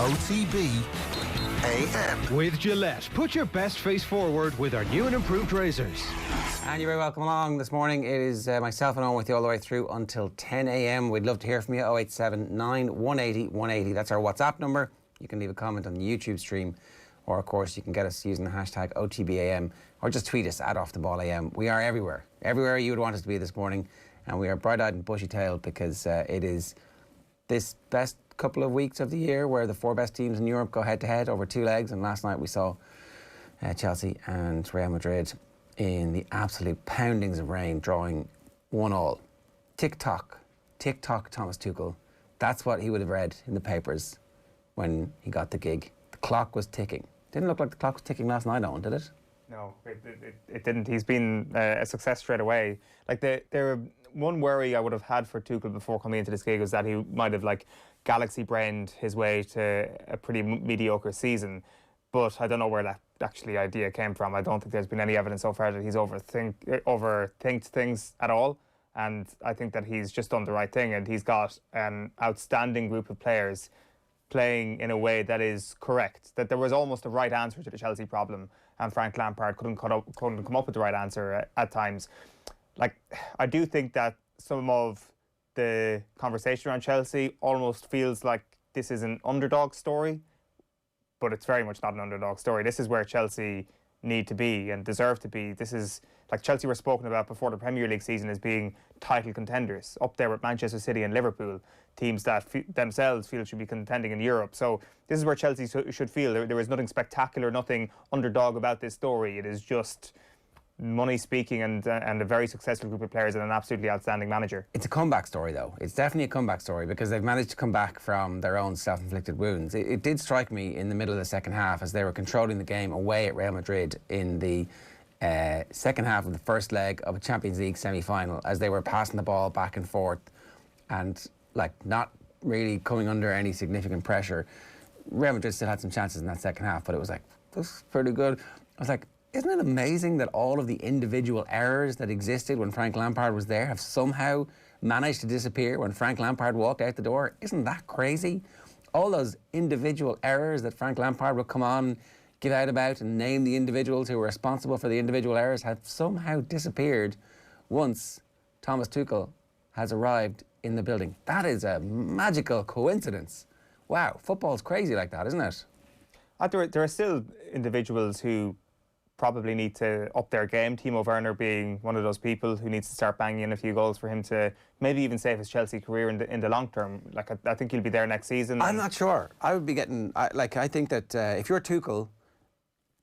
OTB AM. With Gillette, put your best face forward with our new and improved razors. And you're very welcome along this morning. It is myself and Eoin with you all the way through until 10 a.m. We'd love to hear from you. 0879 180 180. That's our WhatsApp number. You can leave a comment on the YouTube stream, or of course you can get us using the hashtag OTBAM, or just tweet us at OffTheBallAM. We are everywhere you would want us to be this morning, and we are bright-eyed and bushy-tailed because it is this best couple of weeks of the year where the four best teams in Europe go head-to-head over two legs, and last night we saw Chelsea and Real Madrid in the absolute poundings of rain, drawing 1-1. Tick-tock, Thomas Tuchel. That's what he would have read in the papers when he got the gig. The clock was ticking. Didn't look like the clock was ticking last night, Eoin, did it? No, it didn't. He's been a success straight away. Like one worry I would have had for Tuchel before coming into this gig was that he might have galaxy brained his way to a pretty mediocre season. But I don't know where that actually idea came from. I don't think there's been any evidence so far that he's overthinked things at all. And I think that he's just done the right thing, and he's got an outstanding group of players playing in a way that is correct. That there was almost a right answer to the Chelsea problem, and Frank Lampard couldn't come up with the right answer at times. I do think that some of the conversation around Chelsea almost feels like this is an underdog story, but it's very much not an underdog story. This is where Chelsea need to be and deserve to be. This is, like, Chelsea were spoken about before the Premier League season as being title contenders, up there with Manchester City and Liverpool, teams that themselves feel should be contending in Europe. So this is where Chelsea should feel. There is nothing spectacular, nothing underdog about this story. It is just money speaking and a very successful group of players and an absolutely outstanding manager. It's a comeback story, though. It's definitely a comeback story because they've managed to come back from their own self-inflicted wounds. It did strike me in the middle of the second half as they were controlling the game away at Real Madrid in the second half of the first leg of a Champions League semi-final, as they were passing the ball back and forth and not really coming under any significant pressure. Real Madrid still had some chances in that second half, but it was pretty good. I was like, isn't it amazing that all of the individual errors that existed when Frank Lampard was there have somehow managed to disappear when Frank Lampard walked out the door? Isn't that crazy? All those individual errors that Frank Lampard would come on, give out about and name the individuals who were responsible for the individual errors have somehow disappeared once Thomas Tuchel has arrived in the building. That is a magical coincidence. Wow, football's crazy like that, isn't it? There are still individuals who probably need to up their game, Timo Werner being one of those people who needs to start banging in a few goals for him to maybe even save his Chelsea career in the long term. I think he'll be there next season. I'm not sure. I would be getting... I think that if you're Tuchel,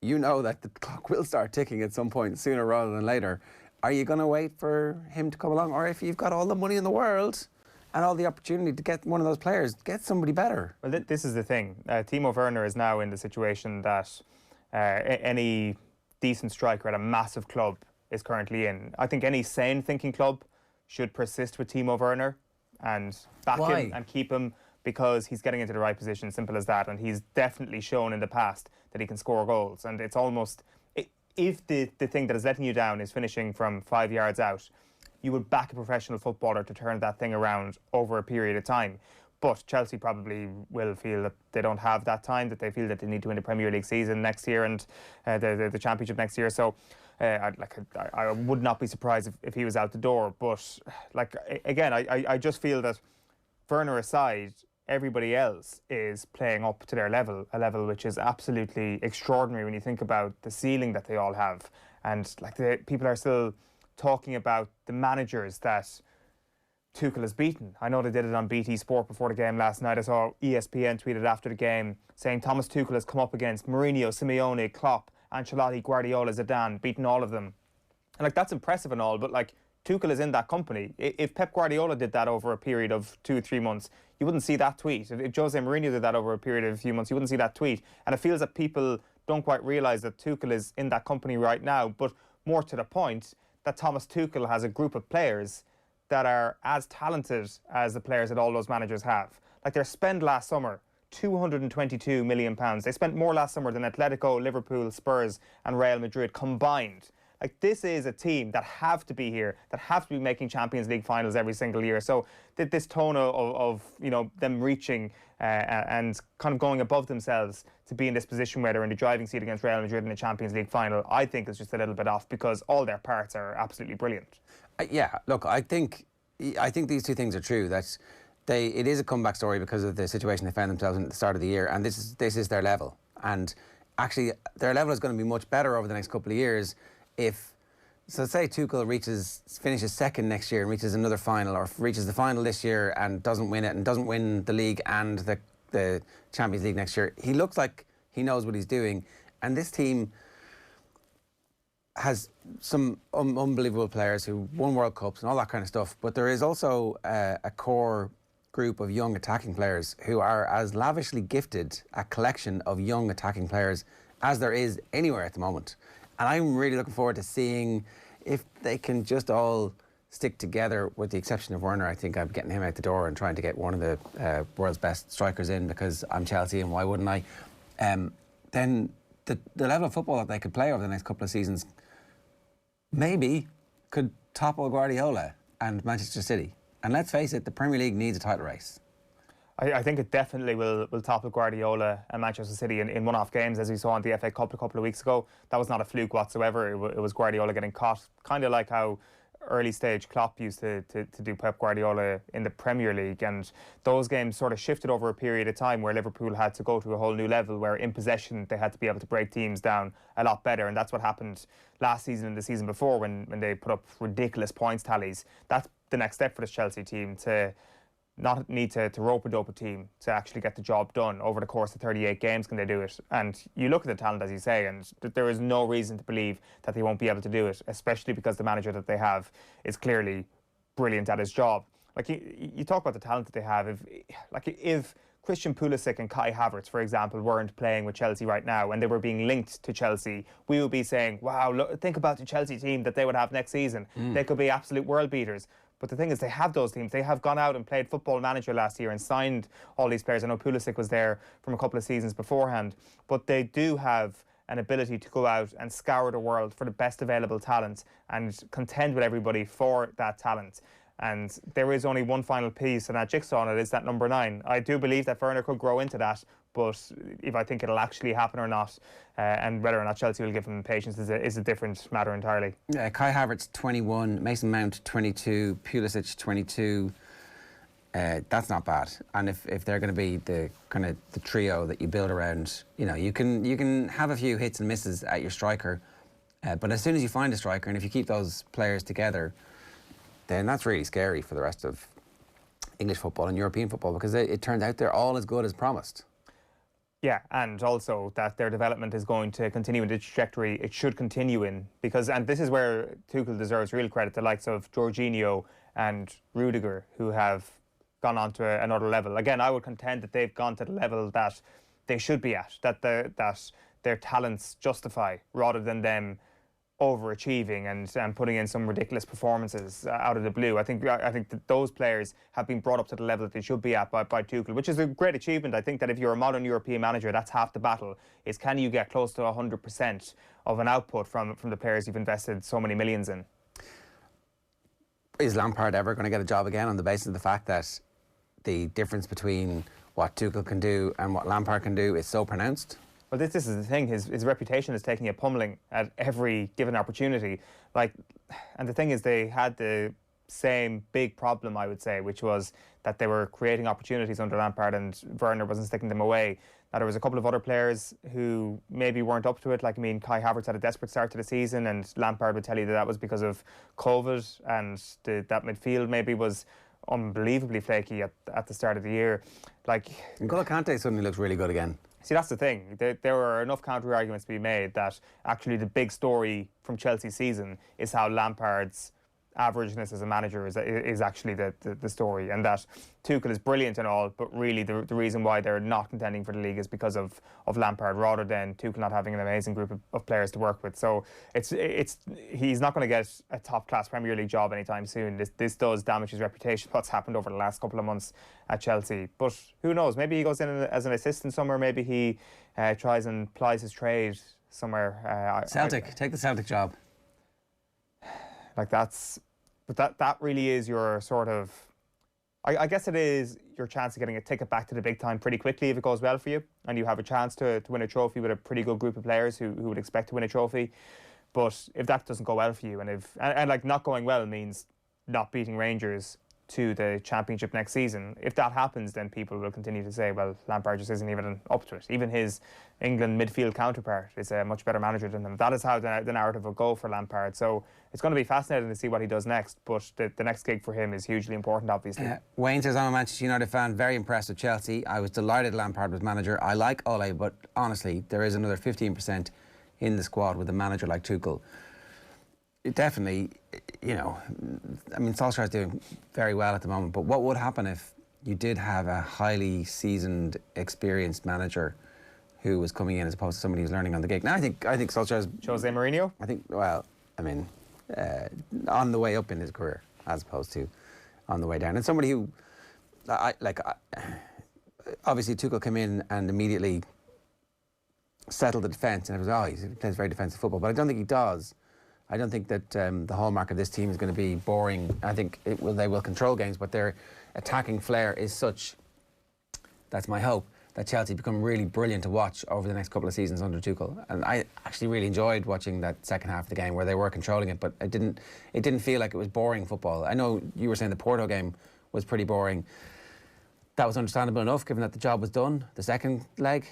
you know that the clock will start ticking at some point, sooner rather than later. Are you going to wait for him to come along? Or if you've got all the money in the world and all the opportunity to get one of those players, get somebody better? Well, this is the thing. Timo Werner is now in the situation that any decent striker at a massive club is currently in. I think any sane thinking club should persist with Timo Werner and back him and keep him, because he's getting into the right position, simple as that. And he's definitely shown in the past that he can score goals. And it's almost, if the thing that is letting you down is finishing from 5 yards out, you would back a professional footballer to turn that thing around over a period of time. But Chelsea probably will feel that they don't have that time, that they feel that they need to win the Premier League season next year and the Championship next year. So I would not be surprised if he was out the door. But again, I just feel that Werner aside, everybody else is playing up to their level, a level which is absolutely extraordinary when you think about the ceiling that they all have. And the people are still talking about the managers that Tuchel has beaten. I know they did it on BT Sport before the game last night. I saw ESPN tweeted after the game saying Thomas Tuchel has come up against Mourinho, Simeone, Klopp, Ancelotti, Guardiola, Zidane, beaten all of them. And that's impressive and all, but Tuchel is in that company. If Pep Guardiola did that over a period of 2-3 months, you wouldn't see that tweet. If Jose Mourinho did that over a period of a few months, you wouldn't see that tweet. And it feels that people don't quite realise that Tuchel is in that company right now. But more to the point, that Thomas Tuchel has a group of players that are as talented as the players that all those managers have. Their spend last summer, £222 million. They spent more last summer than Atletico, Liverpool, Spurs and Real Madrid combined. Like, this is a team that have to be here, that have to be making Champions League finals every single year. So this tone of you know, them reaching and kind of going above themselves to be in this position where they're in the driving seat against Real Madrid in the Champions League final, I think is just a little bit off, because all their parts are absolutely brilliant. Yeah, look, I think these two things are true. That it is a comeback story because of the situation they found themselves in at the start of the year, and this is their level. And actually, their level is going to be much better over the next couple of years if. So say Tuchel finishes second next year and reaches another final, or reaches the final this year and doesn't win it, and doesn't win the league and the Champions League next year. He looks like he knows what he's doing, and this team has some unbelievable players who won World Cups and all that kind of stuff. But there is also a core group of young attacking players who are as lavishly gifted a collection of young attacking players as there is anywhere at the moment. And I'm really looking forward to seeing if they can just all stick together, with the exception of Werner. I think I'm getting him out the door and trying to get one of the world's best strikers in, because I'm Chelsea and why wouldn't I? Then the level of football that they could play over the next couple of seasons maybe could topple Guardiola and Manchester City. And let's face it, the Premier League needs a title race. I think it definitely will topple Guardiola and Manchester City in one-off games, as we saw in the FA Cup a couple of weeks ago. That was not a fluke whatsoever. It was Guardiola getting caught, kind of like how early stage Klopp used to do Pep Guardiola in the Premier League. And those games sort of shifted over a period of time where Liverpool had to go to a whole new level, where in possession they had to be able to break teams down a lot better. And that's what happened last season and the season before, when they put up ridiculous points tallies. That's the next step for this Chelsea team, to not need to rope-a-dope a team to actually get the job done. Over the course of 38 games can they do it? And you look at the talent, as you say, and there is no reason to believe that they won't be able to do it, especially because the manager that they have is clearly brilliant at his job. Like, you talk about the talent that they have. If Christian Pulisic and Kai Havertz, for example, weren't playing with Chelsea right now and they were being linked to Chelsea, we would be saying, wow, look, think about the Chelsea team that they would have next season. They could be absolute world beaters. But the thing is, they have those teams. They have gone out and played Football Manager last year and signed all these players. I know Pulisic was there from a couple of seasons beforehand. But they do have an ability to go out and scour the world for the best available talent and contend with everybody for that talent. And there is only one final piece in that jigsaw, and it is that number 9. I do believe that Werner could grow into that, but if I think it'll actually happen or not, and whether or not Chelsea will give him patience is a different matter entirely. Yeah, Kai Havertz 21, Mason Mount 22, Pulisic 22. That's not bad. And if they're going to be the kind of the trio that you build around, you know, you can have a few hits and misses at your striker, but as soon as you find a striker, and if you keep those players together, then that's really scary for the rest of English football and European football, because it turns out they're all as good as promised. Yeah, and also that their development is going to continue in the trajectory it should continue in, because, and this is where Tuchel deserves real credit, the likes of Jorginho and Rudiger, who have gone on to another level. Again, I would contend that they've gone to the level that they should be at, that their talents justify, rather than them overachieving and putting in some ridiculous performances out of the blue. I think that those players have been brought up to the level that they should be at by Tuchel, which is a great achievement. I think that if you're a modern European manager, that's half the battle, is can you get close to 100% of an output from the players you've invested so many millions in. Is Lampard ever going to get a job again on the basis of the fact that the difference between what Tuchel can do and what Lampard can do is so pronounced? Well, this is the thing. His reputation is taking a pummeling at every given opportunity. And the thing is, they had the same big problem, I would say, which was that they were creating opportunities under Lampard and Werner wasn't sticking them away. Now, there was a couple of other players who maybe weren't up to it. Like, I mean, Kai Havertz had a desperate start to the season, and Lampard would tell you that was because of COVID, and that midfield maybe was unbelievably flaky at the start of the year. N'Golo Kante suddenly looks really good again. See, that's the thing. There were enough counter-arguments to be made that actually the big story from Chelsea's season is how Lampard's averageness as a manager is actually the story, and that Tuchel is brilliant and all, but really the reason why they're not contending for the league is because of Lampard, rather than Tuchel not having an amazing group of players to work with. So he's not going to get a top-class Premier League job anytime soon. This does damage his reputation, what's happened over the last couple of months at Chelsea. But who knows, maybe he goes in as an assistant somewhere, maybe he tries and plies his trade somewhere. Celtic, take the Celtic job. Like that really is your sort of, I guess it is your chance of getting a ticket back to the big time pretty quickly if it goes well for you and you have a chance to win a trophy with a pretty good group of players who would expect to win a trophy. But if that doesn't go well for you, and like not going well means not beating Rangers to the championship next season, if that happens, then people will continue to say, well, Lampard just isn't even up to it. Even his England midfield counterpart is a much better manager than him. That is how the narrative will go for Lampard. So it's going to be fascinating to see what he does next, but the next gig for him is hugely important, obviously. Wayne says, I'm a Manchester United fan, very impressed with Chelsea. I was delighted Lampard was manager. I like Ole, but honestly, there is another 15% in the squad with a manager like Tuchel. It definitely, you know, I mean, Solskjaer's doing very well at the moment, but what would happen if you did have a highly seasoned, experienced manager who was coming in as opposed to somebody who's learning on the gig? Now, I think Solskjaer's... Jose Mourinho? I think, well, I mean, on the way up in his career as opposed to on the way down. And somebody who, obviously Tuchel came in and immediately settled the defence, and it was, he plays very defensive football, but I don't think he does. I don't think that the hallmark of this team is going to be boring. I think they will control games, but their attacking flair is such, that's my hope, that Chelsea become really brilliant to watch over the next couple of seasons under Tuchel. And I actually really enjoyed watching that second half of the game where they were controlling it, but it didn't feel like it was boring football. I know you were saying the Porto game was pretty boring. That was understandable enough, given that the job was done, the second leg.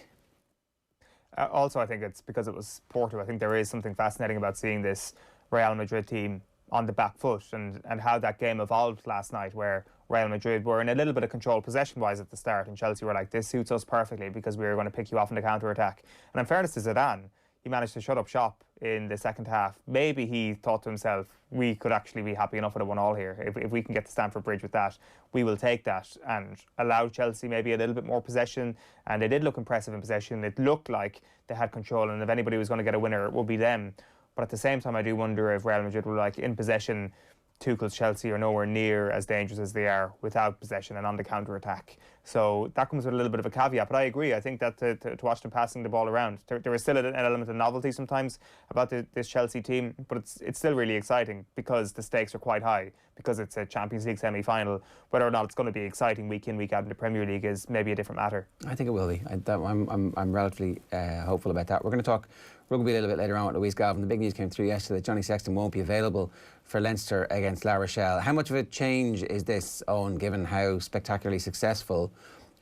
Also, I think it's because it was Porto. I think there is something fascinating about seeing this Real Madrid team on the back foot and how that game evolved last night, where Real Madrid were in a little bit of control possession-wise at the start, and Chelsea were like, this suits us perfectly because we were going to pick you off in the counter-attack. And in fairness to Zidane, he managed to shut up shop in the second half. Maybe he thought to himself, we could actually be happy enough with a 1-1 here. If we can get to Stamford Bridge with that, we will take that, and allow Chelsea maybe a little bit more possession. And they did look impressive in possession. It looked like they had control, and if anybody was going to get a winner, it would be them. But at the same time, I do wonder if Real Madrid were like, in possession, Tuchel's Chelsea are nowhere near as dangerous as they are without possession and on the counter-attack. So that comes with a little bit of a caveat. But I agree. I think that to watch them passing the ball around, there is still an element of novelty sometimes about this Chelsea team, but it's still really exciting because the stakes are quite high, because it's a Champions League semi-final. Whether or not it's going to be exciting week in, week out in the Premier League is maybe a different matter. I think it will be. I'm relatively hopeful about that. We're going to talk rugby a little bit later on with Louise Galvin. The big news came through yesterday that Johnny Sexton won't be available for Leinster against La Rochelle. How much of a change is this, Eoin, given how spectacularly successful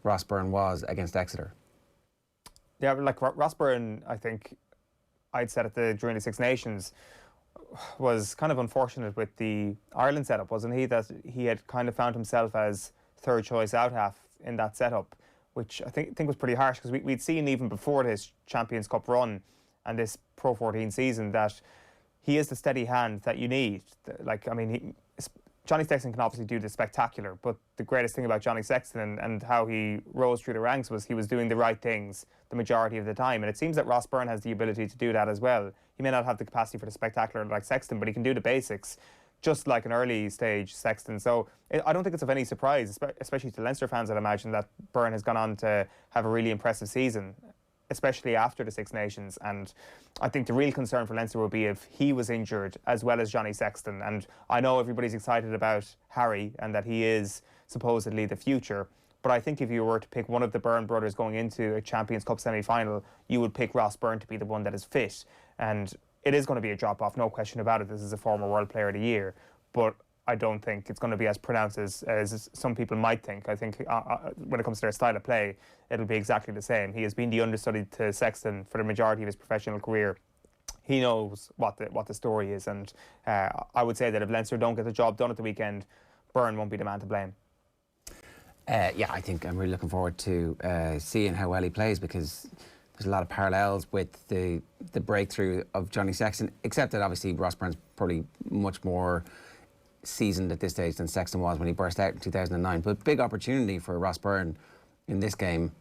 Ross Byrne was against Exeter? Yeah, like Ross Byrne, I think I'd said it during the Six Nations, was kind of unfortunate with the Ireland setup, wasn't he? That he had kind of found himself as third choice out half in that setup, which I think was pretty harsh, because we'd seen even before this Champions Cup run and this Pro 14 season that he is the steady hand that you need. Like, I mean, Johnny Sexton can obviously do the spectacular, but the greatest thing about Johnny Sexton and how he rose through the ranks was he was doing the right things the majority of the time. And it seems that Ross Byrne has the ability to do that as well. He may not have the capacity for the spectacular like Sexton, but he can do the basics, just like an early stage Sexton. So I don't think it's of any surprise, especially to Leinster fans, I'd imagine, that Byrne has gone on to have a really impressive season, especially after the Six Nations. And I think the real concern for Leinster would be if he was injured as well as Johnny Sexton. And I know everybody's excited about Harry and that he is supposedly the future, but I think if you were to pick one of the Byrne brothers going into a Champions Cup semi-final, you would pick Ross Byrne to be the one that is fit. And it is going to be a drop-off, no question about it. This is a former World Player of the Year, but I don't think it's going to be as pronounced as some people might think. I think when it comes to their style of play, it'll be exactly the same. He has been the understudy to Sexton for the majority of his professional career. He knows what the story is, and I would say that if Leinster don't get the job done at the weekend, Byrne won't be the man to blame. Yeah, I think I'm really looking forward to seeing how well he plays, because there's a lot of parallels with the breakthrough of Johnny Sexton, except that obviously Ross Byrne's probably much more seasoned at this stage than Sexton was when he burst out in 2009. But big opportunity for Ross Byrne in this game,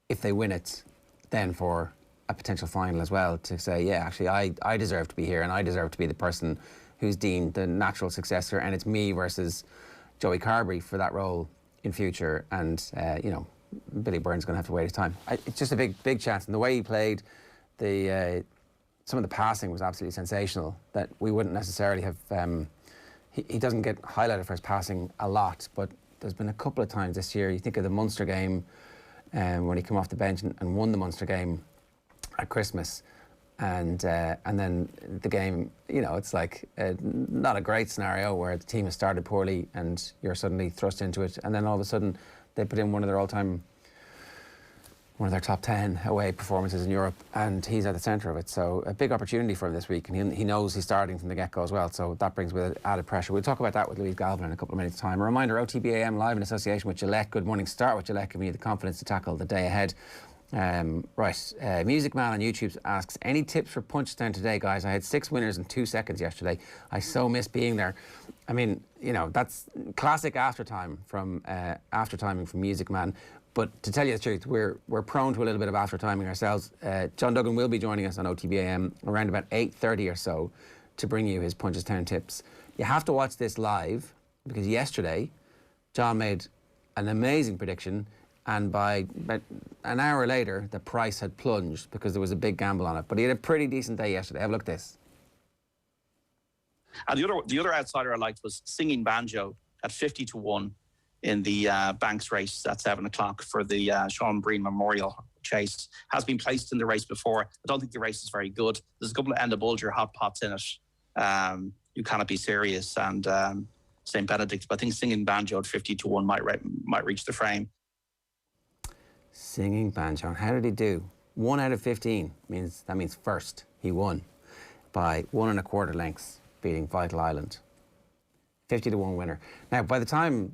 if they win it, then for a potential final as well, to say, yeah, actually I deserve to be here and I deserve to be the person who's deemed the natural successor, and it's me versus Joey Carberry for that role in future. And you know, Billy Byrne's going to have to wait his time. It's just a big chance, and the way he played, the some of the passing was absolutely sensational that we wouldn't necessarily have. He doesn't get highlighted for his passing a lot, but there's been a couple of times this year. You think of the Munster game when he came off the bench and won the Munster game at Christmas, and then the game. You know, it's like not a great scenario where the team has started poorly and you're suddenly thrust into it, and then all of a sudden they put in one of their top 10 away performances in Europe, and he's at the centre of it. So a big opportunity for him this week, and he knows he's starting from the get-go as well, so that brings with it added pressure. We'll talk about that with Louise Galvin in a couple of minutes' time. A reminder, OTB AM live in association with Gillette. Good morning. Start with Gillette, giving you the confidence to tackle the day ahead. Music Man on YouTube asks, any tips for Punchestown today, guys? I had 6 winners in 2 seconds yesterday. I so miss being there. I mean, you know, that's classic aftertiming from Music Man. But to tell you the truth, we're prone to a little bit of after-timing ourselves. John Duggan will be joining us on OTB AM around about 8:30 or so to bring you his Punchestown tips. You have to watch this live because yesterday John made an amazing prediction, and by about an hour later the price had plunged because there was a big gamble on it. But he had a pretty decent day yesterday. Have a look at this. And the other outsider I liked was Singing Banjo at 50-1. In the Banks race at 7 o'clock for the Sean Breen Memorial Chase. Has been placed in the race before. I don't think the race is very good. There's a couple of Enda Bulger hot pots in it. You Cannot Be Serious and St. Benedict. But I think Singing Banjo at 50-1 might reach the frame. Singing Banjo. How did he do? 1 out of 15 that means first. He won by 1 1/4 lengths, beating Vital Island. 50-1 winner. Now, by the time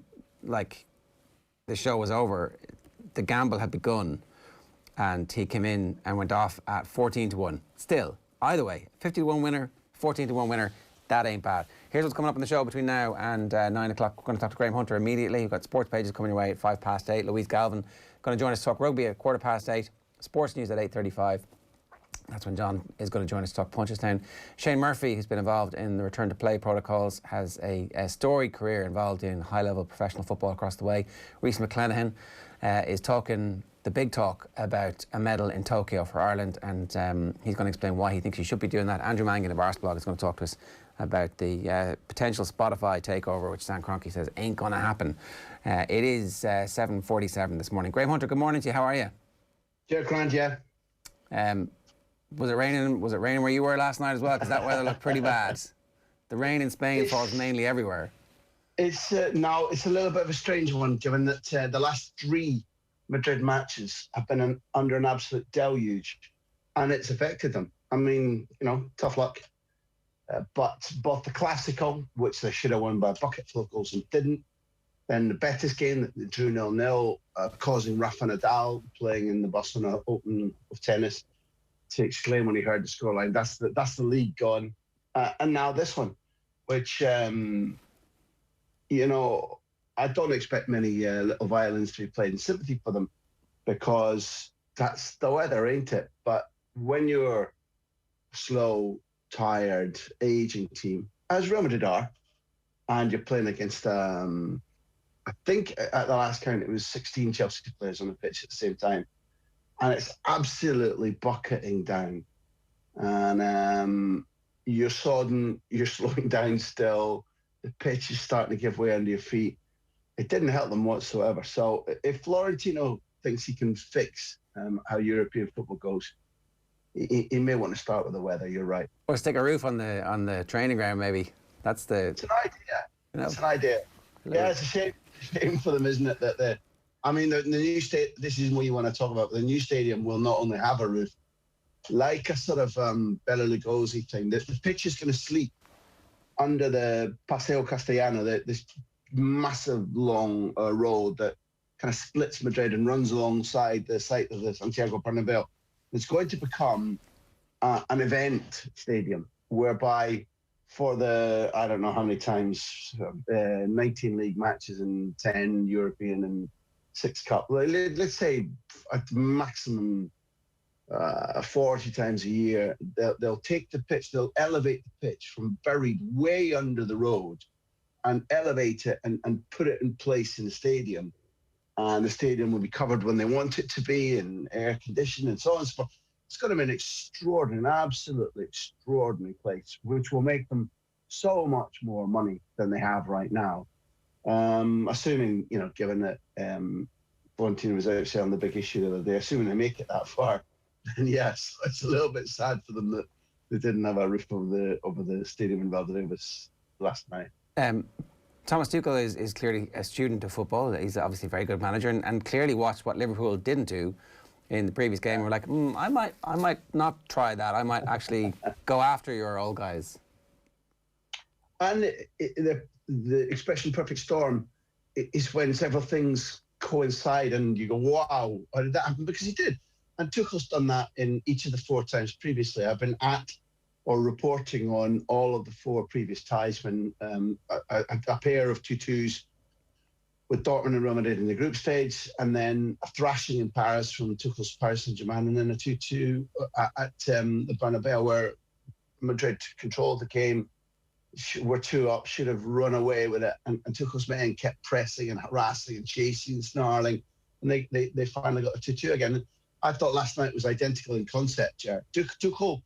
the show was over, the gamble had begun, and he came in and went off at 14-1. Still, either way, 50-1 winner, 14-1 winner, that ain't bad. Here's what's coming up on the show between now and 9 o'clock. We're going to talk to Graham Hunter immediately. We've got sports pages coming your way at 8:05. Louise Galvin going to join us to talk rugby at 8:15. Sports news at 8:35. That's when John is going to join us to talk Punchestown. Shayne Murphy, who's been involved in the return to play protocols, has a storied career involved in high-level professional football across the way. Rhys McClenaghan is talking the big talk about a medal in Tokyo for Ireland, and he's going to explain why he thinks he should be doing that. Andrew Mangan of Arseblog is going to talk to us about the potential Spotify takeover, which Stan Kroenke says ain't going to happen. It is 7:47 this morning. Graham Hunter, good morning to you. How are you? Yeah, grand, yeah. Was it raining? Was it raining where you were last night as well? Because that weather looked pretty bad. The rain in Spain falls mainly everywhere. It's now it's a little bit of a strange one, given that the last 3 Madrid matches have been under an absolute deluge, and it's affected them. I mean, you know, tough luck. But both the Clásico, which they should have won by a bucket full of goals and didn't, then the Betis game that they drew 0-0, causing Rafa Nadal playing in the Barcelona Open of tennis to exclaim when he heard the scoreline. That's the league gone, and now this one, which you know, I don't expect many little violins to be played in sympathy for them, because that's the weather, ain't it? But when you're a slow, tired, aging team, as Real Madrid are, and you're playing against, I think at the last count it was 16 Chelsea players on the pitch at the same time, and it's absolutely bucketing down, and you're sodden, you're slowing down still, the pitch is starting to give way under your feet. It didn't help them whatsoever. So if Florentino thinks he can fix how European football goes, he may want to start with the weather. You're right. Or stick a roof on the training ground, maybe. It's an idea. You know? It's an idea. Yeah, it's a shame for them, isn't it? That the new state. This is what you want to talk about. The new stadium will not only have a roof, like a sort of Bela Lugosi thing. The pitch is going to sleep under the Paseo Castellano, this massive long road that kind of splits Madrid and runs alongside the site of the Santiago Bernabeu. It's going to become an event stadium whereby for the, I don't know how many times, 19 league matches and 10 European and 6 Cup, let's say at maximum 40 times a year, they'll take the pitch, they'll elevate the pitch from buried way under the road and elevate it and put it in place in the stadium. And the stadium will be covered when they want it to be and air conditioned and so on and so forth. It's going to be an extraordinary, absolutely extraordinary place, which will make them so much more money than they have right now. Assuming, given that Florentino was out saying the big issue the other day, assuming they make it that far, then yes, it's a little bit sad for them that they didn't have a roof over the stadium in Valderrama last night. Thomas Tuchel is clearly a student of football. He's obviously a very good manager, and clearly watched what Liverpool didn't do in the previous game. We're like, I might not try that. I might actually go after your old guys. And the expression "perfect storm" is when several things coincide, and you go, "Wow, how did that happen?" Because he did, and Tuchel's done that in each of the 4 times previously. I've been at or reporting on all of the 4 previous ties when a pair of 2-2s with Dortmund and Real Madrid in the group stage, and then a thrashing in Paris from Tuchel's Paris Saint-Germain, and then a 2-2 at the Bernabeu where Madrid controlled the game, were 2 up, should have run away with it, and Tuchel's men kept pressing and harassing and chasing and snarling, and they finally got a 2-2 again. I thought last night was identical in concept, yeah. Tuchel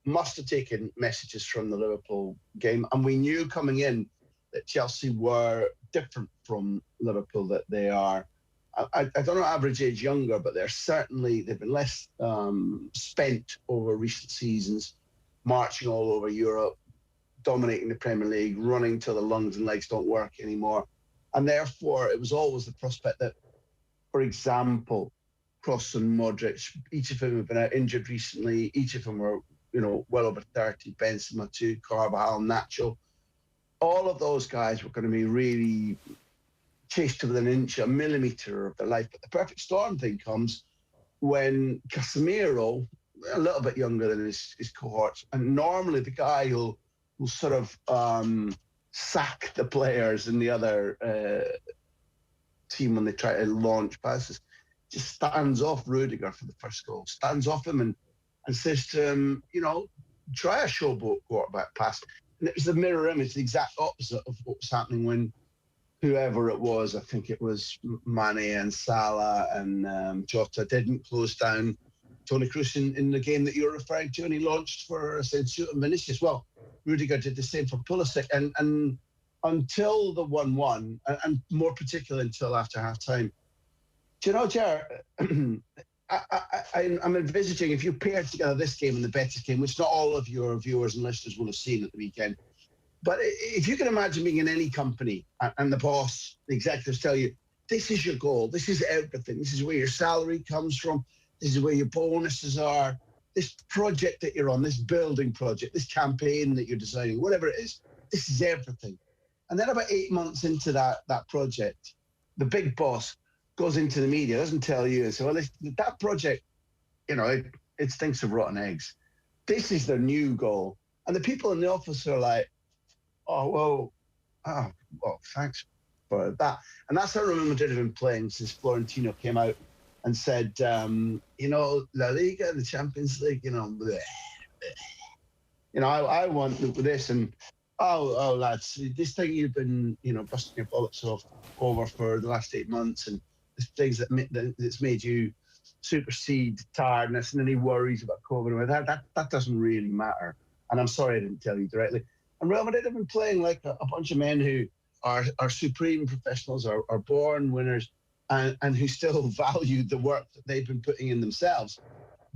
must have taken messages from the Liverpool game, and we knew coming in that Chelsea were different from Liverpool, that they are, I don't know average age younger, but they've been less spent over recent seasons, marching all over Europe, dominating the Premier League, running till the lungs and legs don't work anymore. And therefore, it was always the prospect that, for example, Kroos and Modric, each of whom have been out injured recently, each of them were well over 30, Benzema too, Carvajal, Nacho. All of those guys were going to be really chased to within an inch, a millimetre of their life. But the perfect storm thing comes when Casemiro, a little bit younger than his cohorts, and normally the guy who'll sort of sack the players in the other team when they try to launch passes, just stands off Rudiger for the first goal, stands off him and says to him, try a showboat quarterback pass. And it was the mirror image, the exact opposite of what was happening when whoever it was, I think it was Mane and Salah and Jota, didn't close down Toni Kroos in the game that you're referring to, and he launched for Asensio and Vinicius. Well, Rudiger did the same for Pulisic, and until the 1-1, and more particularly until after half-time, do you know, Ger, I'm envisaging if you pair together this game and the Betis game, which not all of your viewers and listeners will have seen at the weekend, but if you can imagine being in any company and the boss, the executives tell you, this is your goal, this is everything, this is where your salary comes from, this is where your bonuses are, this project that you're on, this building project, this campaign that you're designing, whatever it is, this is everything. And then about 8 months into that project, the big boss goes into the media, doesn't tell you, and so, well, that project, it stinks of rotten eggs. This is their new goal. And the people in the office are like, well, thanks for that. And that's how Real Madrid have been playing since Florentino came out and said, La Liga, the Champions League, I want this, and lads, this thing you've been, busting your bollocks off over for the last 8 months, and the things that's made you supersede tiredness and any worries about COVID, that doesn't really matter. And I'm sorry I didn't tell you directly. And Real Madrid have been playing like a bunch of men who are supreme professionals, are born winners, and who still value the work that they've been putting in themselves.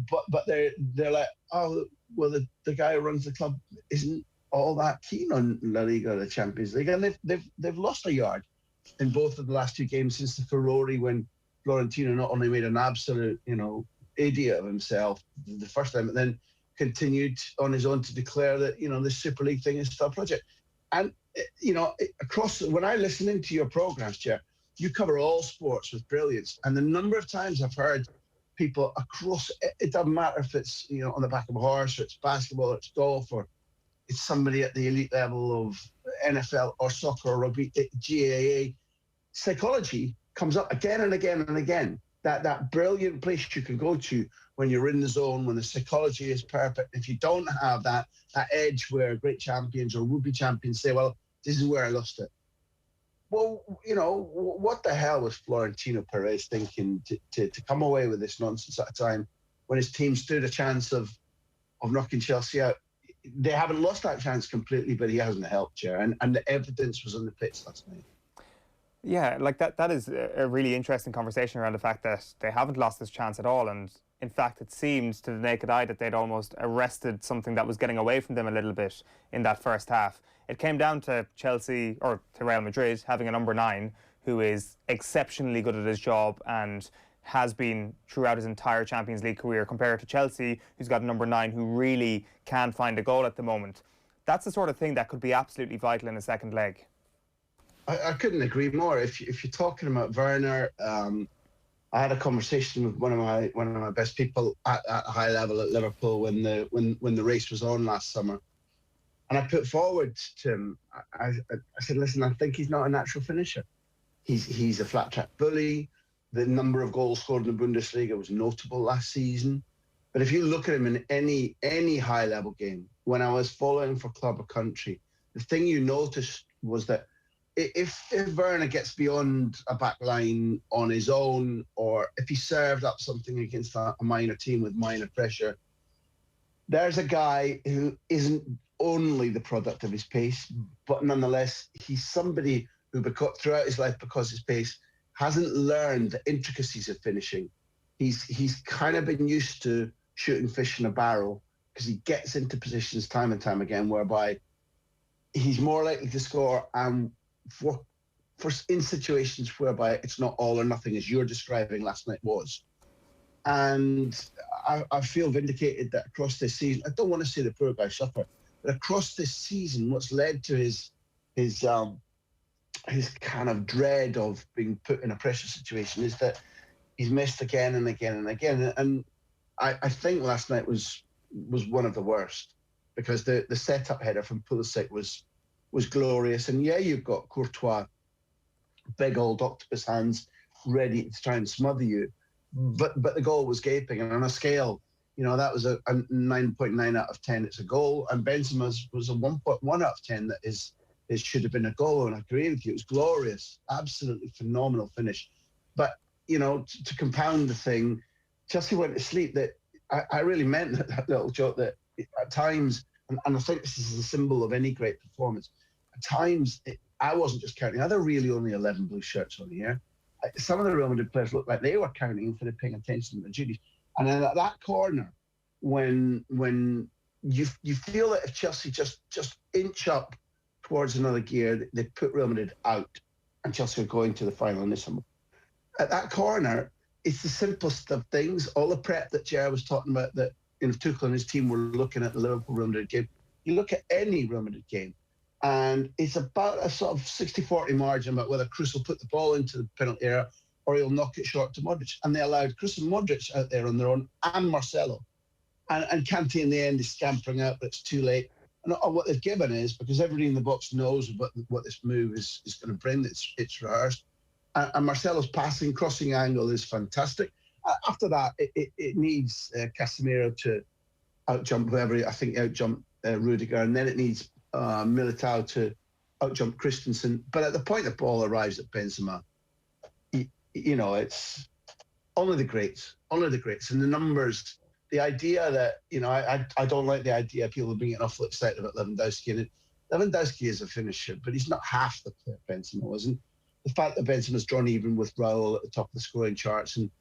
But they're like, the guy who runs the club isn't all that keen on La Liga or the Champions League, and they've lost a yard in both of the last 2 games since the Furore, when Florentino not only made an absolute idiot of himself the first time, but then continued on his own to declare that the Super League thing is still a project. And across, when I listen into your programs, Chair, you cover all sports with brilliance, and the number of times I've heard people across, it doesn't matter if it's on the back of a horse, or it's basketball, or it's golf, or it's somebody at the elite level of NFL or soccer or rugby, GAA, psychology comes up again and again and again. That brilliant place you can go to when you're in the zone, when the psychology is perfect. If you don't have that edge where great champions or would-be champions say, well, this is where I lost it. Well, what the hell was Florentino Perez thinking to come away with this nonsense at a time when his team stood a chance of knocking Chelsea out. They haven't lost that chance completely, but he hasn't helped, and the evidence was on the pitch last night. Yeah, like that is a really interesting conversation around the fact that they haven't lost this chance at all. And in fact, it seemed to the naked eye that they'd almost arrested something that was getting away from them a little bit in that first half. It came down to Chelsea, or to Real Madrid, having a number 9 who is exceptionally good at his job and has been throughout his entire Champions League career, compared to Chelsea, who's got a number 9 who really can find a goal at the moment. That's the sort of thing that could be absolutely vital in a second leg. I couldn't agree more. If you're talking about Werner, I had a conversation with one of my best people at a high level at Liverpool when the race was on last summer, and I put forward to him. I said, listen, I think he's not a natural finisher. He's a flat track bully. The number of goals scored in the Bundesliga was notable last season, but if you look at him in any high level game, when I was following for club or country, the thing you noticed was that if Werner gets beyond a back line on his own, or if he served up something against a minor team with minor pressure, there's a guy who isn't only the product of his pace, but nonetheless, he's somebody who throughout his life, because his pace, hasn't learned the intricacies of finishing. He's kind of been used to shooting fish in a barrel, because he gets into positions time and time again whereby he's more likely to score, and for in situations whereby it's not all or nothing, as you're describing last night was. And I feel vindicated that across this season, I don't want to say the poor guy suffered, but across this season, what's led to his kind of dread of being put in a pressure situation is that he's missed again and again and again. And I think last night was one of the worst, because the setup header from Pulisic was glorious. And yeah, you've got Courtois, big old octopus hands, ready to try and smother you. But the goal was gaping. And on a scale, that was a 9.9 out of 10. It's a goal. And Benzema's was a 1.1 out of 10. It should have been a goal. And I agree with you. It was glorious. Absolutely phenomenal finish. But, to compound the thing, Chelsea went to sleep. That I really meant that little joke, that at times, and I think this is a symbol of any great performance, at times, I wasn't just counting. Are there really only 11 blue shirts on here? Some of the Real Madrid players looked like they were counting instead of paying attention to the duties. And then at that corner, when you feel that if Chelsea just inch up towards another gear, they put Real Madrid out, and Chelsea are going to the final in this one. At that corner, it's the simplest of things. All the prep that Gerard was talking about, that Tuchel and his team were looking at the Liverpool Real Madrid game. You look at any Real Madrid game, and it's about a sort of 60-40 margin about whether Kroos will put the ball into the penalty area or he'll knock it short to Modric. And they allowed Kroos and Modric out there on their own, and Marcelo. And Kante in the end is scampering out, but it's too late. And what they've given is, because everybody in the box knows what this move is going to bring, it's rehearsed. And Marcelo's passing, crossing angle is fantastic. After that, it needs Casemiro to outjump whoever. I think outjump Rudiger, and then it needs Militao to outjump Christensen. But at the point the ball arrives at Benzema, it's only the greats, and the numbers. The idea that I don't like the idea of people being awful excited about Lewandowski. And Lewandowski is a finisher, but he's not half the player Benzema wasn't. The fact that Benzema's drawn even with Raul at the top of the scoring charts, and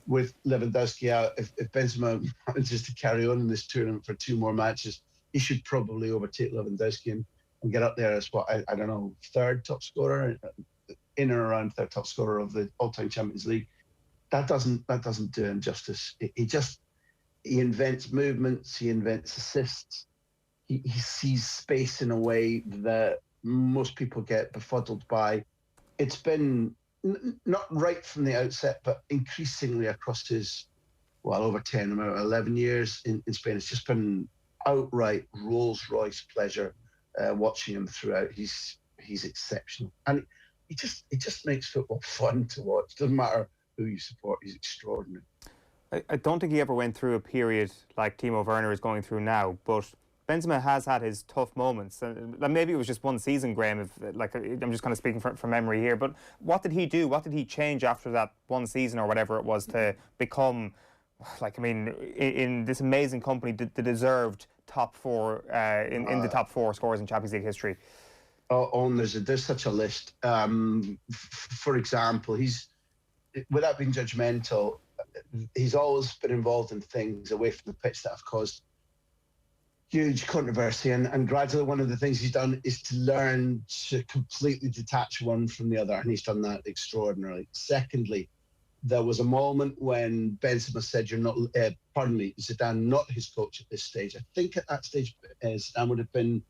with Lewandowski out, if Benzema manages to carry on in this tournament for 2 more matches, he should probably overtake Lewandowski and get up there as I don't know, 3rd top scorer, in or around 3rd top scorer of the all-time Champions League. That doesn't do him justice. He invents movements, he invents assists, he sees space in a way that most people get befuddled by. It's been not right from the outset, but increasingly across his, over 10, about 11 years in Spain, it's just been outright Rolls-Royce pleasure watching him throughout. He's exceptional. And it just makes football fun to watch. Doesn't matter who you support, he's extraordinary. I don't think he ever went through a period like Timo Werner is going through now, but Benzema has had his tough moments. And maybe it was just one season, Graham, I'm just kind of speaking from memory here, but what did he do? What did he change after that one season or whatever it was to become like, I mean, in this amazing company, the deserved top four in the top four scorers in Champions League history. Oh, and there's such a list. For example, he's, without being judgmental, he's always been involved in things away from the pitch that have caused huge controversy, and gradually one of the things he's done is to learn to completely detach one from the other, and he's done that extraordinarily. Secondly, there was a moment when Benzema said, "You're not," pardon me, Zidane, not his coach at this stage. I think at that stage, Zidane would have been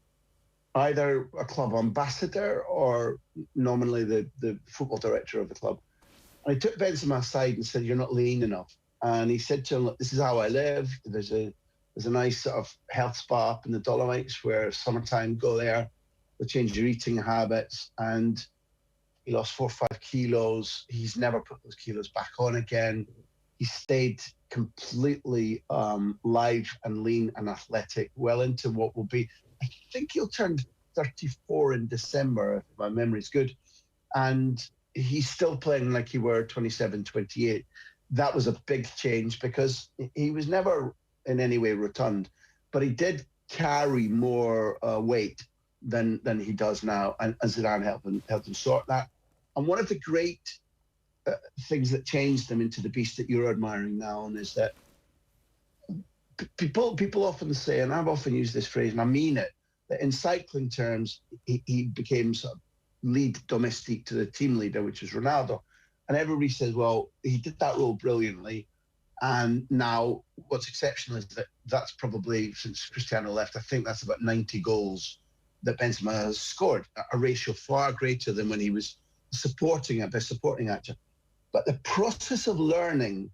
either a club ambassador or nominally the football director of the club. And he took Benzema aside and said, "You're not lean enough." And he said to him, "Look, this is how I live. There's a nice sort of health spa up in the Dolomites where summertime, go there, they'll change your eating habits." And he lost 4 or 5 kilos. He's never put those kilos back on again. He stayed completely live and lean and athletic well into what will be, I think he'll turn 34 in December, if my memory's good. And he's still playing like he were 27, 28. That was a big change because he was never in any way rotund, but he did carry more weight than he does now. And Zidane helped him sort that. And one of the great things that changed him into the beast that you're admiring now is that people often say, and I've often used this phrase, and I mean it, that in cycling terms, he became sort of lead domestique to the team leader, which was Ronaldo. And everybody says, well, he did that role brilliantly. And now what's exceptional is that that's probably, since Cristiano left, I think that's about 90 goals that Benzema has scored, a ratio far greater than when he was supporting actor. But the process of learning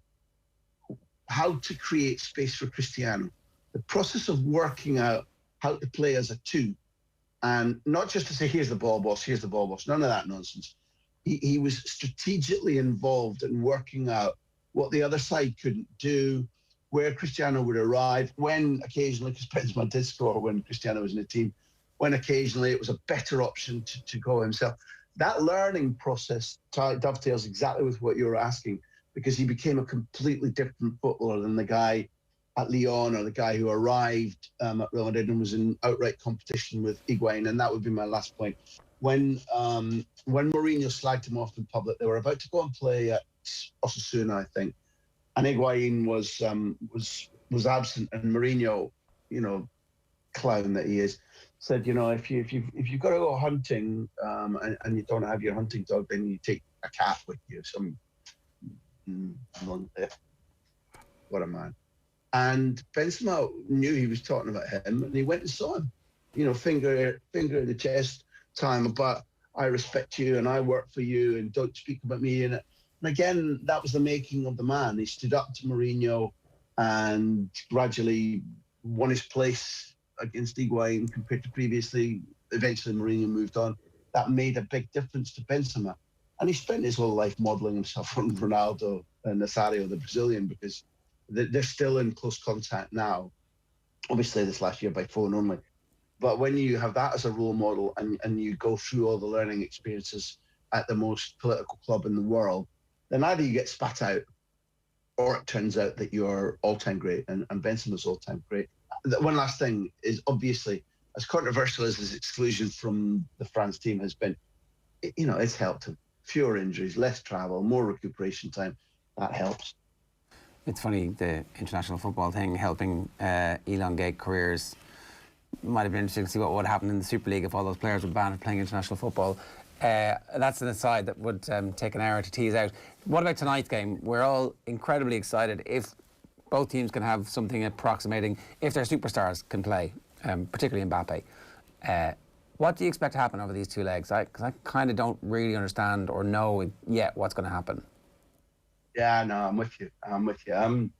how to create space for Cristiano, the process of working out how to play as a two, and not just to say, here's the ball boss, none of that nonsense. He was strategically involved in working out what the other side couldn't do, where Cristiano would arrive, when occasionally, because Benzema did score when Cristiano was in the team, when occasionally it was a better option to go himself. That learning process dovetails exactly with what you're asking, because he became a completely different footballer than the guy at Lyon or the guy who arrived at Real Madrid and was in outright competition with Eoin. And that would be my last point. When Mourinho slagged him off in public, they were about to go and play at Osasuna, I think, and Eoin was absent, and Mourinho, clown that he is, said, if you've got to go hunting and you don't have your hunting dog, then you take a cat with you. What a man. And Benzema knew he was talking about him, and he went and saw him. Finger in the chest, time about, I respect you and I work for you and don't speak about me. And again, that was the making of the man. He stood up to Mourinho and gradually won his place against Eoin compared to previously. Eventually, Mourinho moved on. That made a big difference to Benzema. And he spent his whole life modelling himself on Ronaldo and Nazario, the Brazilian, because they're still in close contact now. Obviously, this last year by phone only. But when you have that as a role model and you go through all the learning experiences at the most political club in the world, then either you get spat out or it turns out that you're all-time great, and Benzema's all-time great. One last thing is, obviously, as controversial as his exclusion from the France team has been, it's helped him. Fewer injuries, less travel, more recuperation time. That helps. It's funny, the international football thing helping elongate careers. Might have been interesting to see what would happen in the Super League if all those players were banned from playing international football. That's an aside that would take an hour to tease out. What about tonight's game? We're all incredibly excited if both teams can have something approximating, if their superstars can play, particularly Mbappe. What do you expect to happen over these two legs? Because I kind of don't really understand or know yet what's going to happen. Yeah, no, I'm with you. In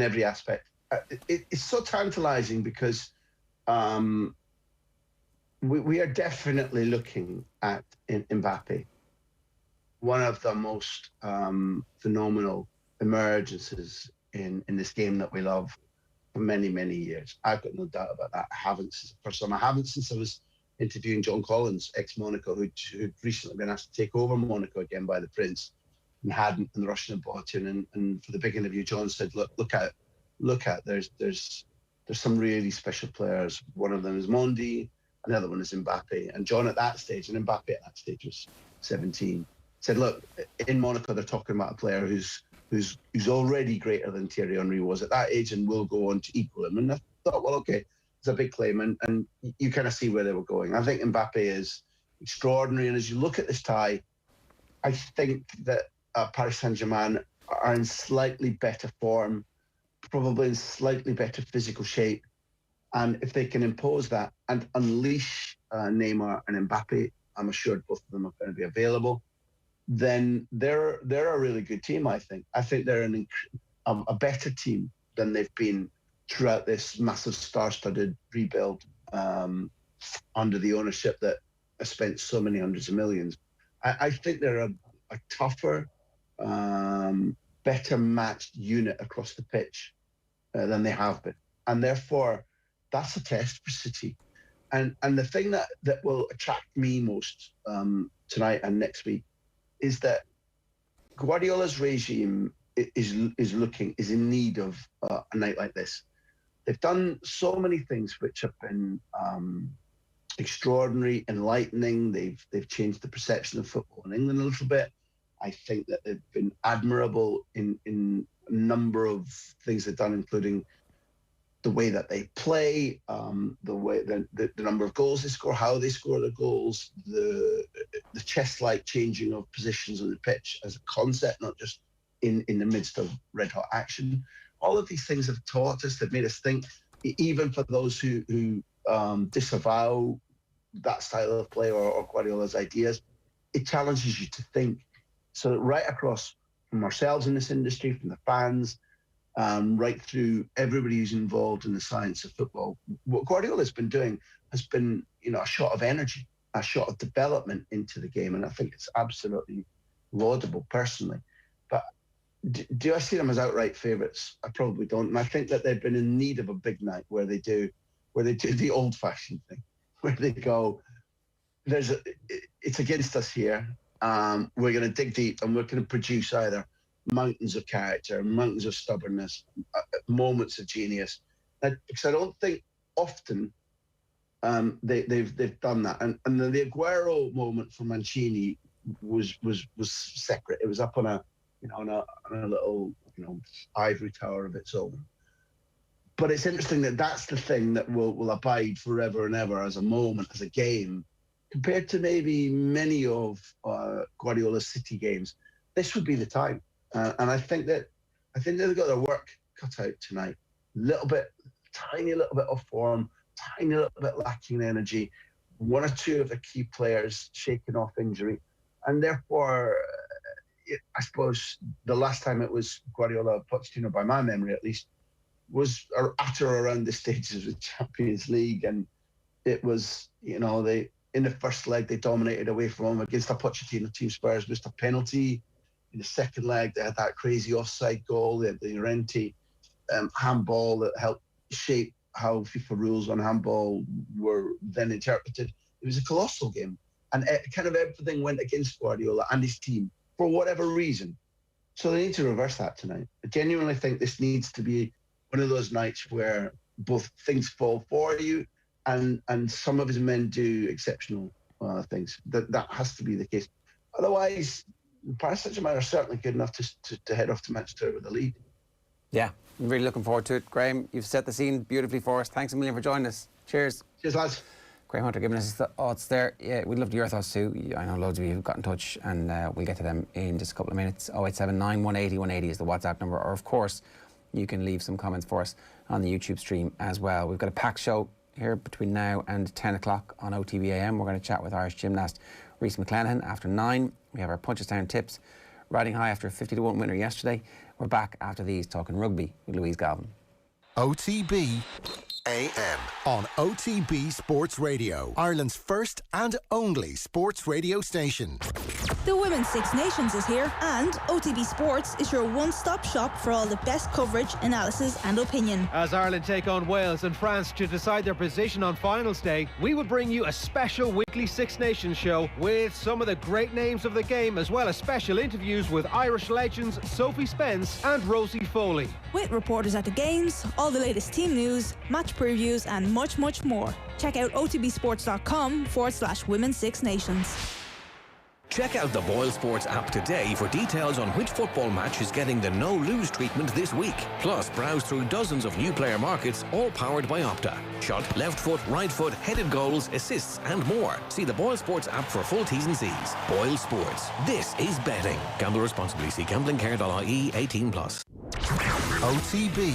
every aspect. It's so tantalising because we are definitely looking at Mbappe, one of the most phenomenal emergences in this game that we love for many, many years. I've got no doubt about that. I haven't since I was interviewing John Collins, ex-Monaco, who'd recently been asked to take over Monaco again by the Prince. and hadn't, and the Russian had bought in. And for the big interview, John said, look out, there's some really special players. One of them is Mondi, and the other one is Mbappe. And John at that stage, and Mbappe at that stage was 17, said, look, in Monaco they're talking about a player who's already greater than Thierry Henry was at that age and will go on to equal him. And I thought, well, okay, it's a big claim, and you kind of see where they were going. I think Mbappe is extraordinary, and as you look at this tie, I think that Paris Saint-Germain are in slightly better form, probably in slightly better physical shape, and if they can impose that and unleash Neymar and Mbappe, I'm assured both of them are going to be available, then they're a really good team, I think. I think they're a better team than they've been throughout this massive star-studded rebuild under the ownership that has spent so many hundreds of millions. I think they're a tougher, better matched unit across the pitch than they have been. And therefore, that's a test for City. And the thing that will attract me most tonight and next week is that Guardiola's regime is in need of a night like this. They've done so many things which have been extraordinary, enlightening. They've changed the perception of football in England a little bit. I think that they've been admirable in a number of things they've done, including the way that they play, the number of goals they score, how they score the goals, the chess-like changing of positions on the pitch as a concept, not just in the midst of red-hot action. All of these things have taught us, they've made us think, even for those who disavow that style of play or Guardiola's ideas, it challenges you to think. So right across from ourselves in this industry, from the fans, right through everybody who's involved in the science of football, what Guardiola's been doing has been, a shot of energy, a shot of development into the game, and I think it's absolutely laudable personally. But do I see them as outright favourites? I probably don't, and I think that they've been in need of a big night where they do the old-fashioned thing, where they go, it's against us here. We're going to dig deep, and we're going to produce either mountains of character, mountains of stubbornness, moments of genius. Because I don't think often they've done that. And the Aguero moment for Mancini was separate. It was up on a little ivory tower of its own. But it's interesting that that's the thing that will abide forever and ever as a moment, as a game, compared to maybe many of Guardiola's City games. This would be the time. And I think they've got their work cut out tonight. Tiny little bit of form, tiny little bit lacking in energy. One or two of the key players shaking off injury. And therefore, I suppose the last time it was Guardiola, Pochettino, by my memory at least, was at or around the stages of ChampionsLeague. And it was, in the first leg, they dominated away from home against a Pochettino team. Spurs missed a penalty. In the second leg, they had that crazy offside goal. They had the Llorente handball that helped shape how FIFA rules on handball were then interpreted. It was a colossal game. And kind of everything went against Guardiola and his team for whatever reason. So they need to reverse that tonight. I genuinely think this needs to be one of those nights where both things fall for you and some of his men do exceptional things. That has to be the case. Otherwise, Paris Saint-Germain are certainly good enough to head off to Manchester with the lead. Yeah, I'm really looking forward to it. Graham, you've set the scene beautifully for us. Thanks a million for joining us. Cheers. Cheers, lads. Graham Hunter giving us his thoughts there. Yeah, we'd love to hear your thoughts too. I know loads of you have got in touch, and we'll get to them in just a couple of minutes. 0879 180 180 is the WhatsApp number, or of course, you can leave some comments for us on the YouTube stream as well. We've got a packed show here between now and 10 o'clock on OTB AM. We're going to chat with Irish gymnast Rhys McClenaghan after 9. We have our Punchestown tips, riding high after a 50-1 winner yesterday. We're back after these talking rugby with Louise Galvin. OTB AM on OTB Sports Radio, Ireland's first and only sports radio station. The Women's Six Nations is here, and OTB Sports is your one-stop shop for all the best coverage, analysis and opinion. As Ireland take on Wales and France to decide their position on finals day, we will bring you a special weekly Six Nations show with some of the great names of the game, as well as special interviews with Irish legends Sophie Spence and Rosie Foley. With reporters at the games, all the latest team news, match previews and much, much more. Check out otbsports.com/Women's Six Nations. Check out the Boyle Sports app today for details on which football match is getting the no-lose treatment this week. Plus, browse through dozens of new player markets, all powered by Opta. Shot, left foot, right foot, headed goals, assists and more. See the Boyle Sports app for full T's and C's. Boyle Sports. This is betting. Gamble responsibly. See gamblingcare.ie 18+. OTB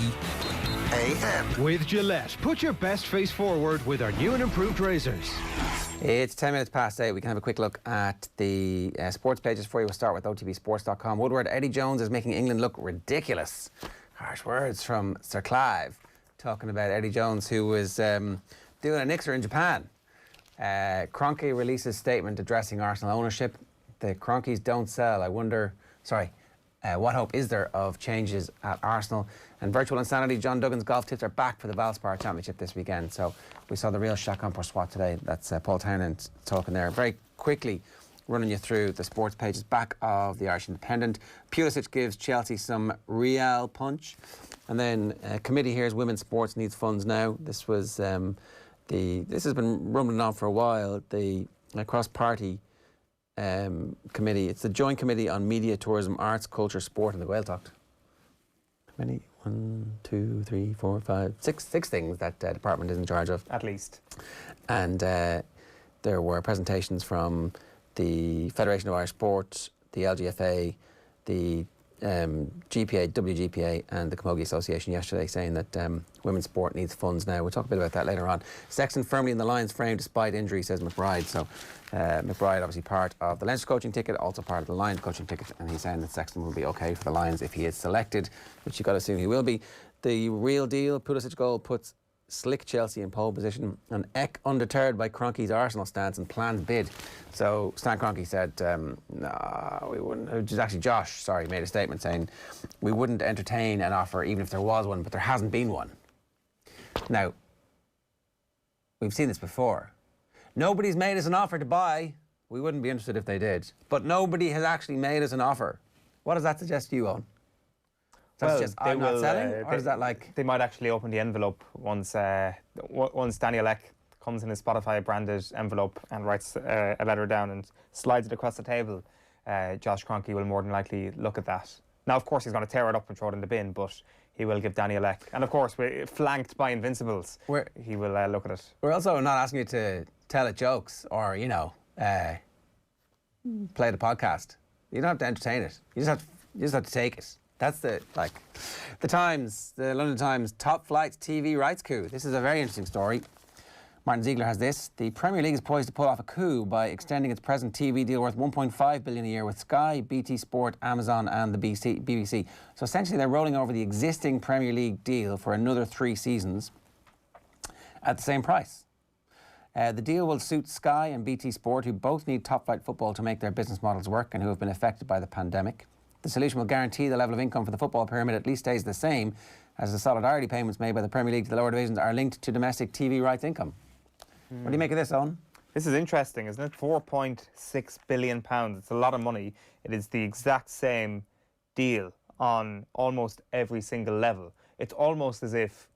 AM. With Gillette, put your best face forward with our new and improved razors. It's 10 minutes past 8. We can have a quick look at the sports pages for you. We'll start with otbsports.com. Woodward, Eddie Jones is making England look ridiculous. Harsh words from Sir Clive, talking about Eddie Jones, who was doing a nixer in Japan. Kroenke releases statement addressing Arsenal ownership. The Kroenkes don't sell. I wonder... what hope is there of changes at Arsenal? And virtual insanity, John Duggan's golf tips are back for the Valspar Championship this weekend. So we saw the real Chacun pour soi today. That's Paul Townend talking there. Very quickly running you through the sports pages back of the Irish Independent. Pulisic gives Chelsea some real punch. And then committee here's women's sports needs funds now. This was this has been rumbling on for a while. The cross-party committee. It's the Joint Committee on Media, Tourism, Arts, Culture, Sport and the Gaeltacht. How many? 1, 2, 3, 4, 5, 6 things that department is in charge of. At least. And there were presentations from the Federation of Irish Sport, the LGFA, the GPA, WGPA and the Camogie Association yesterday, saying that women's sport needs funds now. We'll talk a bit about that later on. Sexton firmly in the Lions' frame despite injury, says McBride. So McBride obviously part of the Leinster coaching ticket, also part of the Lions coaching ticket, and he's saying that Sexton will be okay for the Lions if he is selected, which you've got to assume he will be. The real deal, Pulisic goal puts slick Chelsea in pole position, and Eck undeterred by Kroenke's Arsenal stance and planned bid. So Stan Kroenke said, no, we wouldn't. Actually, Josh, made a statement saying we wouldn't entertain an offer even if there was one, but there hasn't been one. Now, we've seen this before. Nobody's made us an offer to buy. We wouldn't be interested if they did. But nobody has actually made us an offer. What does that suggest to you, Owen? Well, I'm not selling, or is that like... They might actually open the envelope once Daniel Eck comes in his Spotify-branded envelope and writes a letter down and slides it across the table. Josh Kroenke will more than likely look at that. Now, of course, he's going to tear it up and throw it in the bin, but he will give Daniel Eck. And, of course, we're flanked by Invincibles. He will look at it. We're also not asking you to tell it jokes or, play the podcast. You don't have to entertain it. You just have to take it. That's the London Times top flight TV rights coup. This is a very interesting story. Martin Ziegler has this. The Premier League is poised to pull off a coup by extending its present TV deal worth $1.5 billion a year with Sky, BT Sport, Amazon and the BBC. So essentially they're rolling over the existing Premier League deal for another 3 seasons at the same price. The deal will suit Sky and BT Sport, who both need top-flight football to make their business models work and who have been affected by the pandemic. The solution will guarantee the level of income for the football pyramid at least stays the same, as the solidarity payments made by the Premier League to the lower divisions are linked to domestic TV rights income. What do you make of this, Owen? This is interesting, isn't it? £4.6 billion. It's a lot of money. It is the exact same deal on almost every single level. It's almost as if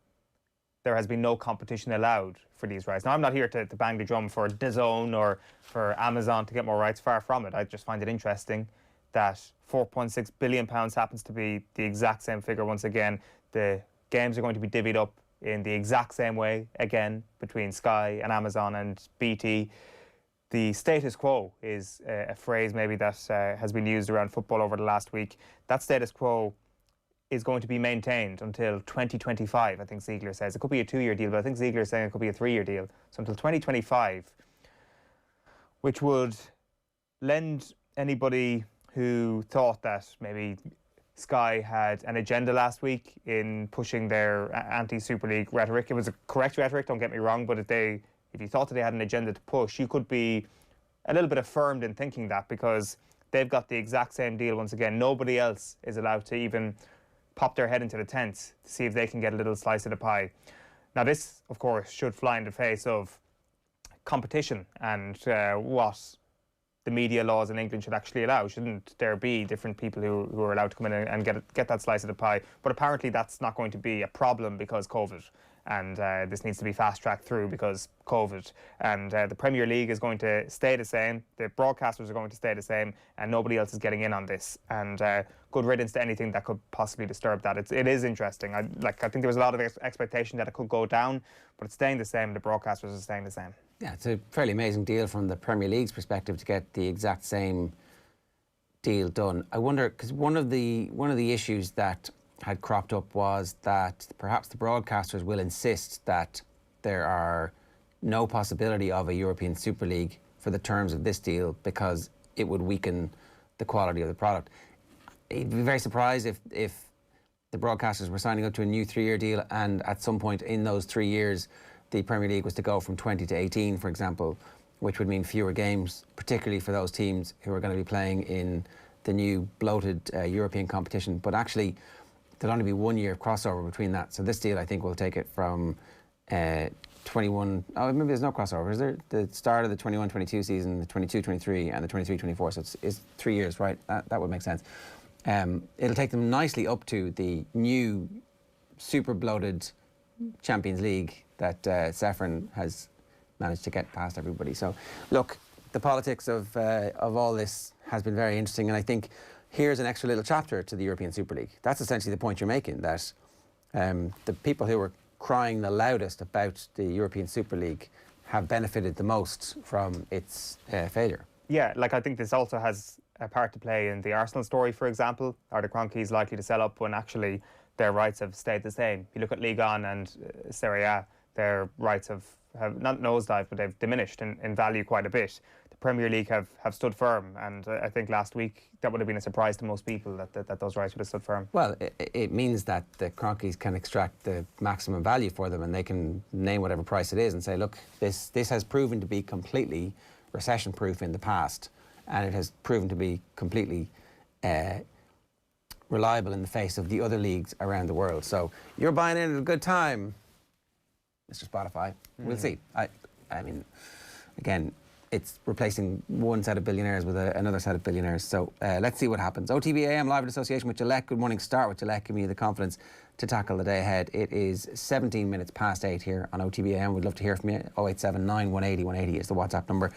there has been no competition allowed for these rights. Now, I'm not here to bang the drum for DAZN or for Amazon to get more rights. Far from it. I just find it interesting that £4.6 billion happens to be the exact same figure once again. The games are going to be divvied up in the exact same way, again, between Sky and Amazon and BT. The status quo is a phrase maybe that has been used around football over the last week. That status quo is going to be maintained until 2025, I think Ziegler says. It could be a 2-year deal, but I think Ziegler is saying it could be a 3-year deal. So until 2025, which would lend anybody who thought that maybe Sky had an agenda last week in pushing their anti-Super League rhetoric. It was a correct rhetoric, don't get me wrong, but if you thought that they had an agenda to push, you could be a little bit affirmed in thinking that, because they've got the exact same deal once again. Nobody else is allowed to even pop their head into the tent to see if they can get a little slice of the pie. Now this, of course, should fly in the face of competition and what the media laws in England should actually allow. Shouldn't there be different people who are allowed to come in and get that slice of the pie? But apparently that's not going to be a problem because COVID. And this needs to be fast-tracked through because COVID. And the Premier League is going to stay the same, the broadcasters are going to stay the same, and nobody else is getting in on this. And good riddance to anything that could possibly disturb that. It is interesting. I think there was a lot of expectation that it could go down, but it's staying the same, the broadcasters are staying the same. Yeah, it's a fairly amazing deal from the Premier League's perspective to get the exact same deal done. I wonder, because one of the issues that had cropped up was that perhaps the broadcasters will insist that there are no possibility of a European Super League for the terms of this deal because it would weaken the quality of the product. I'd be very surprised if the broadcasters were signing up to a new 3-year deal and at some point in those 3 years the Premier League was to go from 20 to 18, for example, which would mean fewer games, particularly for those teams who are going to be playing in the new bloated European competition. But actually, there'll only be 1 year of crossover between that. So this deal, I think, will take it from 21... Oh, maybe there's no crossover, is there? The start of the 21-22 season, the 22-23 and the 23-24. So it's 3 years, right? That would make sense. It'll take them nicely up to the new super bloated Champions League that Sefrin has managed to get past everybody. So, look, the politics of all this has been very interesting, and I think here's an extra little chapter to the European Super League. That's essentially the point you're making, that the people who were crying the loudest about the European Super League have benefited the most from its failure. Yeah, I think this also has a part to play in the Arsenal story, for example. Are the Kroenkes likely to sell up when actually their rights have stayed the same? You look at Ligue 1 and Serie A, their rights have not nosedived, but they've diminished in value quite a bit. The Premier League have stood firm, and I think last week that would have been a surprise to most people that those rights would have stood firm. Well, it means that the Kroenkes can extract the maximum value for them, and they can name whatever price it is and say, look, this has proven to be completely recession-proof in the past, and it has proven to be completely reliable in the face of the other leagues around the world. So you're buying in at a good time, Mr. Spotify. We'll see. I mean, again, it's replacing one set of billionaires with another set of billionaires. So let's see what happens. OTB AM live in association with Gillette. Good morning. Start with Gillette. Give me the confidence to tackle the day ahead. It is 17 minutes past 8 here on OTB AM. We'd love to hear from you. 0879 180 180 is the WhatsApp number.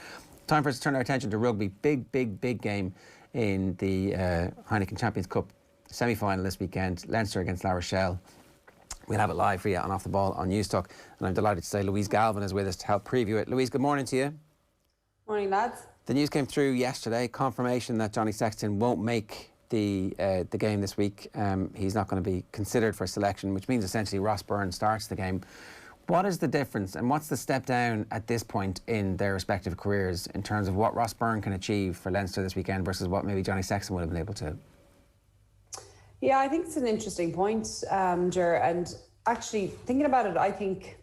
Time for us to turn our attention to rugby. Big game in the Heineken Champions Cup semi-final this weekend. Leinster against La Rochelle. We'll have it live for you on Off the Ball on Newstalk. And I'm delighted to say Louise Galvin is with us to help preview it. Louise, good morning to you. Morning, lads. The news came through yesterday, confirmation that Johnny Sexton won't make the game this week. He's not going to be considered for selection, which means essentially Ross Byrne starts the game. What is the difference and what's the step down at this point in their respective careers in terms of what Ross Byrne can achieve for Leinster this weekend versus what maybe Johnny Sexton would have been able to? Yeah, I think it's an interesting point, Ger, and actually thinking about it, I think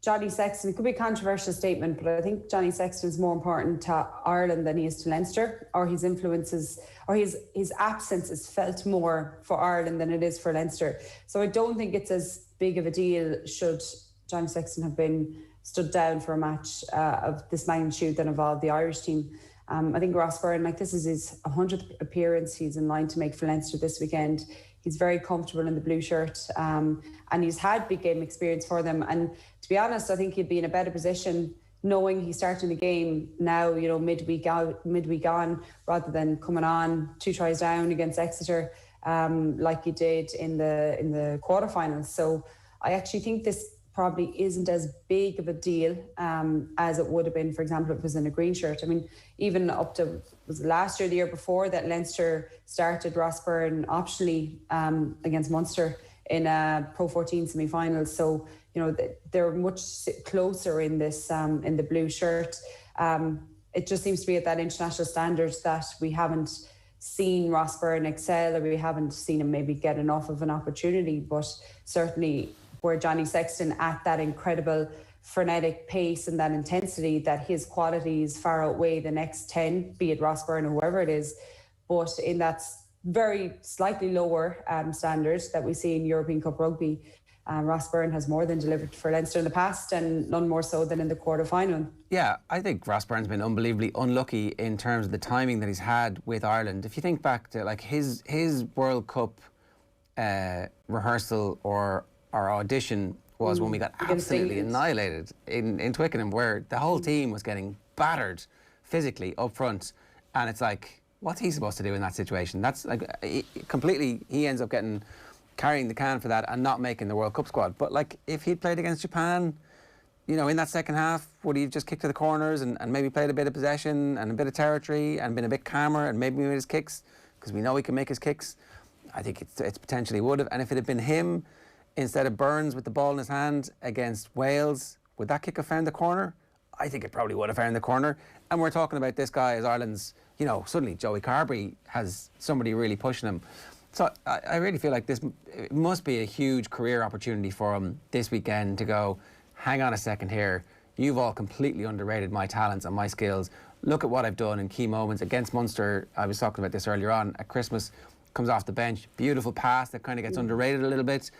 Johnny Sexton, it could be a controversial statement, but I think Johnny Sexton is more important to Ireland than he is to Leinster, or his influences, or his absence is felt more for Ireland than it is for Leinster. So I don't think it's as big of a deal should Johnny Sexton have been stood down for a match of this magnitude that involved the Irish team. I think Ross Byrne, this is his 100th appearance he's in line to make for Leinster this weekend. He's very comfortable in the blue shirt, and he's had big game experience for them. And to be honest, I think he'd be in a better position knowing he's starting the game now, midweek on, rather than coming on 2 tries down against Exeter, like he did in the quarterfinals. So I actually think this probably isn't as big of a deal as it would have been, for example, if it was in a green shirt. I mean, even up to last year, the year before, that Leinster started Ross Byrne optionally against Munster in a Pro 14 semi-final. So, they're much closer in this in the blue shirt. It just seems to be at that international standards that we haven't seen Ross Byrne excel, or we haven't seen him maybe get enough of an opportunity. But certainly, where Johnny Sexton at that incredible frenetic pace and that intensity, that his qualities far outweigh the next 10, be it Ross Byrne or whoever it is. But in that very slightly lower standard that we see in European Cup rugby, Ross Byrne has more than delivered for Leinster in the past, and none more so than in the quarter-final. Yeah, I think Ross Byrne's been unbelievably unlucky in terms of the timing that he's had with Ireland. If you think back to like his World Cup rehearsal or audition was when we got absolutely annihilated in Twickenham, where the whole team was getting battered physically up front, and it's like, what's he supposed to do in that situation? That's like he ends up carrying the can for that and not making the World Cup squad. But like, if he'd played against Japan, you know, in that second half, would he have just kicked to the corners and maybe played a bit of possession and a bit of territory and been a bit calmer and maybe made his kicks, because we know he can make his kicks? I think it's potentially would have. And if it had been him instead of Burns with the ball in his hand against Wales, would that kick have found the corner? I think it probably would have found the corner. And we're talking about this guy as Ireland's, you know, suddenly Joey Carberry has somebody really pushing him. So I really feel like it must be a huge career opportunity for him this weekend to go, hang on a second here, you've all completely underrated my talents and my skills. Look at what I've done in key moments against Munster. I was talking about this earlier on at Christmas. Comes off the bench, beautiful pass that kind of gets underrated a little bit.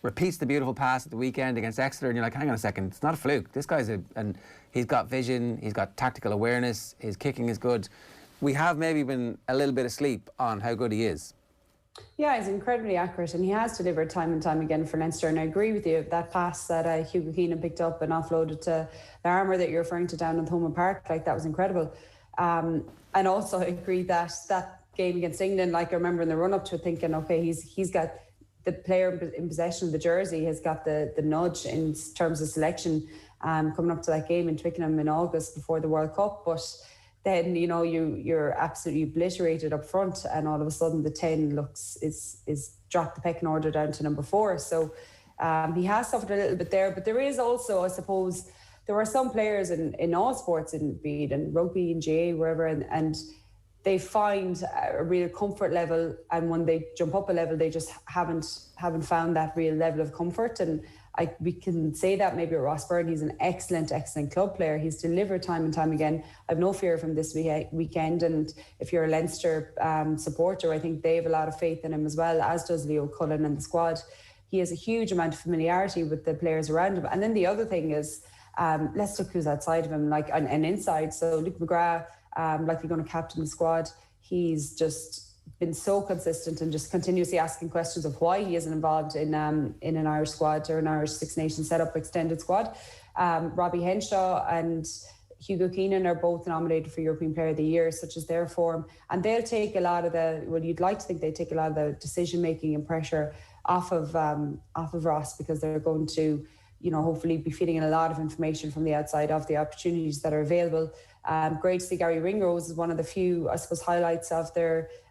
Repeats the beautiful pass at the weekend against Exeter, and you're like, hang on a second, it's not a fluke. This guy's and he's got vision, he's got tactical awareness, his kicking is good. We have maybe been a little bit asleep on how good he is. Yeah, he's incredibly accurate, and he has delivered time and time again for Leinster. And I agree with you, that pass that Hugo Keenan picked up and offloaded to the armour that you're referring to down in Thomond Park, like, that was incredible. And also I agree that game against England, like, I remember in the run-up to it thinking, okay, he's got the player in possession of the jersey, has got the nudge in terms of selection coming up to that game in Twickenham in August before the World Cup. But then, you know, you're absolutely obliterated up front, and all of a sudden the 10 is dropped the pecking order down to number 4. So he has suffered a little bit there, but there is also, I suppose, there are some players in all sports, be it in rugby and GAA, wherever, and they find a real comfort level, and when they jump up a level, they just haven't found that real level of comfort. And we can say that maybe at Ross Byrne, he's an excellent club player. He's delivered time and time again. I've no fear of him this weekend. And if you're a Leinster supporter, I think they have a lot of faith in him as well, as does Leo Cullen and the squad. He has a huge amount of familiarity with the players around him. And then the other thing is, let's look who's outside of him, like, and inside. So Luke McGrath, likely going to captain the squad. He's just been so consistent and just continuously asking questions of why he isn't involved in an Irish squad or an Irish Six Nations setup extended squad. Robbie Henshaw and Hugo Keenan are both nominated for European Player of the Year, such as their form, and they'll take a lot of you'd like to think they take a lot of the decision making and pressure off of Ross, because they're going to, you know, hopefully be feeding in a lot of information from the outside of the opportunities that are available. Great to see Gary Ringrose is one of the few, I suppose, highlights of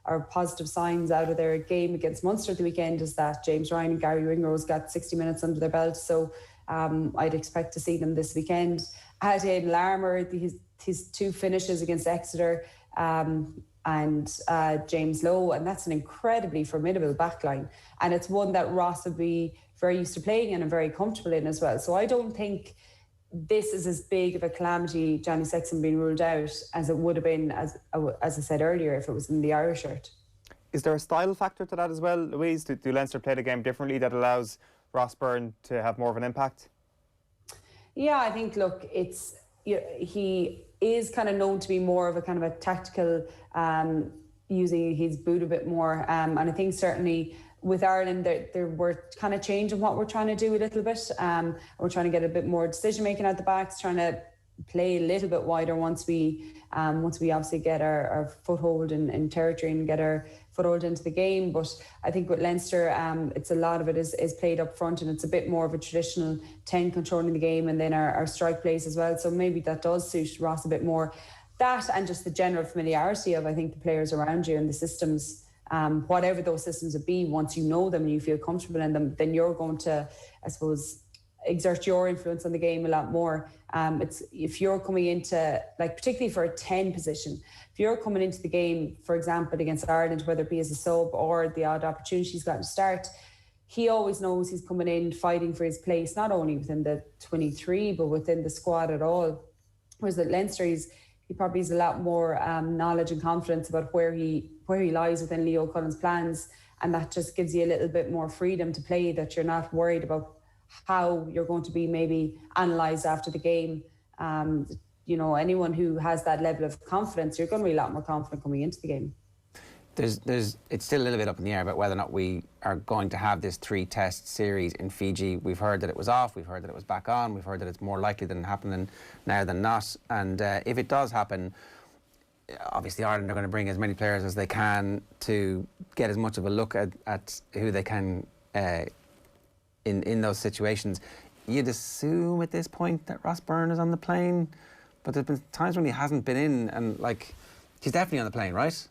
our positive signs out of their game against Munster at the weekend, is that James Ryan and Gary Ringrose got 60 minutes under their belt. So I'd expect to see them this weekend. Aidan Larmour, his 2 finishes against Exeter, and James Lowe, and that's an incredibly formidable backline. And it's one that Ross would be very used to playing in and very comfortable in as well. So I don't think this is as big of a calamity, Johnny Sexton being ruled out, as it would have been, as I said earlier, if it was in the Irish shirt. Is there a style factor to that as well, Louise? Do Leinster play the game differently that allows Ross Byrne to have more of an impact? Yeah, I think, look, he is kind of known to be more of a kind of a tactical, using his boot a bit more. And I think certainly with Ireland, we're kind of changing what we're trying to do a little bit. We're trying to get a bit more decision making at the backs, trying to play a little bit wider once we obviously get our foothold in territory and get our foothold into the game. But I think with Leinster, it's a lot of it is played up front, and it's a bit more of a traditional 10 controlling the game, and then our strike plays as well. So maybe that does suit Ross a bit more. That, and just the general familiarity of, I think, the players around you and the systems. Whatever those systems would be, once you know them and you feel comfortable in them, then you're going to, I suppose, exert your influence on the game a lot more. It's if you're coming into, like, particularly for a 10 position, if you're coming into the game, for example, against Ireland, whether it be as a sub or the odd opportunity he's got to start, he always knows he's coming in fighting for his place, not only within the 23, but within the squad at all. Whereas at Leinster, he probably has a lot more knowledge and confidence about where he lies within Leo Cullen's plans, and that just gives you a little bit more freedom to play, that you're not worried about how you're going to be maybe analysed after the game. Anyone who has that level of confidence, you're going to be a lot more confident coming into the game. It's still a little bit up in the air about whether or not we are going to have this 3-test series in Fiji. We've heard that it was off, we've heard that it was back on, we've heard that it's more likely than happening now than not. And if it does happen, obviously Ireland are going to bring as many players as they can to get as much of a look at who they can in those situations. You'd assume at this point that Ross Byrne is on the plane, but there's been times when he hasn't been in, and he's definitely on the plane, right?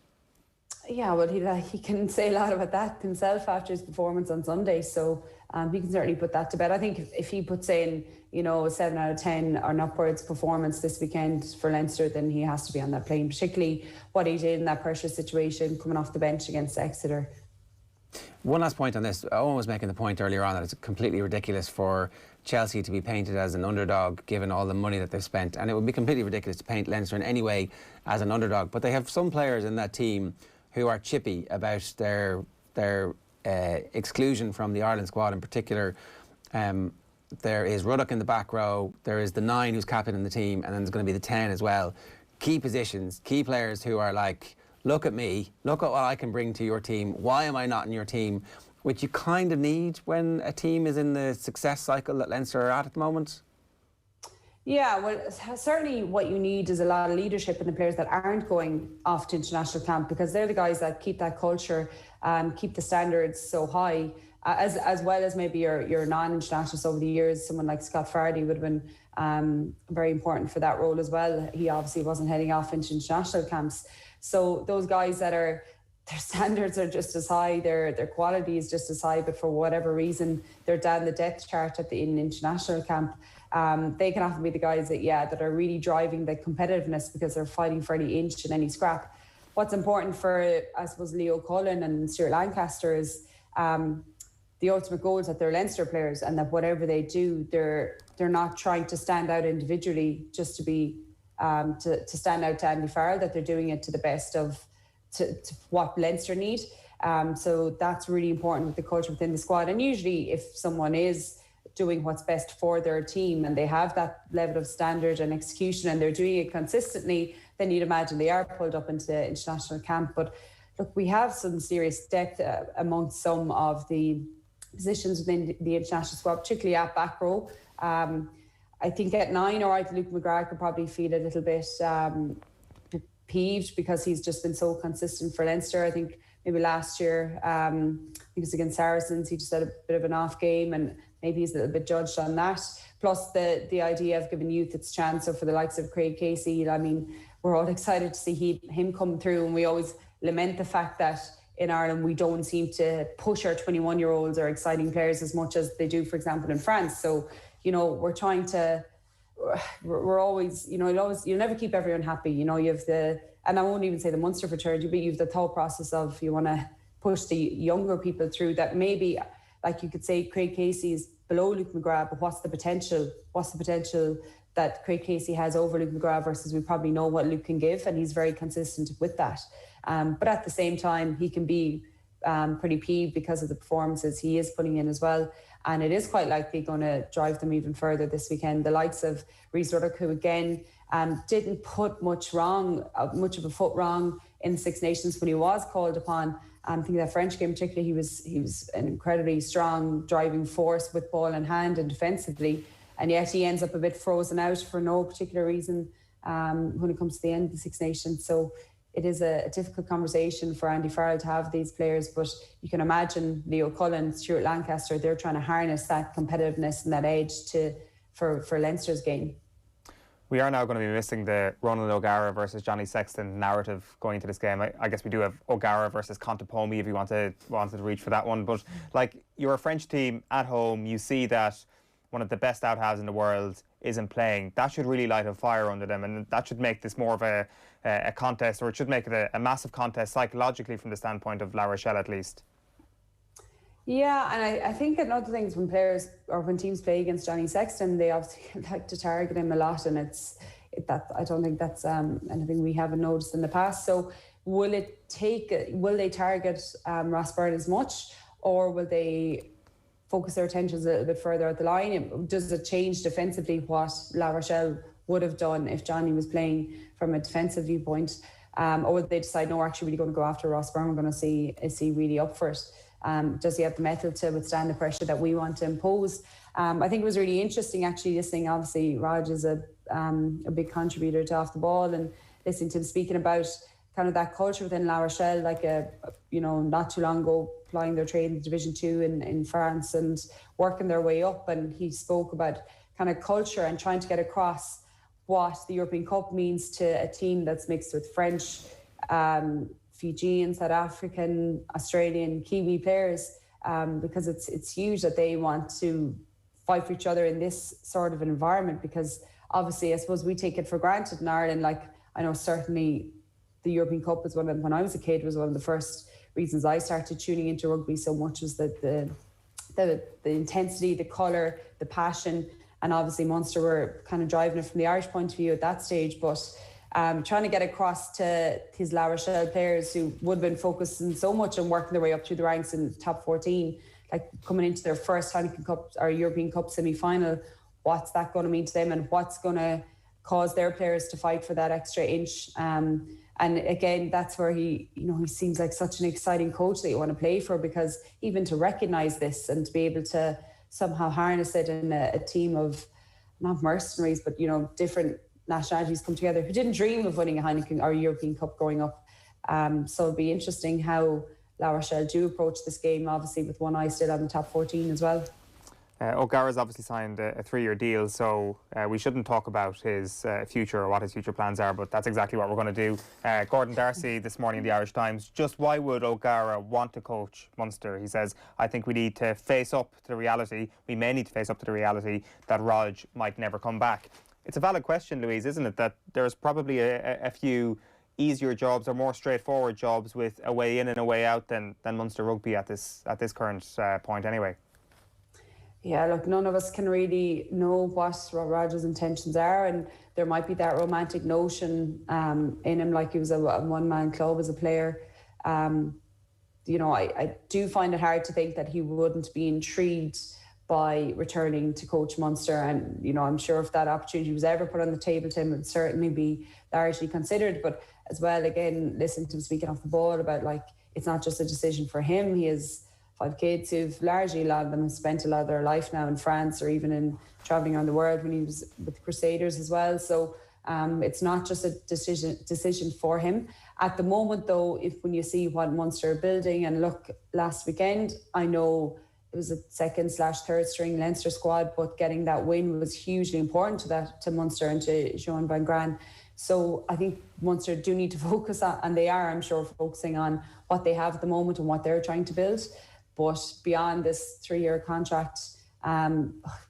Yeah, well, he can say a lot about that himself after his performance on Sunday, so he can certainly put that to bed. I think if he puts in, a 7 out of 10 or an upwards performance this weekend for Leinster, then he has to be on that plane, particularly what he did in that pressure situation coming off the bench against Exeter. One last point on this. Eoin was making the point earlier on that it's completely ridiculous for Chelsea to be painted as an underdog given all the money that they've spent, and it would be completely ridiculous to paint Leinster in any way as an underdog. But they have some players in that team who are chippy about their exclusion from the Ireland squad in particular. There is Ruddock in the back row, there is the 9 who's captain in the team, and then there's going to be the 10 as well. Key positions, key players who are like, look at me, look at what I can bring to your team, why am I not in your team? Which you kind of need when a team is in the success cycle that Leinster are at the moment. Yeah, well, certainly what you need is a lot of leadership in the players that aren't going off to international camp, because they're the guys that keep that culture, keep the standards so high, as well as maybe your non-internationals over the years. Someone like Scott Fardy would have been very important for that role as well. He obviously wasn't heading off into international camps. So those guys their standards are just as high, their quality is just as high, but for whatever reason, they're down the depth chart in international camp. They can often be the guys that are really driving the competitiveness because they're fighting for any inch and any scrap. What's important for, I suppose, Leo Cullen and Stuart Lancaster is the ultimate goal is that they're Leinster players, and that whatever they do, they're not trying to stand out individually just to be to stand out to Andy Farrell, that they're doing it to the best of to what Leinster need. So that's really important with the culture within the squad. And usually if someone is doing what's best for their team and they have that level of standard and execution and they're doing it consistently, then you'd imagine they are pulled up into the international camp. But look, we have some serious depth amongst some of the positions within the international squad, particularly at back row. I think at 9, all right, Luke McGrath could probably feel a little bit peeved because he's just been so consistent for Leinster. I think maybe last year, I think it was against Saracens, he just had a bit of an off game and maybe he's a little bit judged on that. Plus the idea of giving youth its chance. So for the likes of Craig Casey, I mean, we're all excited to see him come through, and we always lament the fact that in Ireland we don't seem to push our 21-year-olds or exciting players as much as they do, for example, in France. So, we're trying to, we're always, you'll never keep everyone happy. You have and I won't even say the Munster fraternity, but you have the thought process of you want to push the younger people through that. Maybe, like you could say, Craig Casey is below Luke McGrath, but what's the potential that Craig Casey has over Luke McGrath versus we probably know what Luke can give, and he's very consistent with that. But at the same time, he can be pretty peeved because of the performances he is putting in as well. And it is quite likely going to drive them even further this weekend. The likes of Rhys Ruddock, who again didn't put much of a foot wrong in Six Nations when he was called upon. I think that French game particularly, he was an incredibly strong driving force with ball in hand and defensively. And yet he ends up a bit frozen out for no particular reason when it comes to the end of the Six Nations. So it is a difficult conversation for Andy Farrell to have these players, but you can imagine Leo Cullen, Stuart Lancaster, they're trying to harness that competitiveness and that edge for Leinster's game. We are now going to be missing the Ronald O'Gara versus Johnny Sexton narrative going into this game. I guess we do have O'Gara versus Contepomi if you wanted to reach for that one. But you're a French team at home, you see that one of the best out halves in the world isn't playing. That should really light a fire under them, and that should make this more of a contest, or it should make it a massive contest psychologically from the standpoint of La Rochelle at least. Yeah, and I think another thing is when players or when teams play against Johnny Sexton, they obviously like to target him a lot, and I don't think that's anything we haven't noticed in the past. So will they target Ross Byrne as much, or will they focus their attentions a little bit further at the line? Does it change defensively what La Rochelle would have done if Johnny was playing from a defensive viewpoint? Or would they decide, no, we're actually really going to go after Ross Byrne, we're going to see, is he really up for it? Does he have the mettle to withstand the pressure that we want to impose? I think it was really interesting actually listening. Obviously, Raj is a big contributor to Off the Ball, and listening to him speaking about kind of that culture within La Rochelle, like not too long ago, plying their trade in Division 2 in France and working their way up. And he spoke about kind of culture and trying to get across what the European Cup means to a team that's mixed with French, Fijian, South African, Australian, Kiwi players, because it's huge that they want to fight for each other in this sort of environment. Because obviously, I suppose we take it for granted in Ireland. Like, I know certainly the European Cup was when I was a kid, was one of the first reasons I started tuning into rugby so much, was that the intensity, the colour, the passion, and obviously Munster were kind of driving it from the Irish point of view at that stage. But trying to get across to his La Rochelle players who would have been focusing so much on working their way up through the ranks in the top 14, like coming into their first Heineken Cup or European Cup semi-final, what's that going to mean to them, and what's going to cause their players to fight for that extra inch? And again, that's where he seems like such an exciting coach that you want to play for, because even to recognise this and to be able to somehow harness it in a team of not mercenaries, but different nationalities come together who didn't dream of winning a Heineken or European Cup growing up. So it'll be interesting how La Rochelle do approach this game, obviously with one eye still on the top 14 as well. O'Gara's obviously signed a 3-year deal, so we shouldn't talk about his future or what his future plans are, but that's exactly what we're going to do. Gordon Darcy this morning in the Irish Times, just why would O'Gara want to coach Munster? He says, I think we need to face up to the reality, we may need to face up to the reality that Raj might never come back. It's a valid question, Louise, isn't it, that there's probably a few easier jobs or more straightforward jobs with a way in and a way out than Munster Rugby at this current point anyway. Yeah, look, none of us can really know what Raj's intentions are, and there might be that romantic notion in him, like he was a one-man club as a player. I do find it hard to think that he wouldn't be intrigued by returning to coach Munster, and I'm sure if that opportunity was ever put on the table to him, it would certainly be largely considered. But as well, again, listening to him speaking off the ball about, like, it's not just a decision for him. He has 5 kids who've largely, a lot of them have spent a lot of their life now in France, or even in travelling around the world when he was with the Crusaders as well. So it's not just a decision for him. At the moment, though, when you see what Munster are building, and look, last weekend, I know it was a second/third string Leinster squad, but getting that win was hugely important to Munster and to Eoin van Graan. So I think Munster do need to focus on, and they are, I'm sure, focusing on what they have at the moment and what they're trying to build. But beyond this 3-year contract,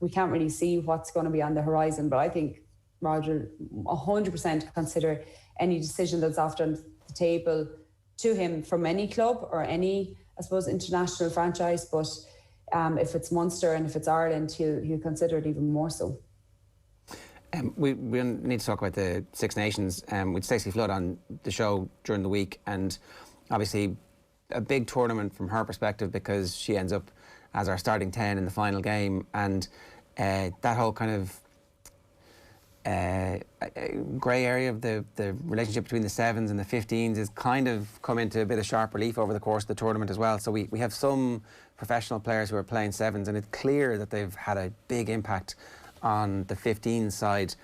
we can't really see what's going to be on the horizon. But I think Roger 100% consider any decision that's offered on the table to him from any club or any, I suppose, international franchise. But if it's Munster and if it's Ireland, he'll consider it even more so. We need to talk about the Six Nations with Stacey Flood on the show during the week, and obviously a big tournament from her perspective because she ends up as our starting 10 in the final game, and that whole kind of grey area of the relationship between the 7s and the 15s is kind of come into a bit of sharp relief over the course of the tournament as well. So we have some professional players who are playing 7s, and it's clear that they've had a big impact on the 15 side.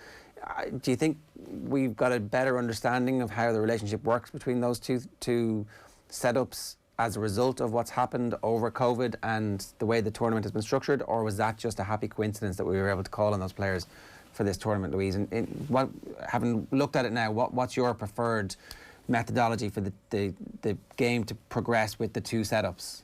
Do you think we've got a better understanding of how the relationship works between those two setups as a result of what's happened over COVID and the way the tournament has been structured, or was that just a happy coincidence that we were able to call on those players for this tournament, Louise? And having looked at it now, what's your preferred methodology for the game to progress with the two setups?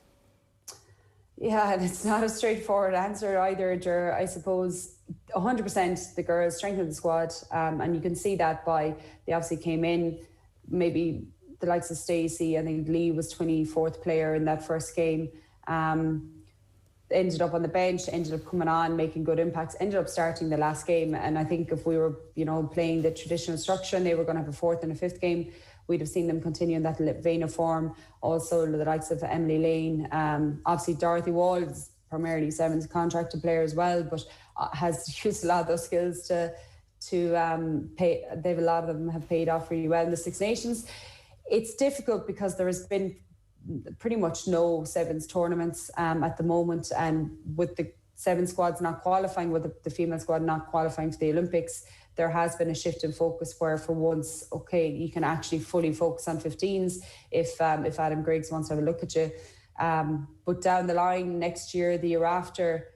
Yeah, and it's not a straightforward answer either, Ger. I suppose 100% the girls strengthened the squad, and you can see that by they obviously came in, maybe the likes of Stacey, I think Lee was 24th player in that first game. ended up on the bench, ended up coming on, making good impacts, ended up starting the last game. And I think if we were, playing the traditional structure and they were going to have a fourth and a fifth game, we'd have seen them continue in that vein of form. Also, the likes of Emily Lane, obviously Dorothy Wall is primarily Sevens contracted player as well, but has used a lot of those skills to pay. A lot of them have paid off really well in the Six Nations. It's difficult because there has been pretty much no Sevens tournaments at the moment, and with the seven squads not qualifying, with the female squad not qualifying for the Olympics, there has been a shift in focus where for once, okay, you can actually fully focus on 15s if Adam Griggs wants to have a look at you. But down the line, next year, the year after,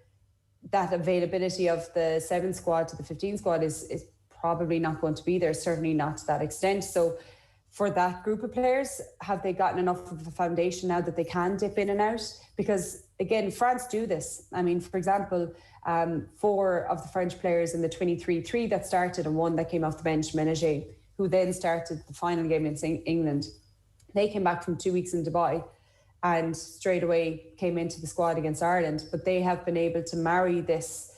that availability of the 7 squad to the 15 squad is probably not going to be there, certainly not to that extent. So for that group of players, have they gotten enough of a foundation now that they can dip in and out? Because again, France do this. I mean, for example, 4 of the French players in the 23-3 that started and 1 that came off the bench, Ménager, who then started the final game against England. They came back from 2 weeks in Dubai and straight away came into the squad against Ireland. But they have been able to marry this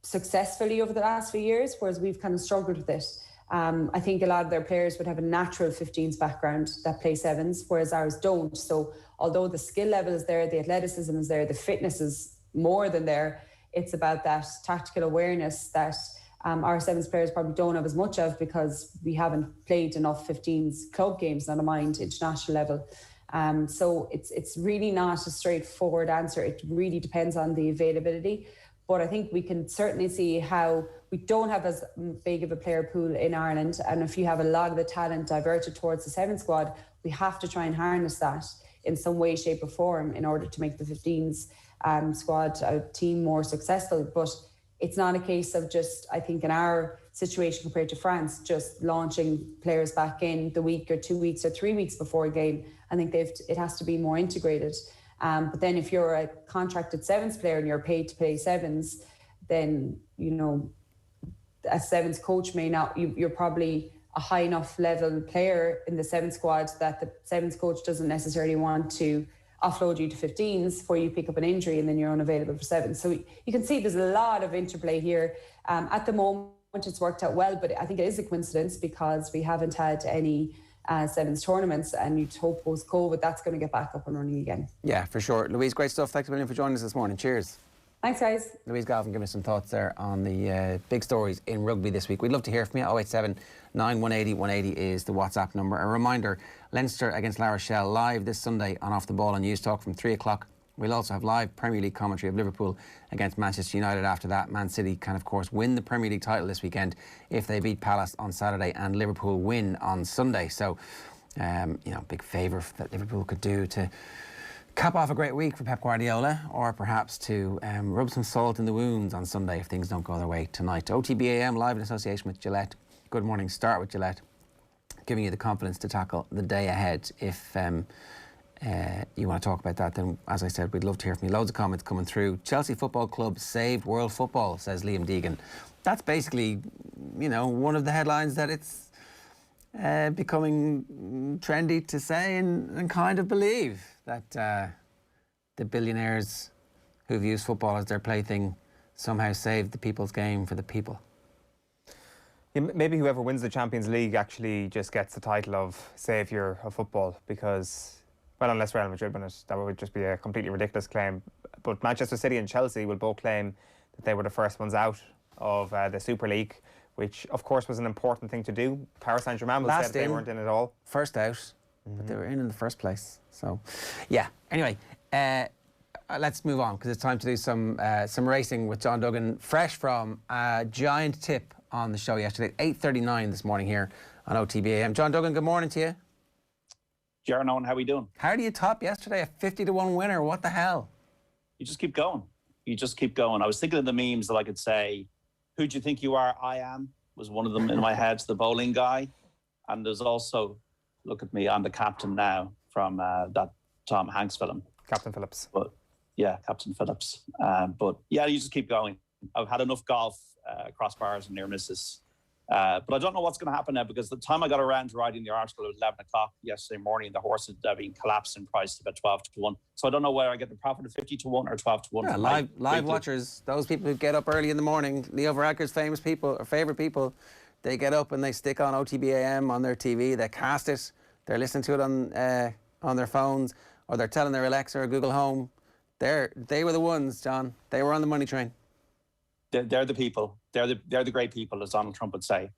successfully over the last few years, whereas we've kind of struggled with it. I think a lot of their players would have a natural 15s background that play 7s, whereas ours don't. So although the skill level is there, the athleticism is there, the fitness is more than there, it's about that tactical awareness that our 7s players probably don't have as much of because we haven't played enough 15s club games, not a mind, international level. So it's really not a straightforward answer. It really depends on the availability. But I think we can certainly see how we don't have as big of a player pool in Ireland. And if you have a lot of the talent diverted towards the 7 squad, we have to try and harness that in some way, shape or form in order to make the 15s squad team more successful. But it's not a case of just, I think in our situation compared to France, just launching players back in the week or 2 weeks or 3 weeks before a game. I think it has to be more integrated. But then if you're a contracted 7s player and you're paid to play 7s, then, a 7s coach may not, you're probably a high enough level player in the 7 squad that the 7s coach doesn't necessarily want to offload you to 15s where you pick up an injury and then you're unavailable for 7s. So you can see there's a lot of interplay here. At the moment, it's worked out well, but I think it is a coincidence because we haven't had any 7s tournaments, and you'd hope post-COVID that's going to get back up and running again. Yeah, for sure. Louise, great stuff. Thanks a million for joining us this morning. Cheers. Thanks, guys. Louise Galvin giving us some thoughts there on the big stories in rugby this week. We'd love to hear from you. 087 9180 180 is the WhatsApp number. A reminder, Leinster against La Rochelle live this Sunday on Off the Ball on News Talk from 3 o'clock. We'll also have live Premier League commentary of Liverpool against Manchester United after that. Man City can, of course, win the Premier League title this weekend if they beat Palace on Saturday and Liverpool win on Sunday. So, big favour that Liverpool could do to cap off a great week for Pep Guardiola, or perhaps to rub some salt in the wounds on Sunday if things don't go their way tonight. OTB AM live in association with Gillette. Good morning. Start with Gillette, giving you the confidence to tackle the day ahead. If you want to talk about that, then as I said, we'd love to hear from you. Loads of comments coming through. Chelsea Football Club saved world football, says Liam Deegan. That's basically, one of the headlines that it's becoming trendy to say and kind of believe that the billionaires who've used football as their plaything somehow saved the people's game for the people. Yeah, maybe whoever wins the Champions League actually just gets the title of saviour of football because, well, unless Real Madrid win it, that would just be a completely ridiculous claim. But Manchester City and Chelsea will both claim that they were the first ones out of the Super League, which of course was an important thing to do. Paris Saint-Germain will say they weren't in at all. First out, but they were in the first place. So, yeah. Anyway, let's move on because it's time to do some racing with John Duggan, fresh from a giant tip on the show yesterday, 8:39 this morning here on OTB AM. John Duggan, good morning to you. Eoin, how are we doing? How do you top yesterday? A 50-1 winner. What the hell? You just keep going. I was thinking of the memes that I could say, who do you think you are? I am, was one of them in my head, the bowling guy. And there's also, look at me, I'm the captain now from that Tom Hanks film. Captain Phillips. But yeah, Captain Phillips. But yeah, you just keep going. I've had enough golf, crossbars and near misses But I don't know what's going to happen now, because the time I got around to writing the article, it was 11 o'clock yesterday morning. The horse had been collapsed in price to about 12 to 1. So I don't know whether I get the profit of 50 to 1 or 12 to 1. Yeah, live watchers, those people who get up early in the morning, Leo Varadkar's famous people, or favourite people, they get up and they stick on OTB AM on their TV, they cast it, they're listening to it on their phones, or they're telling their Alexa or Google Home. They were the ones, John. They were on the money train. They're the people. They're the great people, as Donald Trump would say.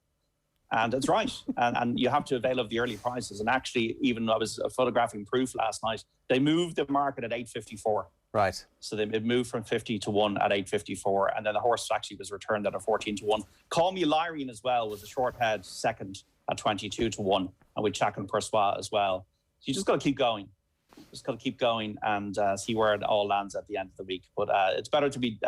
And it's right. and you have to avail of the early prices. And actually, even I was photographing proof last night, they moved the market at 8.54. Right. So it moved from 50 to 1 at 8.54. And then the horse actually was returned at a 14 to 1. Call Me Lyrene as well was a short head second at 22 to 1. And with Chacun Persois as well. So you just got to keep going. Just got to keep going and see where it all lands at the end of the week. But it's better to be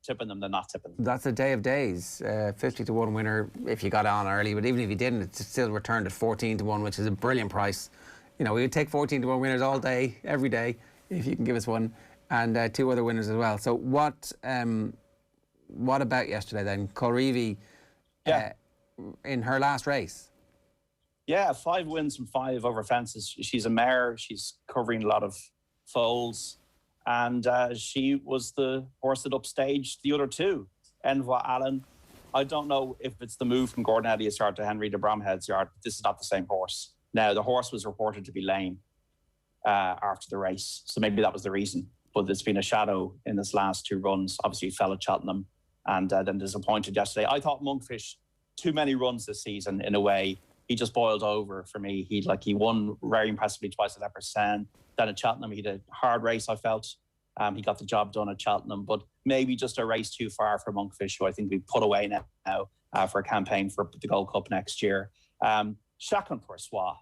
tipping them than not tipping them. That's a day of days. 50 to 1 winner if you got on early, but even if you didn't, it's still returned at 14 to 1, which is a brilliant price. You know, we would take 14 to 1 winners all day, every day, if you can give us one, and 2 other winners as well. So what about yesterday then? Colreevy in her last race. Yeah, 5 wins from 5 over fences. She's a mare. She's covering a lot of foals. And she was the horse that upstaged the other 2. Envoy Allen. I don't know if it's the move from Gordon Elliott's yard to Henry de Bromhead's yard. This is not the same horse. Now, the horse was reported to be lame after the race. So maybe that was the reason. But there's been a shadow in his last 2 runs. Obviously, he fell at Cheltenham and then disappointed yesterday. I thought Monkfish, too many runs this season in a way. He just boiled over for me. He won very impressively twice at Epperson. Then at Cheltenham, he did a hard race, I felt. He got the job done at Cheltenham, but maybe just a race too far for Monkfish, who I think we put away now for a campaign for the Gold Cup next year. Chacun Persois.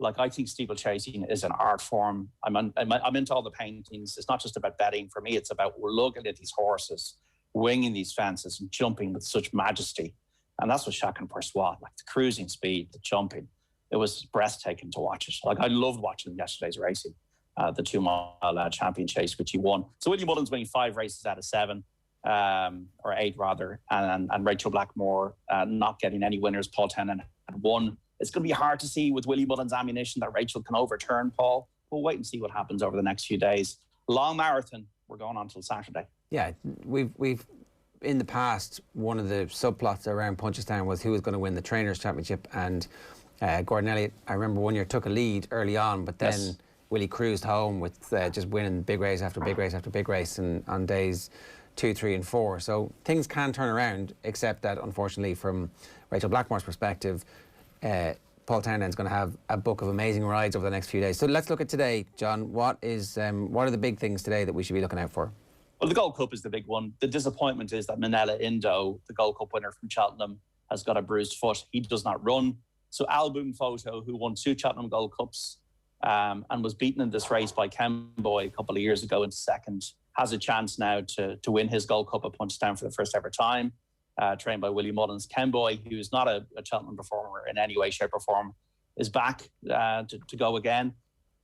I think steeplechasing is an art form. I'm into all the paintings. It's not just about betting. For me, it's about looking at these horses, winging these fences and jumping with such majesty. And that's what Chacun Persois, the cruising speed, the jumping. It was breathtaking to watch it. I loved watching yesterday's racing, the 2 mile champion chase, which he won. So Willie Mullins winning 5 races out of 7, or 8 rather, and Rachel Blackmore not getting any winners. Paul Tennant had 1. It's going to be hard to see with Willie Mullins' ammunition that Rachel can overturn Paul. We'll wait and see what happens over the next few days. Long marathon. We're going on till Saturday. Yeah, we've in the past, one of the subplots around Punchestown was who was going to win the Trainers' Championship, and Gordon Elliott, I remember one year, took a lead early on, but then Willie cruised home with just winning big race after big race after big race on days 2, 3 and 4. So things can turn around, except that unfortunately from Rachel Blackmore's perspective, Paul Townend's going to have a book of amazing rides over the next few days. So let's look at today, John. What are the big things today that we should be looking out for? Well, the Gold Cup is the big one. The disappointment is that Manella Indo, the Gold Cup winner from Cheltenham, has got a bruised foot. He does not run. So Album Photo, who won 2 Cheltenham Gold Cups and was beaten in this race by Kemboy a couple of years ago in second, has a chance now to win his Gold Cup at Punchestown for the first ever time, trained by Willie Mullins. Kemboy, who's not a Cheltenham performer in any way, shape or form, is back to go again.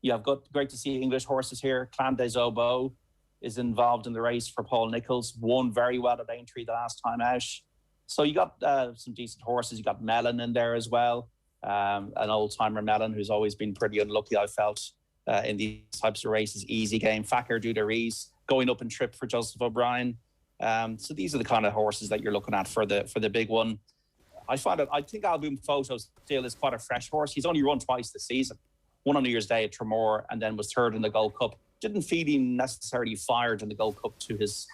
You have got great to see English horses here. Clan des Obeaux is involved in the race for Paul Nichols, won very well at Aintree the last time out. So you got some decent horses. You got Mellon in there as well, an old-timer Mellon who's always been pretty unlucky, I felt, in these types of races. Easy Game, Fakir Dudaris, going up in trip for Joseph O'Brien. So these are the kind of horses that you're looking at for the big one. I think Album Photo still is quite a fresh horse. He's only run twice this season. One on New Year's Day at Tremor and then was third in the Gold Cup. Didn't feel he necessarily fired in the Gold Cup to his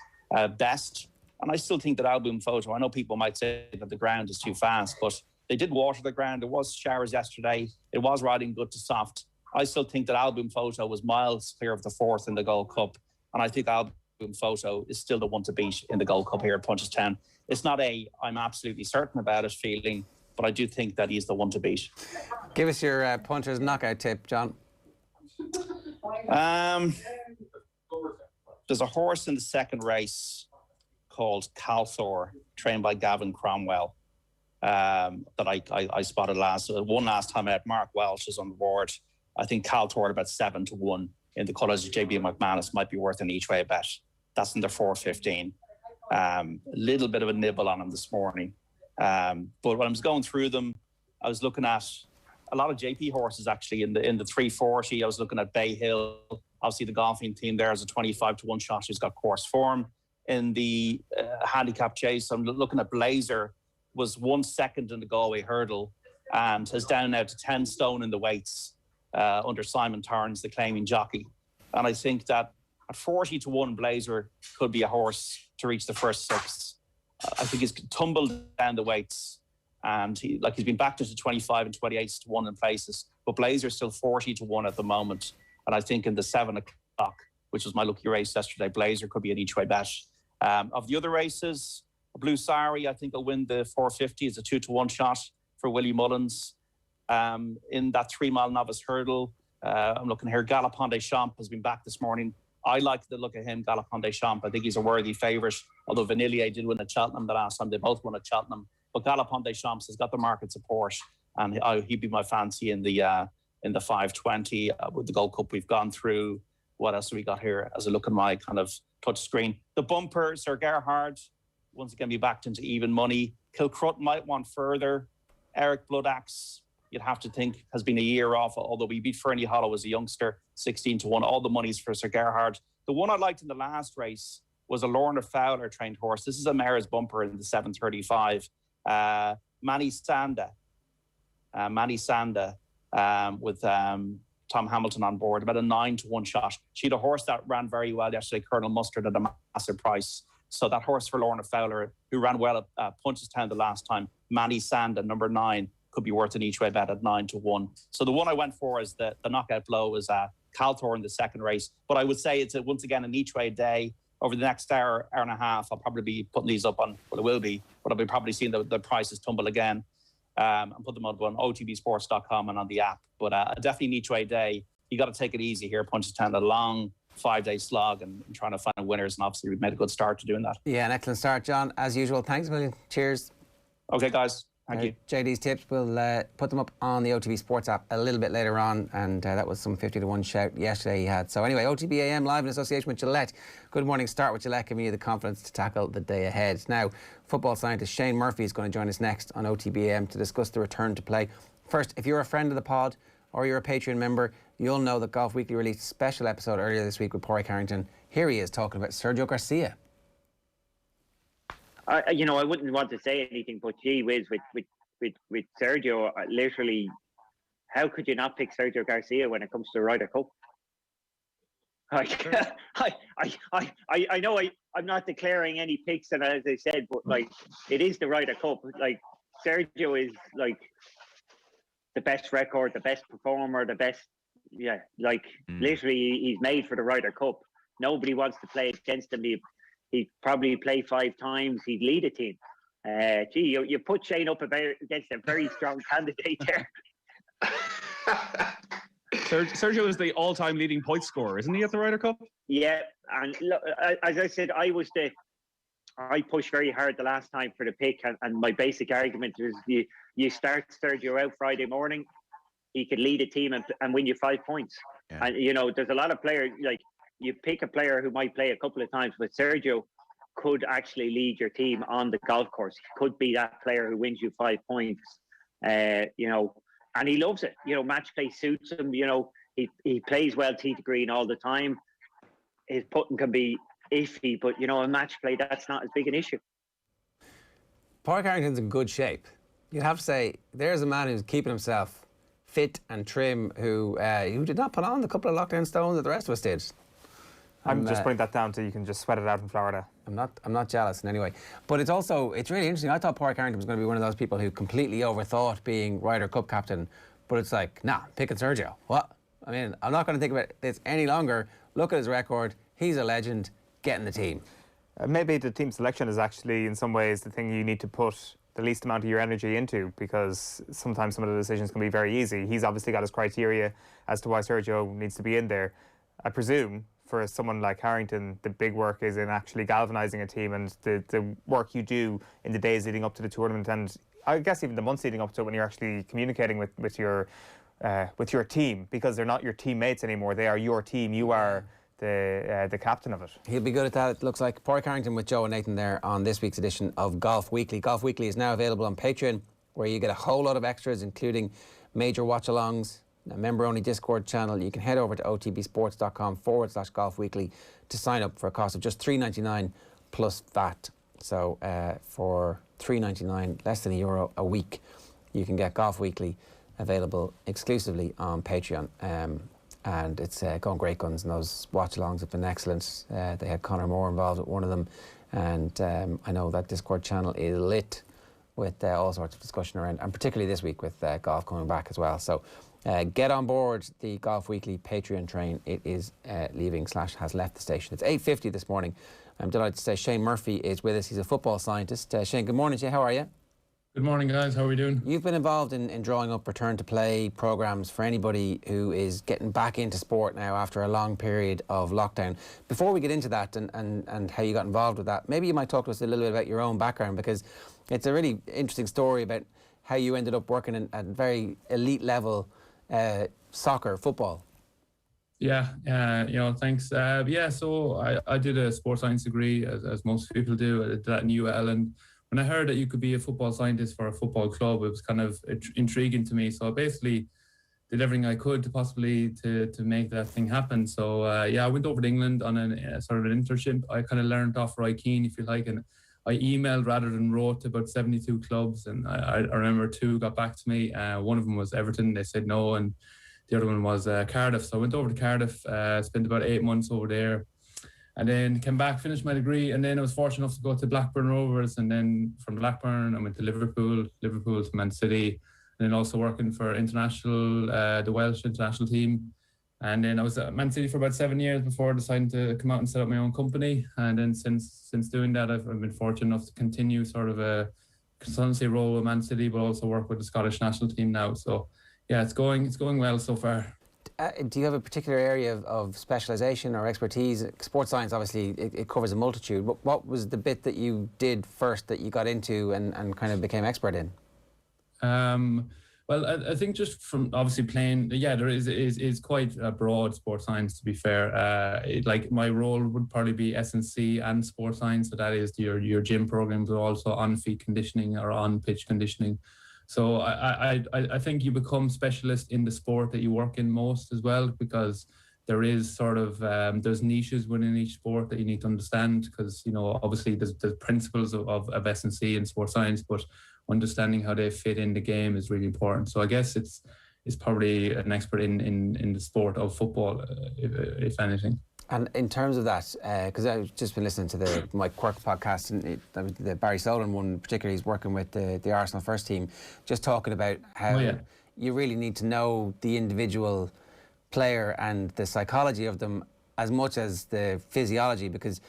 best. And I still think that Album Photo, I know people might say that the ground is too fast, but they did water the ground. There was showers yesterday. It was riding good to soft. I still think that Album Photo was miles clear of the 4th in the Gold Cup. And I think Album Photo is still the one to beat in the Gold Cup here at Punchestown. It's not I'm absolutely certain about it feeling, but I do think that he's the one to beat. Give us your puncher's knockout tip, John. There's a horse in the second race called Calthor, trained by Gavin Cromwell, that I spotted one last time out. Mark Welsh is on the board. I think Calthor at about 7 to 1 in the colours of JB McManus might be worth an each way bet. That's in the 4:15. A little bit of a nibble on him this morning. But when I was going through them, I was looking at a lot of JP horses actually in the 340. I was looking at Bay Hill. Obviously, the golfing team there is a 25-1 shot who's got course form. In the handicap chase, I'm looking at Blazer, was 1 second in the Galway hurdle and has down now to 10 stone in the weights under Simon Torrance, the claiming jockey. And I think that at 40-1, Blazer could be a horse to reach the first 6. I think he's tumbled down the weights, and he's been backed into 25 and 28-1 in places, but Blazer's still 40-1 at the moment. And I think in the 7 o'clock, which was my lucky race yesterday, Blazer could be an each-way bet. Of the other races, Blue Sari, I think will win the 450. It's a 2-1 shot for Willie Mullins. In that 3-mile novice hurdle, I'm looking here, Galopin des Champs has been back this morning. I like the look of him, Galopin des Champs. I think he's a worthy favourite, although Vanillier did win at Cheltenham the last time. They both won at Cheltenham. But Galopin des Champs has got the market support, and he'd be my fancy in the 520. With the Gold Cup we've gone through. What else have we got here as I look at my kind of touch screen? The bumper, Sir Gerhard, once again be backed into even money. Kilcrut might want further. Eric Bloodaxe, you'd have to think, has been a year off, although we beat Fernie Hollow as a youngster, 16-1. All the money's for Sir Gerhard. The one I liked in the last race was a Lorna Fowler trained horse. This is a mare's bumper in the 735. Manny Sanda. With Tom Hamilton on board, about a 9-1 shot. She had a horse that ran very well yesterday, Colonel Mustard, at a massive price. So that horse for Lorna Fowler, who ran well at Punchestown the last time, Manny Sanda, number 9, could be worth an each-way bet at 9-1. So the one I went for is the knockout blow is Calthor in the second race. But I would say it's once again an each-way day. Over the next hour and a half, I'll probably be putting these up on, well, it will be, but I'll be probably seeing the prices tumble again. And put them up on otbsports.com and on the app. But definitely an each-way day. You got to take it easy here. Punchestown, a long 5-day slog and trying to find winners. And obviously, we've made a good start to doing that. Yeah, an excellent start, John. As usual, thanks a million. Cheers. Okay, guys. Thank you. JD's tips, we'll put them up on the OTB Sports app a little bit later on, and that was some 50-1 shout yesterday he had. So anyway, OTB AM live in association with Gillette. Good morning. Start with Gillette, giving you the confidence to tackle the day ahead. Now, football scientist Shayne Murphy is going to join us next on OTB AM to discuss the return to play. First, if you're a friend of the pod or you're a Patreon member, you'll know that Golf Weekly released a special episode earlier this week with Pádraig Harrington. Here he is talking about Sergio Garcia. I wouldn't want to say anything, but gee whiz, with Sergio, literally, how could you not pick Sergio Garcia when it comes to the Ryder Cup? Like, I know I'm not declaring any picks, and as I said, but like, it is the Ryder Cup. Like, Sergio is like the best record, the best performer, the best. Yeah, like literally, he's made for the Ryder Cup. Nobody wants to play against him. He'd probably play 5 times. He'd lead a team. You put Shane up against a very strong candidate there. Sergio is the all-time leading point scorer, isn't he, at the Ryder Cup? Yeah, and look, as I said, I pushed very hard the last time for the pick, and my basic argument was you start Sergio out Friday morning, he could lead a team and win you 5 points. Yeah. And there's a lot of players, like, you pick a player who might play a couple of times, but Sergio could actually lead your team on the golf course. He could be that player who wins you 5 points, and he loves it. Match play suits him. He plays well tee to green all the time. His putting can be iffy, but in match play, that's not as big an issue. Pádraig Harrington's in good shape. You'd have to say, there's a man who's keeping himself fit and trim, who did not put on the couple of lockdown stones that the rest of us did. I'm just putting that down so you can just sweat it out in Florida. I'm not jealous in any way. But it's really interesting. I thought Pádraig Harrington was going to be one of those people who completely overthought being Ryder Cup captain. But it's like, nah, picking Sergio. What? I mean, I'm not going to think about this any longer. Look at his record. He's a legend. Get in the team. Maybe the team selection is actually, in some ways, the thing you need to put the least amount of your energy into, because sometimes some of the decisions can be very easy. He's obviously got his criteria as to why Sergio needs to be in there. I presume for someone like Harrington, the big work is in actually galvanising a team, and the work you do in the days leading up to the tournament, and I guess even the months leading up to it, when you're actually communicating with your team, because they're not your teammates anymore. They are your team. You are the captain of it. He'll be good at that, it looks like. Paul Carrington with Joe and Nathan there on this week's edition of Golf Weekly. Golf Weekly is now available on Patreon, where you get a whole lot of extras, including major watch-alongs, a member-only Discord channel. You can head over to otbsports.com/Golf Weekly to sign up for a cost of just $3.99 plus VAT. So for $3.99, less than €1 a week, you can get Golf Weekly available exclusively on Patreon. And it's going great guns, and those watch-alongs have been excellent. They had Conor Moore involved with one of them, and I know that Discord channel is lit with all sorts of discussion around, and particularly this week with golf coming back as well. So get on board the Golf Weekly Patreon train. It is leaving/has left the station. It's 8:50 this morning. I'm delighted to say Shayne Murphy is with us. He's a football scientist. Shayne, good morning to you. How are you? Good morning, guys. How are we doing? You've been involved in drawing up return-to-play programmes for anybody who is getting back into sport now after a long period of lockdown. Before we get into that and how you got involved with that, maybe you might talk to us a little bit about your own background, because it's a really interesting story about how you ended up working at very elite level soccer, football. Yeah, thanks. So I did a sports science degree, as most people do. I did that in UL, and when I heard that you could be a football scientist for a football club, it was kind of intriguing to me. So I basically did everything I could to possibly to make that thing happen. So I went over to England on a sort of an internship. I kind of learned off Roy Keane, if you like, and I emailed rather than wrote to about 72 clubs, and I remember 2 got back to me. One of them was Everton. They said no, and the other one was Cardiff. So I went over to Cardiff, spent about 8 months over there, and then came back, finished my degree, and then I was fortunate enough to go to Blackburn Rovers, and then from Blackburn I went to Liverpool to Man City, and then also working for international, the Welsh international team. And then I was at Man City for about 7 years before deciding to come out and set up my own company. And then since doing that, I've been fortunate enough to continue sort of a consultancy role with Man City, but also work with the Scottish national team now. So yeah, it's going well so far. Do you have a particular area of specialisation or expertise? Sports science, obviously, it covers a multitude. What was the bit that you did first that you got into and kind of became expert in? Well, I think just from obviously playing, there is quite a broad sports science, to be fair. Like my role would probably be S&C and sports science. So that is your gym programs, but also on-field conditioning or on-pitch conditioning. So I think you become specialist in the sport that you work in most as well, because there is sort of, there's niches within each sport that you need to understand, because, obviously there's principles of S&C and sports science, but understanding how they fit in the game is really important. So I guess it's probably an expert in the sport of football, if anything. And in terms of that, because I've just been listening to my Quirk podcast, and the Barry Solon one particularly, he's working with the Arsenal first team, just talking about how you really need to know the individual player and the psychology of them as much as the physiology, because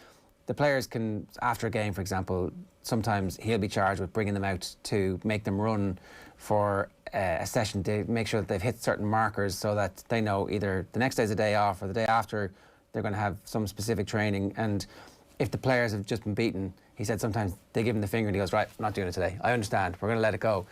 the players can, after a game, for example, sometimes he'll be charged with bringing them out to make them run for a session to make sure that they've hit certain markers so that they know either the next day's a day off or the day after they're going to have some specific training. And if the players have just been beaten, he said sometimes they give him the finger and he goes, right, I'm not doing it today. I understand. We're going to let it go.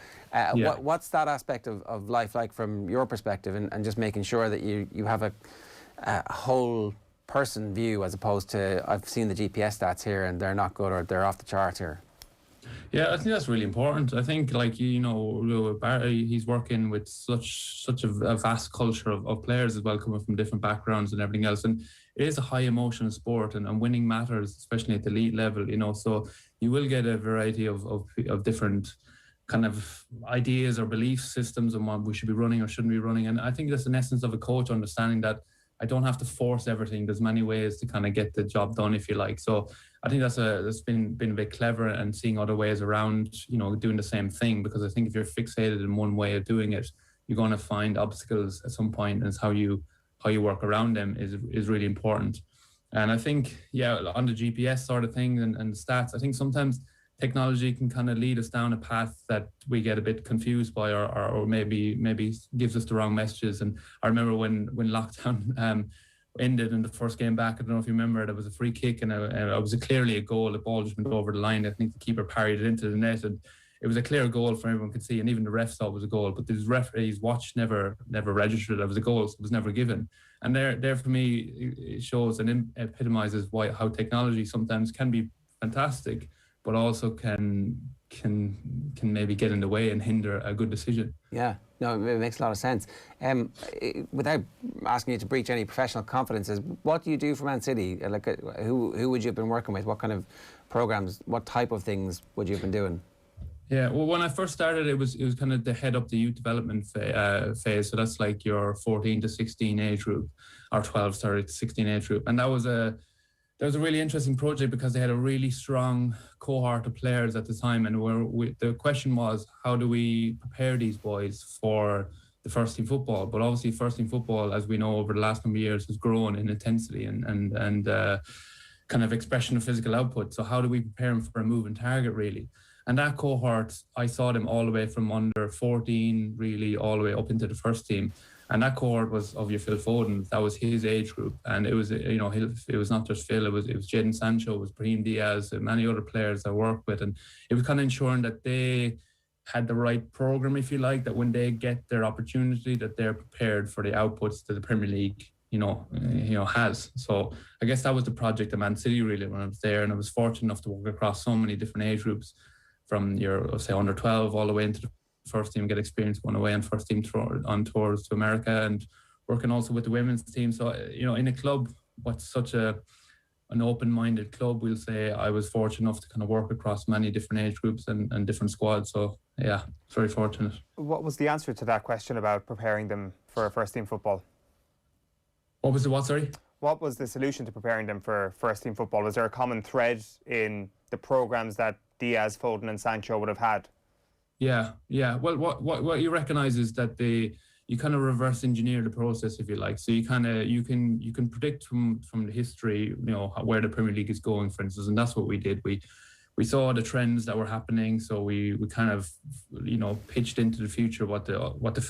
What's that aspect of life like from your perspective, and just making sure that you have a whole person view, as opposed to, I've seen the GPS stats here and they're not good or they're off the chart here? Yeah, I think that's really important. I think, like, Barry, he's working with such a vast culture of players as well, coming from different backgrounds and everything else. And it is a high emotional sport, and winning matters, especially at the elite level, so you will get a variety of different kind of ideas or belief systems on what we should be running or shouldn't be running. And I think that's an essence of a coach, understanding that I don't have to force everything. There's many ways to kind of get the job done, if you like. So I think that's been a bit clever, and seeing other ways around, doing the same thing, because I think if you're fixated in one way of doing it, you're going to find obstacles at some point, and it's how you work around them is really important. And I think, on the GPS sort of thing and the stats, I think sometimes technology can kind of lead us down a path that we get a bit confused by, or maybe gives us the wrong messages. And I remember when lockdown ended in the first game back, I don't know if you remember, there was a free kick and it was clearly a goal. The ball just went over the line. I think the keeper parried it into the net, and it was a clear goal for everyone could see, and even the ref saw it was a goal. But the referee's watch never registered it was a goal, so it was never given. And there for me, it shows and epitomizes how technology sometimes can be fantastic, but also can maybe get in the way and hinder a good decision. Yeah, no, it makes a lot of sense. Without asking you to breach any professional confidences, what do you do for Man City? Like, who would you have been working with? What kind of programs? What type of things would you have been doing? Yeah, well, when I first started, it was kind of to head up the youth development phase. So that's like your 14 to 16 age group, or 12, sorry, to 16 age group, and that was a really interesting project because they had a really strong cohort of players at the time, and the question was, how do we prepare these boys for the first team football? But obviously, first team football, as we know, over the last number of years, has grown in intensity and kind of expression of physical output. So how do we prepare them for a moving target, really? And that cohort, I saw them all the way from under 14, really, all the way up into the first team. And that cohort was of your Phil Foden. That was his age group, and it was, you know, it was not just Phil. It was Jadon Sancho, it was Brahim Diaz, and many other players I worked with, and it was kind of ensuring that they had the right program, if you like, that when they get their opportunity, that they're prepared for the outputs that the Premier League, has. So I guess that was the project of Man City, really, when I was there, and I was fortunate enough to work across so many different age groups, from your, say, under 12 all the way into the first team, get experience going away on first team on tours to America, and working also with the women's team. So, in a club, what's such an open-minded club, we'll say, I was fortunate enough to kind of work across many different age groups and different squads. So, yeah, very fortunate. What was the answer to that question about preparing them for first team football? What was the what, sorry? What was the solution to preparing them for first team football? Was there a common thread in the programs that Diaz, Foden and Sancho would have had? Yeah. Well, what you recognise is that you kind of reverse engineer the process, if you like. So you can predict from the history, where the Premier League is going, for instance, and that's what we did. We saw the trends that were happening, so we kind of pitched into the future what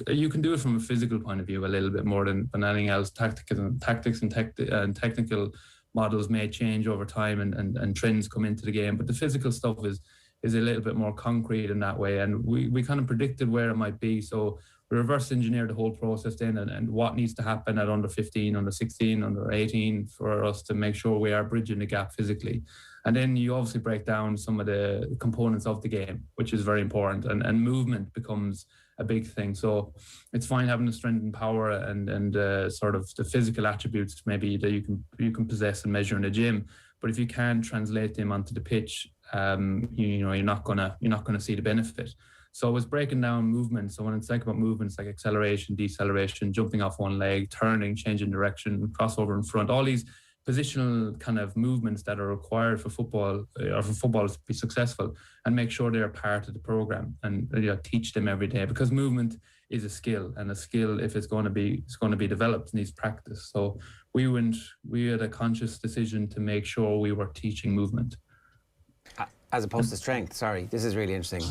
you can do it from a physical point of view a little bit more than anything else. Tactics and technical models may change over time, and trends come into the game, but the physical stuff is a little bit more concrete in that way, and we kind of predicted where it might be. So we reverse engineered the whole process then, and what needs to happen at under 15, under 16, under 18 for us to make sure we are bridging the gap physically. And then you obviously break down some of the components of the game, which is very important, and movement becomes a big thing. So it's fine having the strength and power and sort of the physical attributes maybe that you can possess and measure in the gym, but if you can't translate them onto the pitch, you're not gonna see the benefit. So it was breaking down movement. So when it's like about movements like acceleration, deceleration, jumping off one leg, turning, changing direction, crossover in front, all these positional kind of movements that are required for football, or for footballers to be successful, and make sure they're part of the program, and teach them every day, because movement is a skill, and a skill, if it's going to be developed, needs practice. So we had a conscious decision to make sure we were teaching movement. As opposed to strength. Sorry, this is really interesting.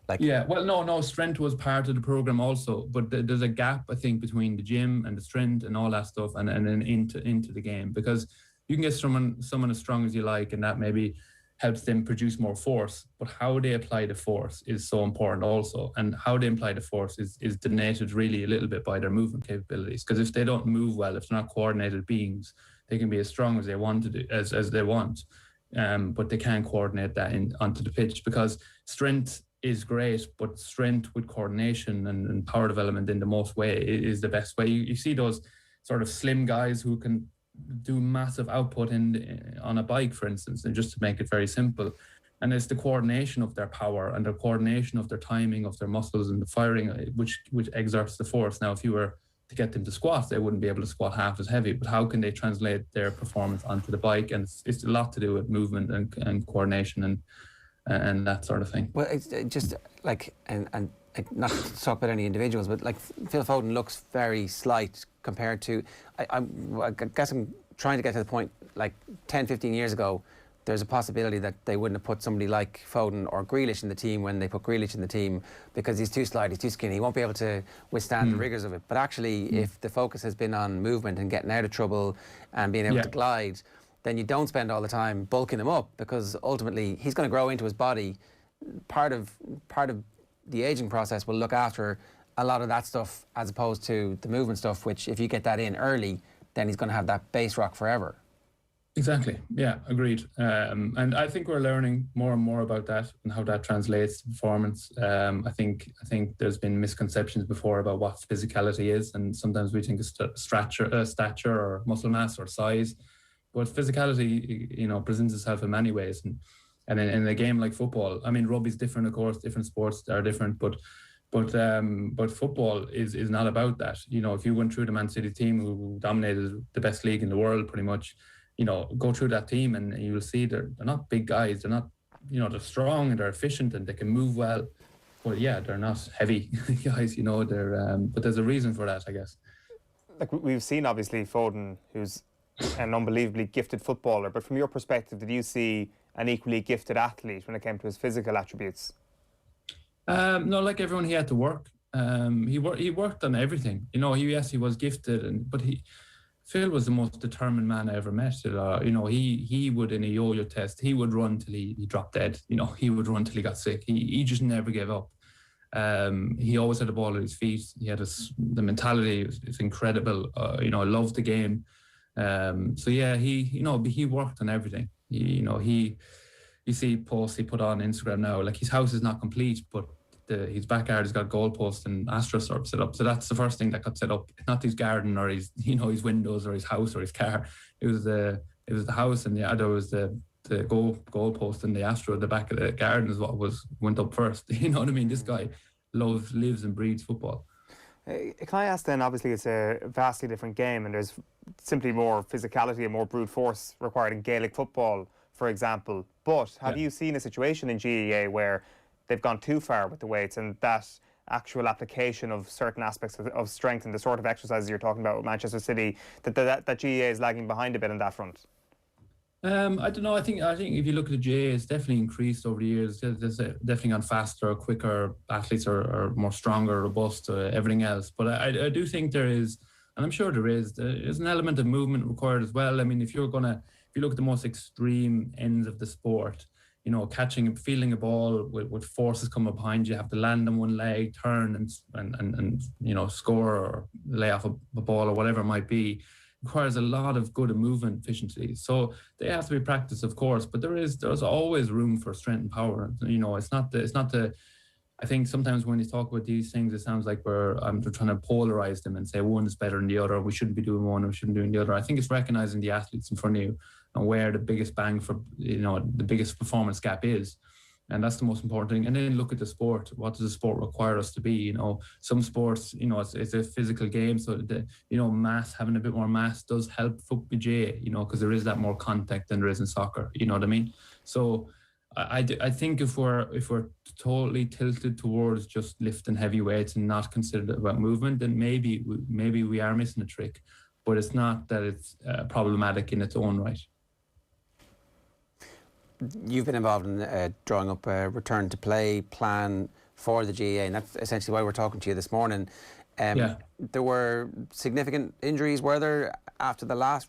Strength was part of the program also, but there's a gap, I think, between the gym and the strength and all that stuff, and then into the game, because you can get someone as strong as you like, and that maybe helps them produce more force, but how they apply the force is so important also, and how they apply the force is donated really a little bit by their movement capabilities, because if they don't move well, if they're not coordinated beings, they can be as strong as they want to do, as they want, but they can't coordinate that onto the pitch, because strength is great, but strength with coordination and power development in the most way is the best way. You see those sort of slim guys who can do massive output on a bike, for instance, and just to make it very simple. And it's the coordination of their power and the coordination of their timing of their muscles and the firing, which exerts the force. Now, if you were to get them to squat, they wouldn't be able to squat half as heavy, but how can they translate their performance onto the bike? And it's a lot to do with movement and coordination and that sort of thing. Well, it's just like, and not to talk about any individuals, but like Phil Foden looks very slight compared to, I guess I'm trying to get to the point, like 10, 15 years ago, there's a possibility that they wouldn't have put somebody like Foden or Grealish in the team when they put Grealish in the team, because he's too slight, he's too skinny, he won't be able to withstand the rigours of it. But actually, if the focus has been on movement and getting out of trouble and being able to glide, then you don't spend all the time bulking him up, because ultimately he's going to grow into his body part of the aging process will look after a lot of that stuff as opposed to the movement stuff, which if you get that in early, then he's going to have that base rock forever. Exactly. Yeah, agreed. And I think we're learning more and more about that and how that translates to performance. I think there's been misconceptions before about what physicality is, and sometimes we think it's stature or muscle mass or size, but physicality, presents itself in many ways. And in a game like football, I mean, rugby's different, of course. Different sports are different, but football is not about that. If you went through the Man City team who dominated the best league in the world, pretty much. Go through that team and you'll see they're not big guys. They're not, they're strong and they're efficient and they can move well. But yeah, they're not heavy guys, they're, but there's a reason for that, I guess. Like we've seen, obviously, Foden, who's an unbelievably gifted footballer. But from your perspective, did you see an equally gifted athlete when it came to his physical attributes? No, like everyone, he had to work. He worked on everything. He was gifted, but Phil was the most determined man I ever met. He would, in a yo-yo test, he would run till he dropped dead. He would run till he got sick. He just never gave up. He always had the ball at his feet. He had the mentality. It's incredible. I loved the game. So yeah, he worked on everything. You see posts he put on Instagram now, like his house is not complete, but his backyard has got goalposts and AstroTurf set up. So that's the first thing that got set up. Not his garden or his windows or his house or his car. It was the house, and there was the goalpost and the Astro at the back of the garden is what went up first. You know what I mean? This guy lives and breathes football. Can I ask then, obviously it's a vastly different game and there's simply more physicality and more brute force required in Gaelic football, for example. But have you seen a situation in GAA where they've gone too far with the weights and that actual application of certain aspects of strength and the sort of exercises you're talking about with Manchester City, that GAA is lagging behind a bit on that front? I don't know. I think if you look at the GAA, it's definitely increased over the years. There's definitely gone faster, quicker. Athletes are more stronger, robust, everything else. But I do think there is, and I'm sure there's an element of movement required as well. I mean, if you look at the most extreme ends of the sport, catching and feeling a ball with forces coming behind you, have to land on one leg, turn and score or lay off a ball or whatever it might be, requires a lot of good movement efficiency. So they have to be practiced, of course, but there's always room for strength and power. It's not the. I think sometimes when you talk about these things, it sounds like we're trying to polarize them and say one is better than the other. We shouldn't be doing one, or we shouldn't be doing the other. I think it's recognizing the athletes in front of you and where the biggest bang for, the biggest performance gap is. And that's the most important thing. And then look at the sport. What does the sport require us to be? Some sports, it's a physical game. So, having a bit more mass does help football, because there is that more contact than there is in soccer. You know what I mean? So I think if we're totally tilted towards just lifting heavy weights and not considered about movement, then maybe we are missing a trick. But it's not that it's problematic in its own right. You've been involved in drawing up a return to play plan for the GAA, and that's essentially why we're talking to you this morning. There were significant injuries, were there, after the last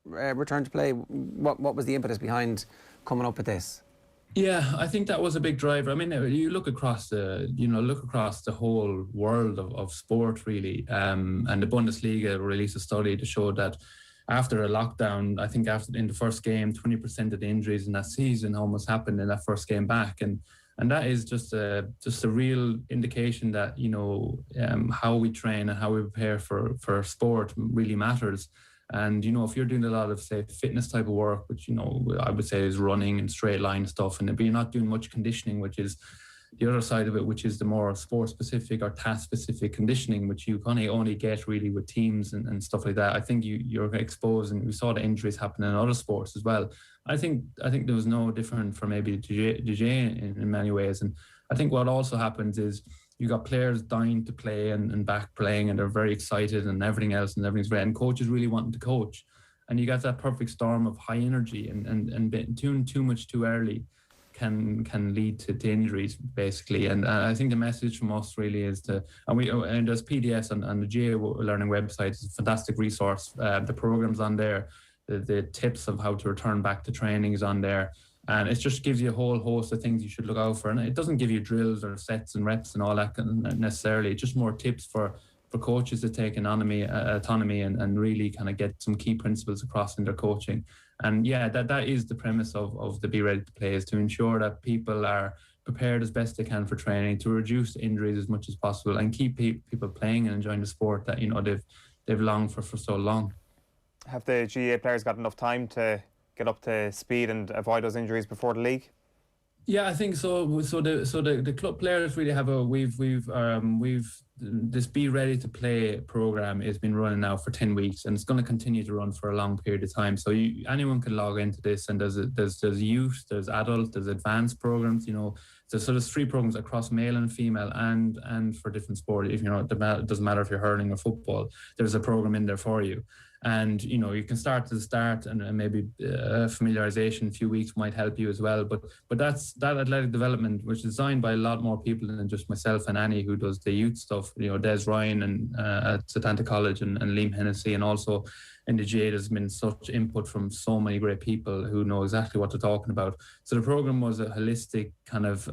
return to play? What was the impetus behind coming up with this? Yeah, I think that was a big driver. I mean, you look across the whole world of sport, really, and the Bundesliga released a study to show that after a lockdown, I think in the first game, 20% of the injuries in that season almost happened in that first game back, and that is just a real indication that how we train and how we prepare for sport really matters. And if you're doing a lot of, say, fitness type of work, which I would say is running and straight line stuff, but you're not doing much conditioning, which is the other side of it, which is the more sport-specific or task-specific conditioning, which you kind of only get really with teams and stuff like that. I think you're exposed, and we saw the injuries happen in other sports as well. I think there was no different for maybe DJ in many ways. And I think what also happens is you got players dying to play and back playing, and they're very excited and everything else, and everything's great, and coaches really wanting to coach. And you got that perfect storm of high energy and doing too much too early can lead to injuries, basically. And I think the message from us really is and there's PDS on the GAA Learning website. It's a fantastic resource. The program's on there. The tips of how to return back to training is on there. And it just gives you a whole host of things you should look out for. And it doesn't give you drills or sets and reps and all that necessarily. It's just more tips for coaches to take autonomy and really kind of get some key principles across in their coaching. And yeah, that is the premise of the Be Ready to Play, is to ensure that people are prepared as best they can for training, to reduce injuries as much as possible and keep people playing and enjoying the sport that, you know, they've longed for so long. Have the GAA players got enough time to get up to speed and avoid those injuries before the league? Yeah, I think so. So the club players really have this Be Ready to Play program has been running now for 10 weeks, and it's going to continue to run for a long period of time. So anyone can log into this, and there's youth, there's adult, there's advanced programs. You know, so there's 3 programs across male and female, and for different sport. If you know, it doesn't matter if you're hurling or football. There's a program in there for you. And, you know, you can start at the start, and maybe familiarization, a few weeks might help you as well. But that athletic development, which is designed by a lot more people than just myself and Annie, who does the youth stuff, you know, Des Ryan and at Satanta College and Liam Hennessy, and also in the GAA, there's been such input from so many great people who know exactly what they're talking about. So the program was a holistic kind of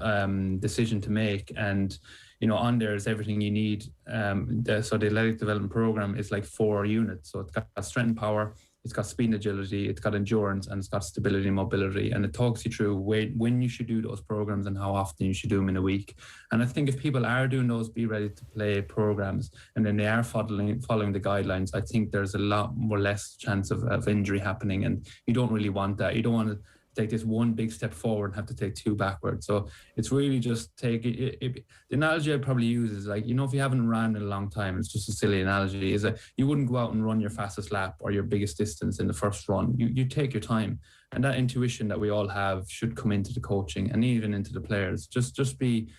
decision to make, and you know, on there is everything you need. So the athletic development program is like 4 units. So it's got strength and power, it's got speed and agility, it's got endurance, and it's got stability and mobility. And it talks you through when you should do those programs and how often you should do them in a week. And I think if people are doing those Be Ready to Play programs, and then they are following the guidelines, I think there's a lot more less chance of injury happening. And you don't really want that. You don't want to take this one big step forward and have to take 2 backwards. So it's really just take it. The analogy I'd probably use is like, you know, if you haven't ran in a long time, it's just a silly analogy, is that you wouldn't go out and run your fastest lap or your biggest distance in the first run. You take your time, and that intuition that we all have should come into the coaching and even into the players. Just be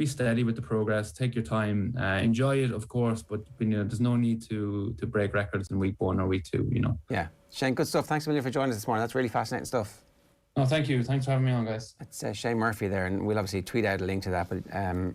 steady with the progress, take your time, enjoy it, of course, but you know, there's no need to break records in week 1 or week 2, you know. Yeah. Shane, good stuff. Thanks a million for joining us this morning. That's really fascinating stuff. Oh, thank you. Thanks for having me on, guys. It's Shayne Murphy there, and we'll obviously tweet out a link to that. But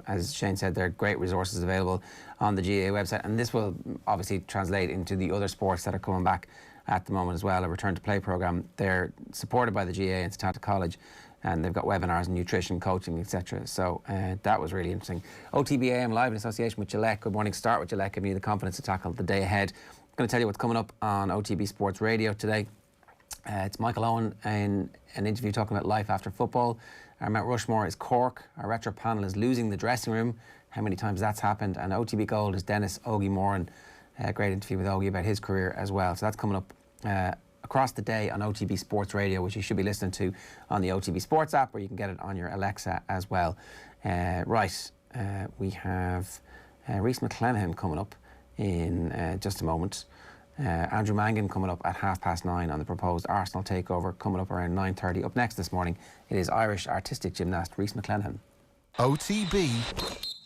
as Shane said, there are great resources available on the GAA website, and this will obviously translate into the other sports that are coming back at the moment as well. A return to play program. They're supported by the GAA and Satanta College, and they've got webinars on nutrition, coaching, etc. So that was really interesting. OTB AM live in association with Gillette. Good morning. Start with Gillette, giving you the confidence to tackle the day ahead. I'm going to tell you what's coming up on OTB Sports Radio today. It's Michael Eoin in an interview talking about life after football. Our Mount Rushmore is Cork. Our retro panel is losing the dressing room. How many times that's happened. And OTB Gold is Dennis Ogie Moran. A great interview with Ogie about his career as well. So that's coming up across the day on OTB Sports Radio, which you should be listening to on the OTB Sports app, or you can get it on your Alexa as well. We have Rhys McClenaghan coming up in just a moment. Andrew Mangan coming up at 9:30 on the proposed Arsenal takeover, coming up around 9:30. Up next this morning, it is Irish artistic gymnast Rhys McClenaghan. OTB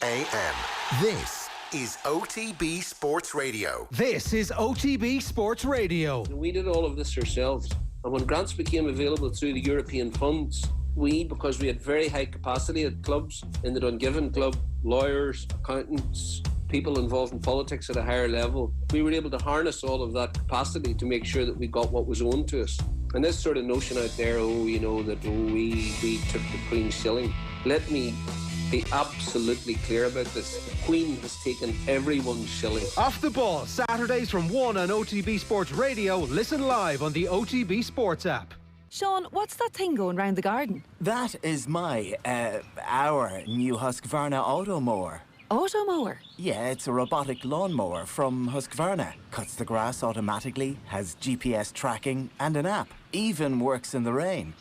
AM. This is OTB Sports Radio. This is OTB Sports Radio. We did all of this ourselves. And when grants became available through the European funds, because we had very high capacity at clubs, in the Dungiven club, lawyers, accountants, people involved in politics at a higher level, we were able to harness all of that capacity to make sure that we got what was owed to us. And this sort of notion out there, we took the Queen's shilling. Let me be absolutely clear about this. The Queen has taken everyone's shilling. Off the Ball, Saturdays from 1 on OTB Sports Radio. Listen live on the OTB Sports app. Sean, what's that thing going round the garden? That is our new Husqvarna Automower. Automower? Yeah, it's a robotic lawnmower from Husqvarna. Cuts the grass automatically, has GPS tracking and an app. Even works in the rain.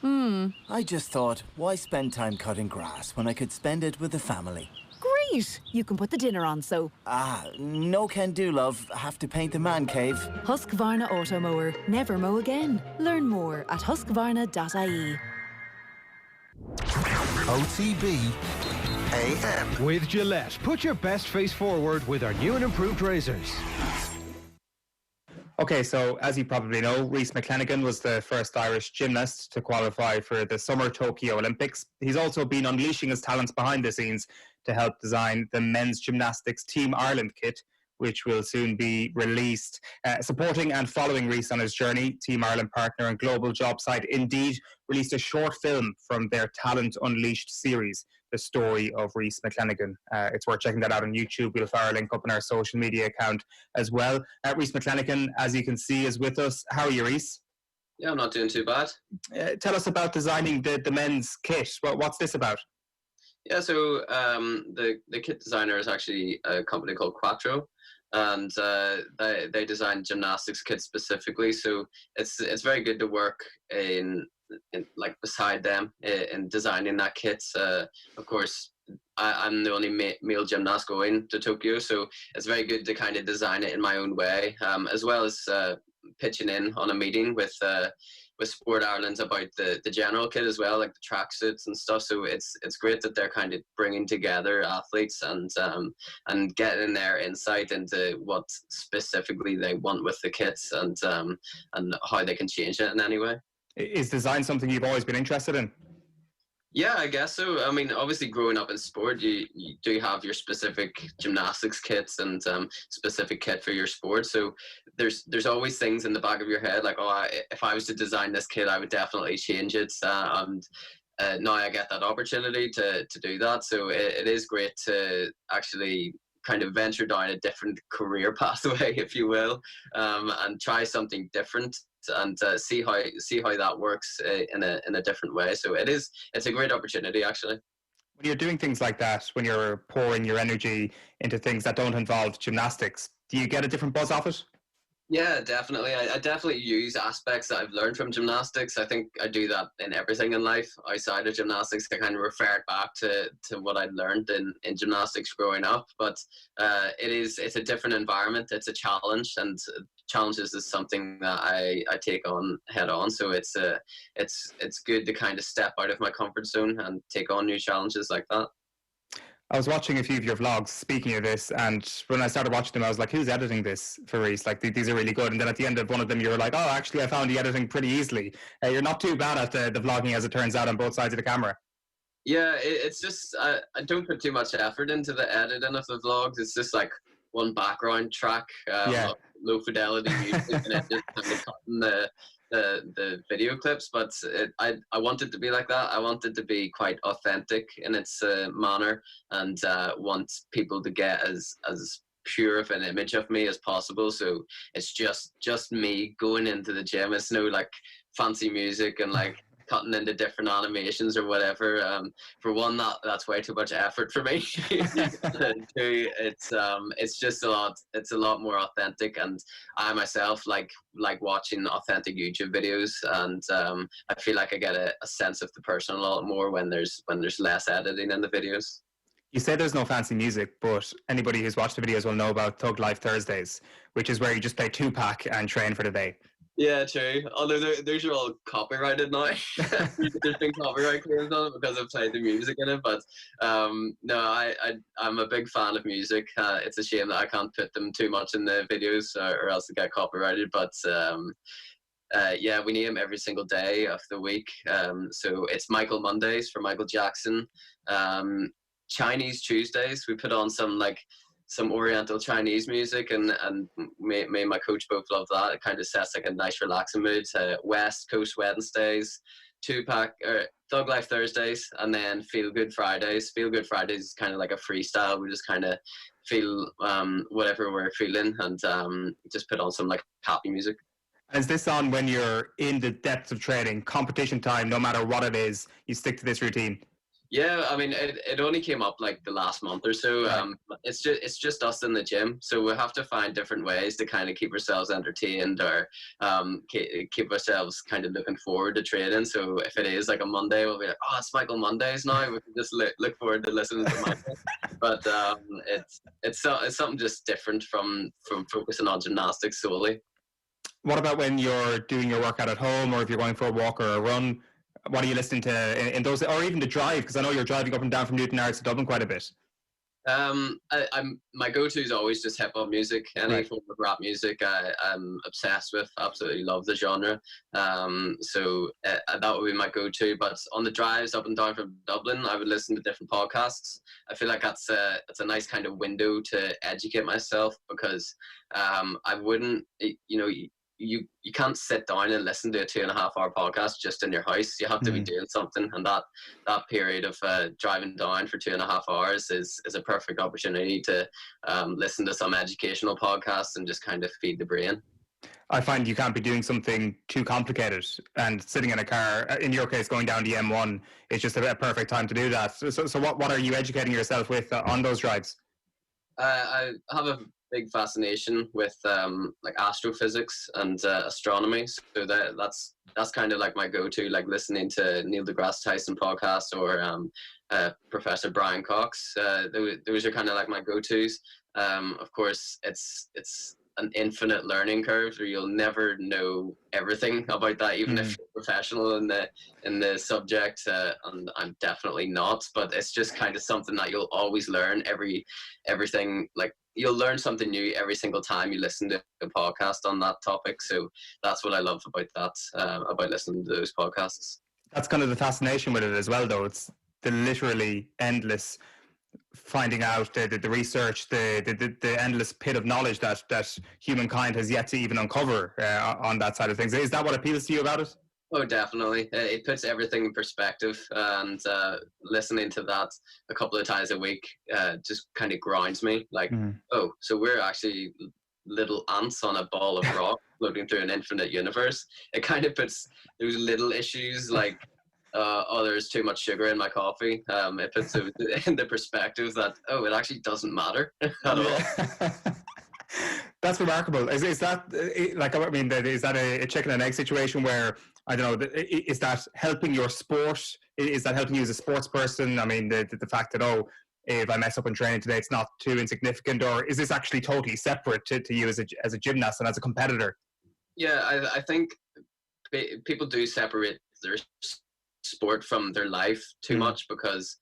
I just thought, why spend time cutting grass when I could spend it with the family? Great! You can put the dinner on, so... No can do, love. Have to paint the man cave. Husqvarna Automower. Never mow again. Learn more at husqvarna.ie. OTB AM. With Gillette, put your best face forward with our new and improved razors. Okay, so as you probably know, Rhys McClenaghan was the first Irish gymnast to qualify for the Summer Tokyo Olympics. He's also been unleashing his talents behind the scenes to help design the men's gymnastics Team Ireland kit, which will soon be released. Supporting and following Rhys on his journey, Team Ireland partner and global job site Indeed released a short film from their Talent Unleashed series, The Story of Rhys McClenaghan. It's worth checking that out on YouTube. We'll fire a link up on our social media account as well. Rhys McClenaghan, as you can see, is with us. How are you, Rhys? Yeah, I'm not doing too bad. Tell us about designing the men's kit. What's this about? Yeah, so the kit designer is actually a company called Quattro, and they design gymnastics kits specifically. So it's very good to work in like beside them in designing that kit. Of course, I'm the only male gymnast going to Tokyo, so it's very good to kind of design it in my own way, as well as pitching in on a meeting with Sport Ireland about the general kit as well, like the tracksuits and stuff. So it's great that they're kind of bringing together athletes and getting their insight into what specifically they want with the kits and how they can change it in any way. Is design something you've always been interested in? Yeah, I guess so. I mean, obviously growing up in sport, you do have your specific gymnastics kits and specific kit for your sport. So there's always things in the back of your head like, oh, if I was to design this kit, I would definitely change it. And now I get that opportunity to do that. So it is great to actually kind of venture down a different career pathway, if you will, and try something different and see how that works in a different way. So it's a great opportunity, actually. When you're doing things like that, when you're pouring your energy into things that don't involve gymnastics, do you get a different buzz off it? Yeah, definitely. I definitely use aspects that I've learned from gymnastics. I think I do that in everything in life outside of gymnastics. I kind of refer it back to what I'd learned in gymnastics growing up. But it's a different environment. It's a challenge, and challenges is something that I take on head on. So it's good to kind of step out of my comfort zone and take on new challenges like that. I was watching a few of your vlogs, speaking of this, and when I started watching them, I was like, who's editing this for Rhys? Like, these are really good. And then at the end of one of them, you were like, oh, actually, I found the editing pretty easily. You're not too bad at the vlogging, as it turns out, on both sides of the camera. Yeah, it's just, I don't put too much effort into the editing of the vlogs. It's just like one background track, low fidelity music, and it just kind of cutting the video clips. But I want it to be like that. I want it to be quite authentic in its manner, and want people to get as pure of an image of me as possible. So it's just me going into the gym. It's no like fancy music and like cutting into different animations or whatever. For one, that's way too much effort for me. And two, it's just a lot more authentic, and I myself like watching authentic YouTube videos, and I feel like I get a sense of the person a lot more when there's less editing in the videos. You say there's no fancy music, but anybody who's watched the videos will know about Thug Life Thursdays, which is where you just play 2-pack and train for the day. Yeah, true. Although those are all copyrighted now. There's been copyright claims on it because I've played the music in it. But no, I'm a big fan of music. It's a shame that I can't put them too much in the videos or else they get copyrighted. But yeah, we name every single day of the week. So it's Michael Mondays for Michael Jackson. Chinese Tuesdays, we put on some Oriental Chinese music, and me and my coach both love that. It kind of sets like a nice relaxing mood. West Coast Wednesdays, 2-pack, Thug Life Thursdays, and then Feel Good Fridays. Feel Good Fridays is kind of like a freestyle. We just kind of feel whatever we're feeling, and just put on some like happy music. Is this on when you're in the depths of training, competition time, no matter what it is, you stick to this routine? Yeah, I mean, it only came up like the last month or so. Right. It's just us in the gym, so we have to find different ways to kind of keep ourselves entertained or keep ourselves kind of looking forward to training. So if it is like a Monday, we'll be like, oh, it's Michael Mondays now. We can just look forward to listening to Michael. But it's something just different from focusing on gymnastics solely. What about when you're doing your workout at home, or if you're going for a walk or a run? What are you listening to in those, or even the drive? Because I know you're driving up and down from Newton Arts to Dublin quite a bit. My go-to is always just hip hop music. Any form of rap music, I'm obsessed with. Absolutely love the genre. So that would be my go-to. But on the drives up and down from Dublin, I would listen to different podcasts. I feel like that's a nice kind of window to educate myself, because I wouldn't, you can't sit down and listen to a 2.5 hour podcast just in your house. You have to be doing something, and that period of driving down for 2.5 hours is a perfect opportunity to listen to some educational podcasts and just kind of feed the brain. I find you can't be doing something too complicated, and sitting in a car, in your case going down the M1, is just a perfect time to do that. So what are you educating yourself with on those drives? I have a big fascination with like astrophysics and astronomy, so that's kind of like my go-to, like listening to Neil deGrasse Tyson podcast or Professor Brian Cox. Those are kind of like my go-tos. Of course, it's an infinite learning curve where you'll never know everything about that, even if you're professional in the subject, and I'm definitely not, but it's just kind of something that you'll always learn. Everything, like, you'll learn something new every single time you listen to a podcast on that topic. So that's what I love about that, about listening to those podcasts. That's kind of the fascination with it as well, though. It's the literally endless finding out, the research, the endless pit of knowledge that humankind has yet to even uncover on that side of things. Is that what appeals to you about it? Oh, definitely. It puts everything in perspective, and listening to that a couple of times a week just kind of grinds me. Like, oh, so we're actually little ants on a ball of rock floating through an infinite universe. It kind of puts those little issues like, there's too much sugar in my coffee. It puts it in the perspective that, it actually doesn't matter at all. That's remarkable. Is that like, I mean, is that a chicken and egg situation where, I don't know, is that helping your sport? Is that helping you as a sports person? I mean, the fact that, if I mess up in training today, it's not too insignificant, or is this actually totally separate to you as a gymnast and as a competitor? Yeah, I think people do separate their sport from their life too much, because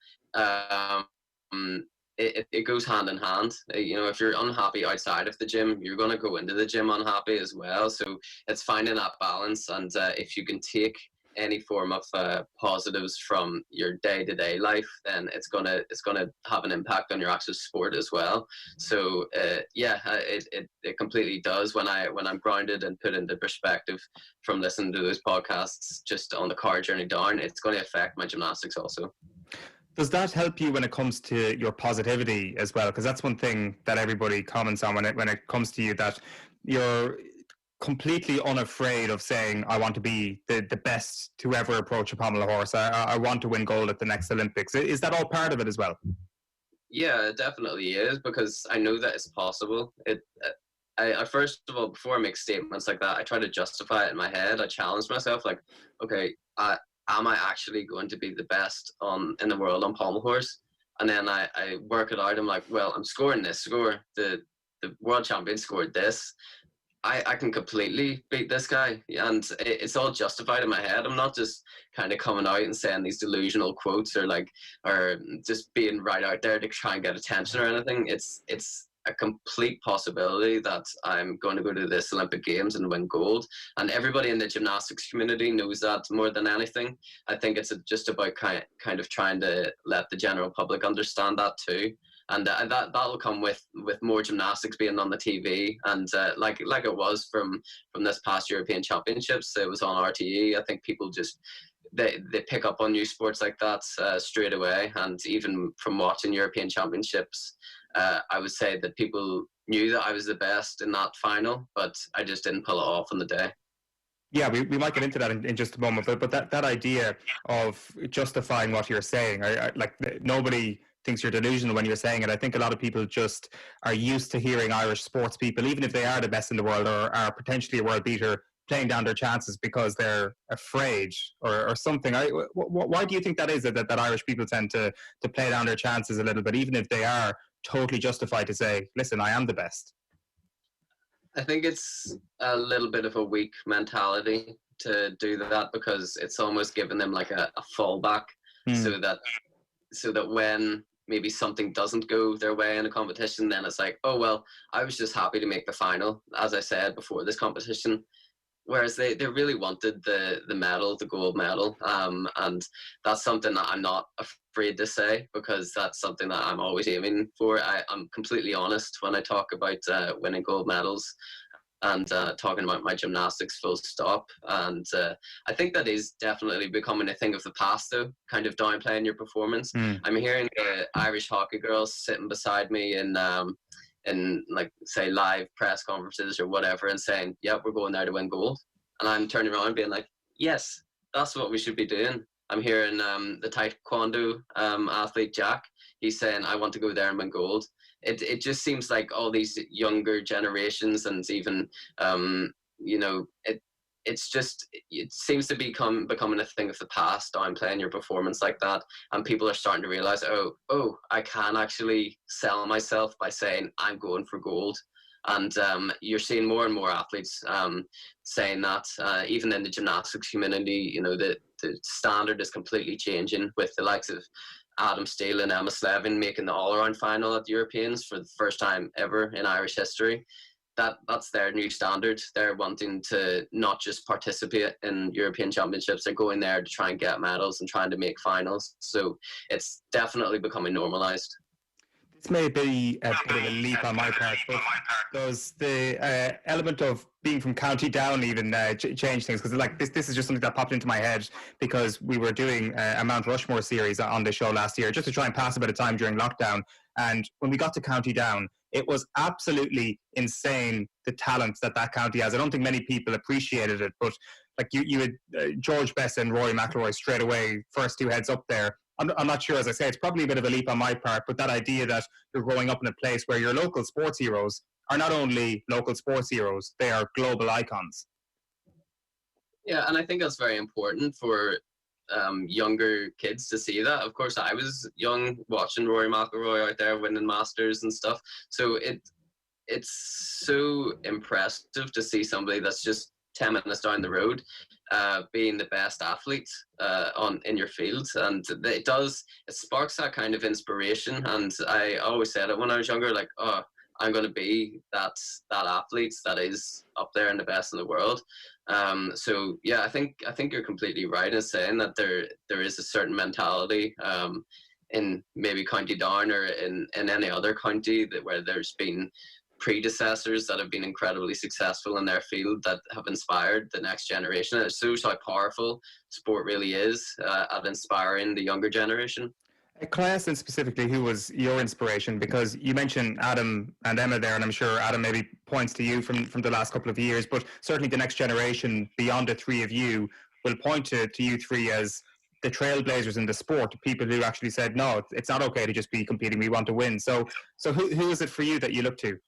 it goes hand in hand. If you're unhappy outside of the gym, you're going to go into the gym unhappy as well. So it's finding that balance, and if you can take any form of positives from your day-to-day life, then it's gonna have an impact on your actual sport as well. So it completely does. When I'm grounded and put into perspective from listening to those podcasts just on the car journey down, it's going to affect my gymnastics also. Does that help you when it comes to your positivity as well? Because that's one thing that everybody comments on when it comes to you, that you're completely unafraid of saying, I want to be the best to ever approach a pommel horse. I want to win gold at the next Olympics. Is that all part of it as well? Yeah, it definitely is, because I know that it's possible. I first of all, before I make statements like that, I try to justify it in my head. I challenge myself, like, okay, am I actually going to be the best in the world on pommel horse? And then I work it out. I'm like, well, I'm scoring this score. The world champion scored this. I can completely beat this guy, and it's all justified in my head. I'm not just kind of coming out and saying these delusional quotes or just being right out there to try and get attention or anything. It's a complete possibility that I'm going to go to this Olympic Games and win gold, and everybody in the gymnastics community knows that more than anything. I think it's just about kind of trying to let the general public understand that too. And that'll come with more gymnastics being on the TV, and like it was from this past European Championships. It was on RTE. I think people just they pick up on new sports like that straight away. And even from watching European Championships, I would say that people knew that I was the best in that final, but I just didn't pull it off on the day. Yeah, we might get into that in just a moment, but that idea of justifying what you're saying, like, nobody thinks you're delusional when you're saying it. I think a lot of people just are used to hearing Irish sports people, even if they are the best in the world or are potentially a world beater, playing down their chances because they're afraid or something. Why do you think that is, that Irish people tend to play down their chances a little bit, even if they are totally justified to say, listen, I am the best? I think it's a little bit of a weak mentality to do that, because it's almost given them like a fallback, so that when maybe something doesn't go their way in a competition, then it's like, oh, well, I was just happy to make the final, as I said before this competition. Whereas they really wanted the medal, the gold medal. And that's something that I'm not afraid to say, because that's something that I'm always aiming for. I'm completely honest when I talk about winning gold medals and talking about my gymnastics full stop. And I think that is definitely becoming a thing of the past, though, kind of downplaying your performance. I'm hearing the Irish hockey girls sitting beside me in like, say, live press conferences or whatever, and saying, yeah, we're going there to win gold. And I'm turning around and being like, yes, that's what we should be doing. I'm hearing the taekwondo athlete Jack, he's saying, I want to go there and win gold. It just seems like all these younger generations, and even you know, it seems to becoming a thing of the past, downplaying your performance like that, and people are starting to realize, oh, I can actually sell myself by saying I'm going for gold. And you're seeing more and more athletes saying that, even in the gymnastics community. You know, the standard is completely changing, with the likes of Adam Steele and Emma Slevin making the all-around final at the Europeans for the first time ever in Irish history. That's their new standard. They're wanting to not just participate in European Championships, they're going there to try and get medals and trying to make finals. So it's definitely becoming normalised. This may be a bit of a leap on my part, but does the element of being from County Down even change things? Because like this is just something that popped into my head because we were doing a Mount Rushmore series on the show last year, just to try and pass a bit of time during lockdown. And when we got to County Down, it was absolutely insane, the talent that county has. I don't think many people appreciated it, but like you had George Best and Rory McIlroy straight away, first two heads up there. I'm not sure, as I say, it's probably a bit of a leap on my part, but that idea that you're growing up in a place where your local sports heroes are not only local sports heroes, they are global icons. Yeah, and I think that's very important for younger kids to see that. Of course, I was young watching Rory McIlroy out there winning Masters and stuff. So it's so impressive to see somebody that's just 10 minutes down the road being the best athlete in your field. And it sparks that kind of inspiration. And I always said it when I was younger, like, oh, I'm going to be that athlete that is up there and the best in the world. So yeah, I think you're completely right in saying that there is a certain mentality in maybe County Down or in any other county where there's been predecessors that have been incredibly successful in their field that have inspired the next generation. It shows how powerful sport really is at inspiring the younger generation. Can I ask then specifically who was your inspiration? Because you mentioned Adam and Emma there, and I'm sure Adam maybe points to you from the last couple of years, but certainly the next generation beyond the three of you will point to you three as the trailblazers in the sport, people who actually said, no, it's not okay to just be competing, we want to win. So who is it for you that you look to?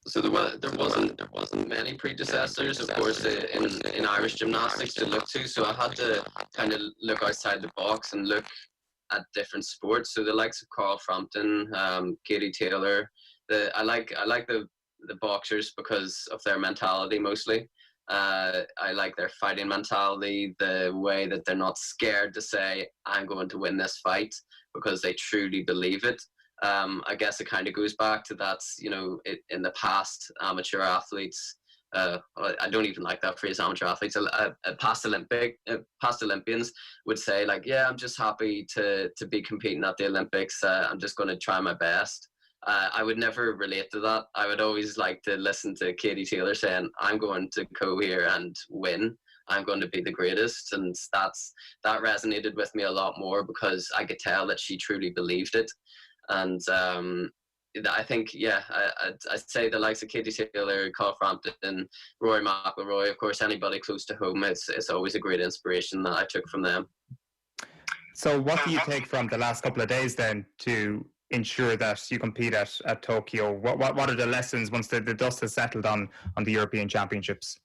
So there wasn't many predecessors, of course, in Irish gymnastics to look to. So I had to kind of look outside the box and look at different sports. So the likes of Carl Frampton, Katie Taylor. I like the boxers because of their mentality mostly. I like their fighting mentality, the way that they're not scared to say, I'm going to win this fight, because they truly believe it. I guess it kind of goes back to that, you know, in the past, amateur athletes, I don't even like that phrase, amateur athletes, past Olympians would say, like, yeah, I'm just happy to be competing at the Olympics. I'm just going to try my best. I would never relate to that. I would always like to listen to Katie Taylor saying, I'm going to go here and win. I'm going to be the greatest. And that resonated with me a lot more, because I could tell that she truly believed it. And I think, yeah, I'd say the likes of Katie Taylor, Carl Frampton, Rory McIlroy, of course, anybody close to home, it's always a great inspiration that I took from them. So what do you take from the last couple of days then to ensure that you compete at Tokyo? What are the lessons once the dust has settled on the European Championships?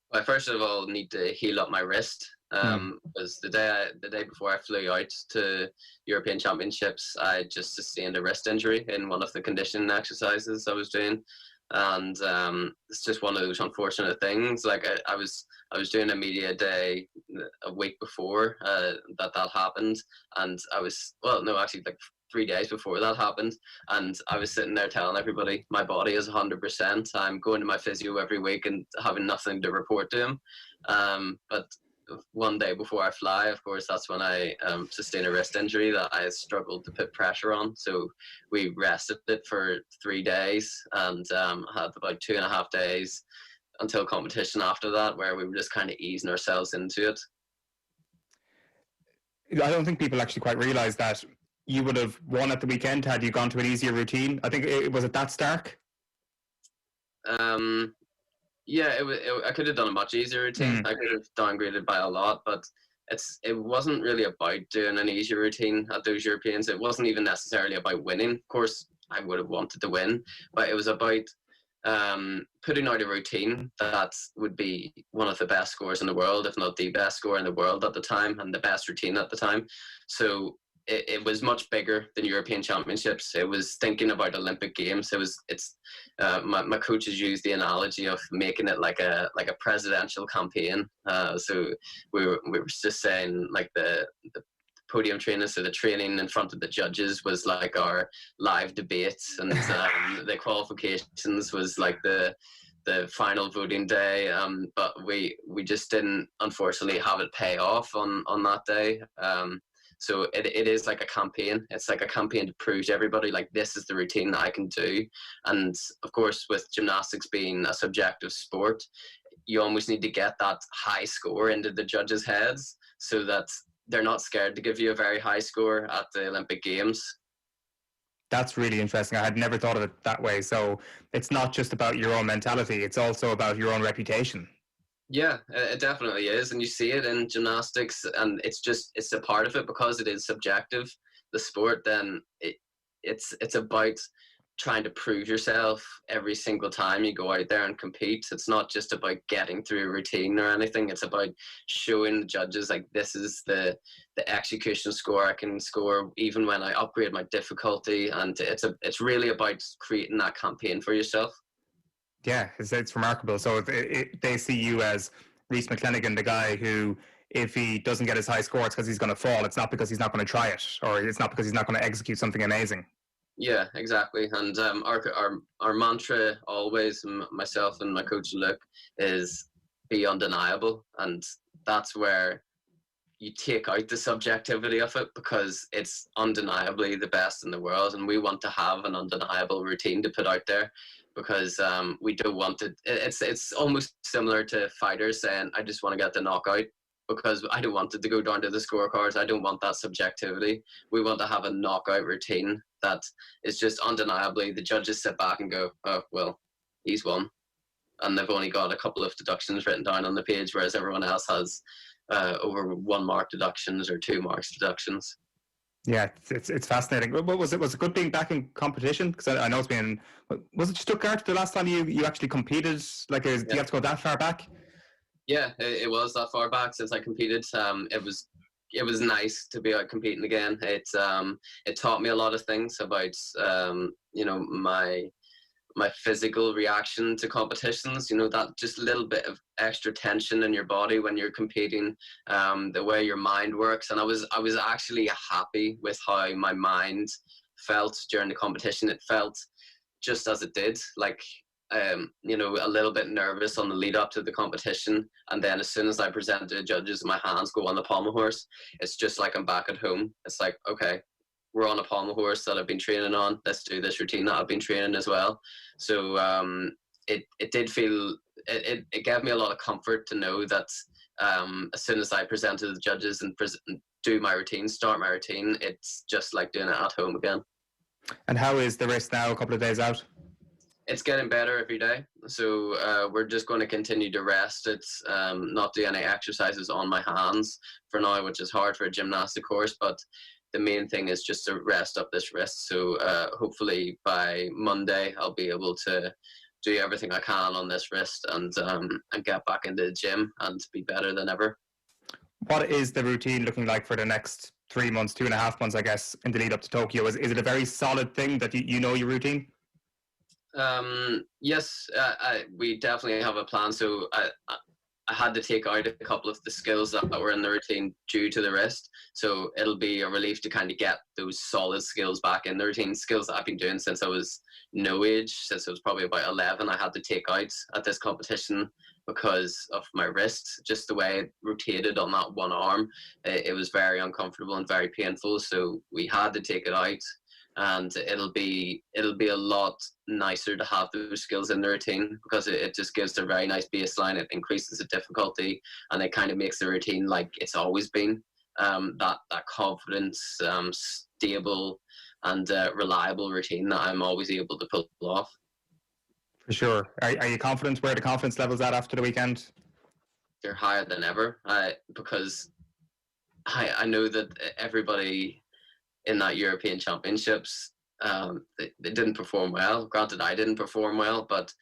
Well, I first of all need to heal up my wrist. Because the day before I flew out to European Championships, I just sustained a wrist injury in one of the conditioning exercises I was doing. and it's just one of those unfortunate things. Like I was doing a media day a week before that happened, and actually like 3 days before that happened, and I was sitting there telling everybody my body is 100%. I'm going to my physio every week and having nothing to report to him. But one day before I fly, of course, that's when I sustained a wrist injury that I struggled to put pressure on. So we rested it for 3 days and had about 2.5 days until competition after that, where we were just kind of easing ourselves into it. I don't think people actually quite realise that you would have won at the weekend had you gone to an easier routine. I think was it that stark? Yeah, I could have done a much easier routine. I could have downgraded by a lot, but it wasn't really about doing an easier routine at those Europeans. It wasn't even necessarily about winning. Of course, I would have wanted to win, but it was about putting out a routine that would be one of the best scores in the world, if not the best score in the world at the time, and the best routine at the time. So it was much bigger than European Championships. It was thinking about Olympic Games. My coaches used the analogy of making it like a presidential campaign. So we were just saying like the podium training, so the training in front of the judges was like our live debates, and the qualifications was like the final voting day. But we just didn't, unfortunately, have it pay off on that day. So it is like a campaign. It's like a campaign to prove to everybody, like, this is the routine that I can do. And of course, with gymnastics being a subjective sport, you almost need to get that high score into the judges' heads so that they're not scared to give you a very high score at the Olympic Games. That's really interesting. I had never thought of it that way. So it's not just about your own mentality, it's also about your own reputation. Yeah, it definitely is. And you see it in gymnastics, and it's a part of it because it is subjective, the sport. Then it's about trying to prove yourself every single time you go out there and compete. It's not just about getting through a routine or anything. It's about showing the judges, like, this is the execution score I can score even when I upgrade my difficulty. And it's really about creating that campaign for yourself. Yeah, it's remarkable. So they see you as Rhys McClenaghan, the guy who, if he doesn't get his high score, it's because he's going to fall. It's not because he's not going to try it, or it's not because he's not going to execute something amazing. Yeah, exactly. And our mantra always, myself and my coach Luke, is be undeniable. And that's where you take out the subjectivity of it, because it's undeniably the best in the world. And we want to have an undeniable routine to put out there, because we don't want it. It's almost similar to fighters saying, I just want to get the knockout, because I don't want it to go down to the scorecards. I don't want that subjectivity. We want to have a knockout routine that is just undeniably, the judges sit back and go, oh, well, he's won. And they've only got a couple of deductions written down on the page, whereas everyone else has over 1 mark deductions or 2 marks deductions. Yeah, it's fascinating. Was it good being back in competition? Because I know it's been, was it Stuttgart the last time you actually competed? Like, do you have to go that far back? Yeah, it was that far back since I competed. It was nice to be out competing again. It taught me a lot of things about my physical reaction to competitions. That just a little bit of extra tension in your body when you're competing, the way your mind works. And I was actually happy with how my mind felt during the competition. It felt just as it did, like, a little bit nervous on the lead up to the competition. And then as soon as I present to the judges, my hands go on the pommel horse. It's just like I'm back at home. It's like, okay, we're on a pommel horse that I've been training on. Let's do this routine that I've been training as well. So it did feel, it gave me a lot of comfort to know that as soon as I present to the judges and do my routine, start my routine, it's just like doing it at home again. And how is the wrist now, a couple of days out? It's getting better every day. So we're just going to continue to rest. It's not do any exercises on my hands for now, which is hard for a gymnastic course. But the main thing is just to rest up this wrist. So hopefully by Monday, I'll be able to do everything I can on this wrist and get back into the gym and be better than ever. What is the routine looking like for the next 3 months, 2.5 months, I guess, in the lead up to Tokyo? Is it a very solid thing that you know your routine? Yes, we definitely have a plan. So I had to take out a couple of the skills that were in the routine due to the wrist. So it'll be a relief to kind of get those solid skills back in the routine. Skills that I've been doing since I was no age, since I was probably about 11. I had to take out at this competition because of my wrist, just the way it rotated on that one arm. It was very uncomfortable and very painful. So we had to take it out. And it'll be a lot nicer to have those skills in the routine, because it just gives a very nice baseline. It increases the difficulty, and it kind of makes the routine like it's always been. That confidence, stable and reliable routine that I'm always able to pull off. For sure. Are you confident? Where are the confidence levels at after the weekend? They're higher than ever, because I know that everybody in that European Championships, they didn't perform well. Granted, I didn't perform well, but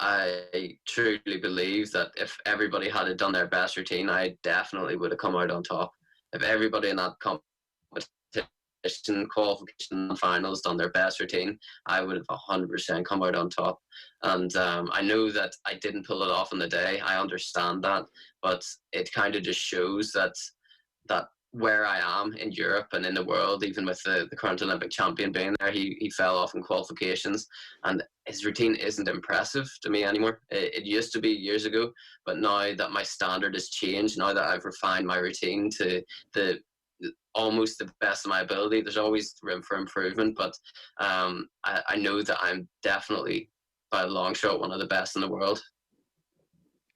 I truly believe that if everybody had done their best routine, I definitely would have come out on top. If everybody in that competition, qualification, and finals done their best routine, I would have 100% come out on top. And I know that I didn't pull it off on the day. I understand that, but it kind of just shows that where I am in Europe and in the world, even with the current Olympic champion being there, he fell off in qualifications, and his routine isn't impressive to me anymore. It used to be years ago, but now that my standard has changed, now that I've refined my routine to almost the best of my ability, there's always room for improvement, but I know that I'm definitely, by a long shot, one of the best in the world.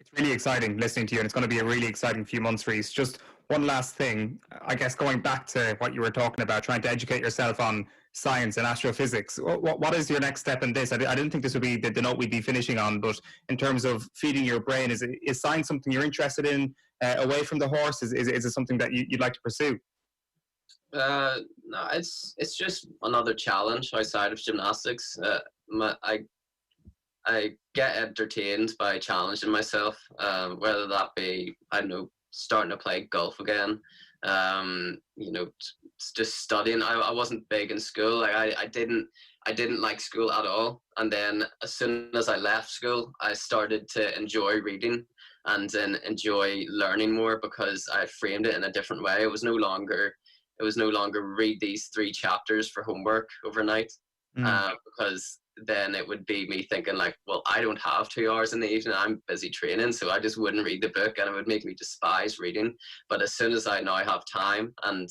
It's really exciting listening to you, and it's going to be a really exciting few months, Rhys. Just one last thing, I guess, going back to what you were talking about, trying to educate yourself on science and astrophysics. What is your next step in this? I didn't think this would be the note we'd be finishing on, but in terms of feeding your brain, is science something you're interested in away from the horse? Is it something that you'd like to pursue? No, it's just another challenge outside of gymnastics. I get entertained by challenging myself, whether that be, I don't know, starting to play golf again, just studying. I wasn't big in school. Like I didn't like school at all. And then as soon as I left school, I started to enjoy reading and then enjoy learning more, because I framed it in a different way. It was no longer read these 3 chapters for homework overnight, because then it would be me thinking like, well, I don't have 2 hours in the evening, I'm busy training, so I just wouldn't read the book, and it would make me despise reading. But as soon as I now have time and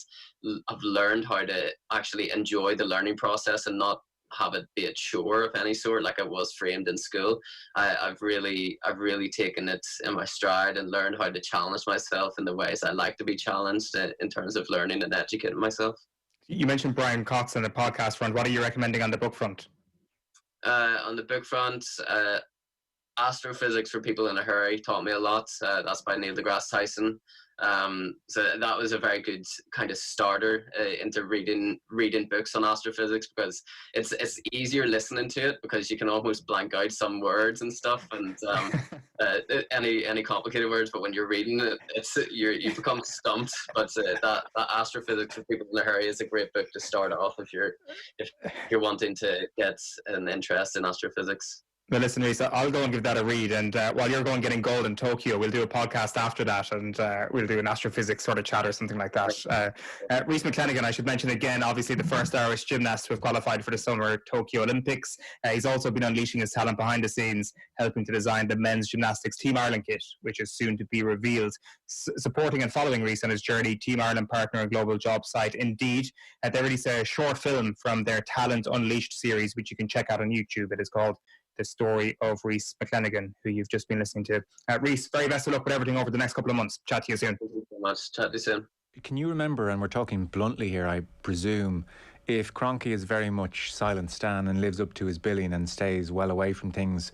I've learned how to actually enjoy the learning process and not have it be a chore of any sort like it was framed in school, I've really taken it in my stride and learned how to challenge myself in the ways I like to be challenged in terms of learning and educating myself. You mentioned Brian Cox on the podcast front. What are you recommending on the book front? On the book front, Astrophysics for People in a Hurry taught me a lot. That's by Neil deGrasse Tyson. So that was a very good kind of starter into reading books on astrophysics, because it's easier listening to it, because you can almost blank out some words and stuff, and any complicated words. But when you're reading it, you become stumped. But that Astrophysics for People in a Hurry is a great book to start off if you're wanting to get an interest in astrophysics. Well, listen, Rhys, I'll go and give that a read, and while you're going getting gold in Tokyo, we'll do a podcast after that, and we'll do an astrophysics sort of chat or something like that. Rhys McClenaghan, I should mention again, obviously the first Irish gymnast to have qualified for the Summer Tokyo Olympics. He's also been unleashing his talent behind the scenes, helping to design the men's gymnastics Team Ireland kit, which is soon to be revealed. Supporting and following Rhys on his journey, Team Ireland partner and global job site Indeed, they released a short film from their Talent Unleashed series, which you can check out on YouTube. It is called The Story of Rhys McClenaghan, who you've just been listening to. Rhys, very best of luck with everything over the next couple of months. Chat to you soon. Thank you so much. Chat to you soon. Can you remember, and we're talking bluntly here, I presume, if Kroenke is very much silent Stan and lives up to his billing and stays well away from things,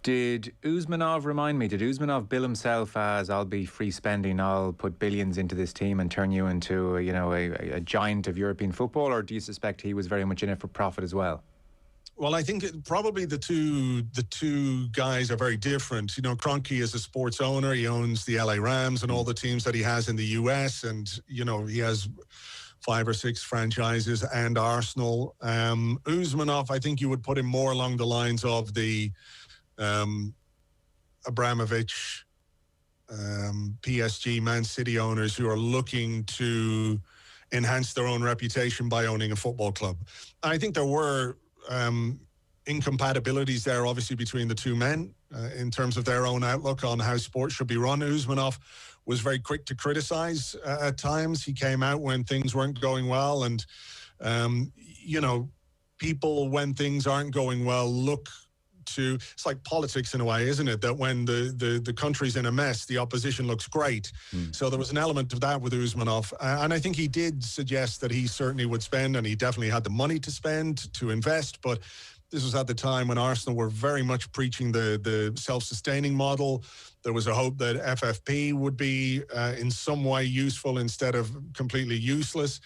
did Usmanov bill himself as, I'll be free spending, I'll put billions into this team and turn you into a giant of European football, or do you suspect he was very much in it for profit as well? Well, I think probably the two guys are very different. Kroenke is a sports owner. He owns the LA Rams and all the teams that he has in the US, and he has 5 or 6 franchises and Arsenal. Usmanov, I think you would put him more along the lines of the Abramovich, PSG, Man City owners who are looking to enhance their own reputation by owning a football club. I think there were incompatibilities there, obviously, between the two men in terms of their own outlook on how sport should be run. Usmanov was very quick to criticize at times. He came out when things weren't going well. And, you know, people, when things aren't going well, look to, it's like politics in a way, isn't it? That when the country's in a mess, the opposition looks great. So there was an element of that with Usmanov. And I think he did suggest that he certainly would spend, and he definitely had the money to spend, to invest. But this was at the time when Arsenal were very much preaching the self-sustaining model. There was a hope that FFP would be in some way useful instead of completely useless.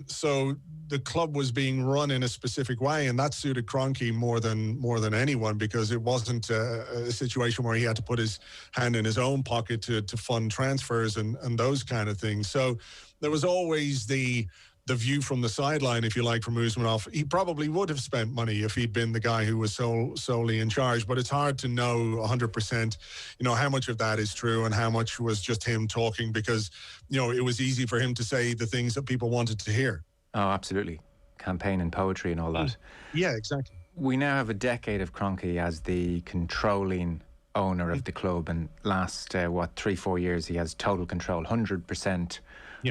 So the club was being run in a specific way, and that suited Kroenke more than anyone, because it wasn't a situation where he had to put his hand in his own pocket to fund transfers and those kind of things. So there was always the view from the sideline, if you like, from Usmanov. He probably would have spent money if he'd been the guy who was solely in charge, but it's hard to know 100%, you know, how much of that is true and how much was just him talking, because, you know, it was easy for him to say the things that people wanted to hear. Oh, absolutely. Campaign and poetry and all that. Yeah, exactly. We now have a decade of Kroenke as the controlling owner of the club, and last, 3-4 years, he has total control, 100%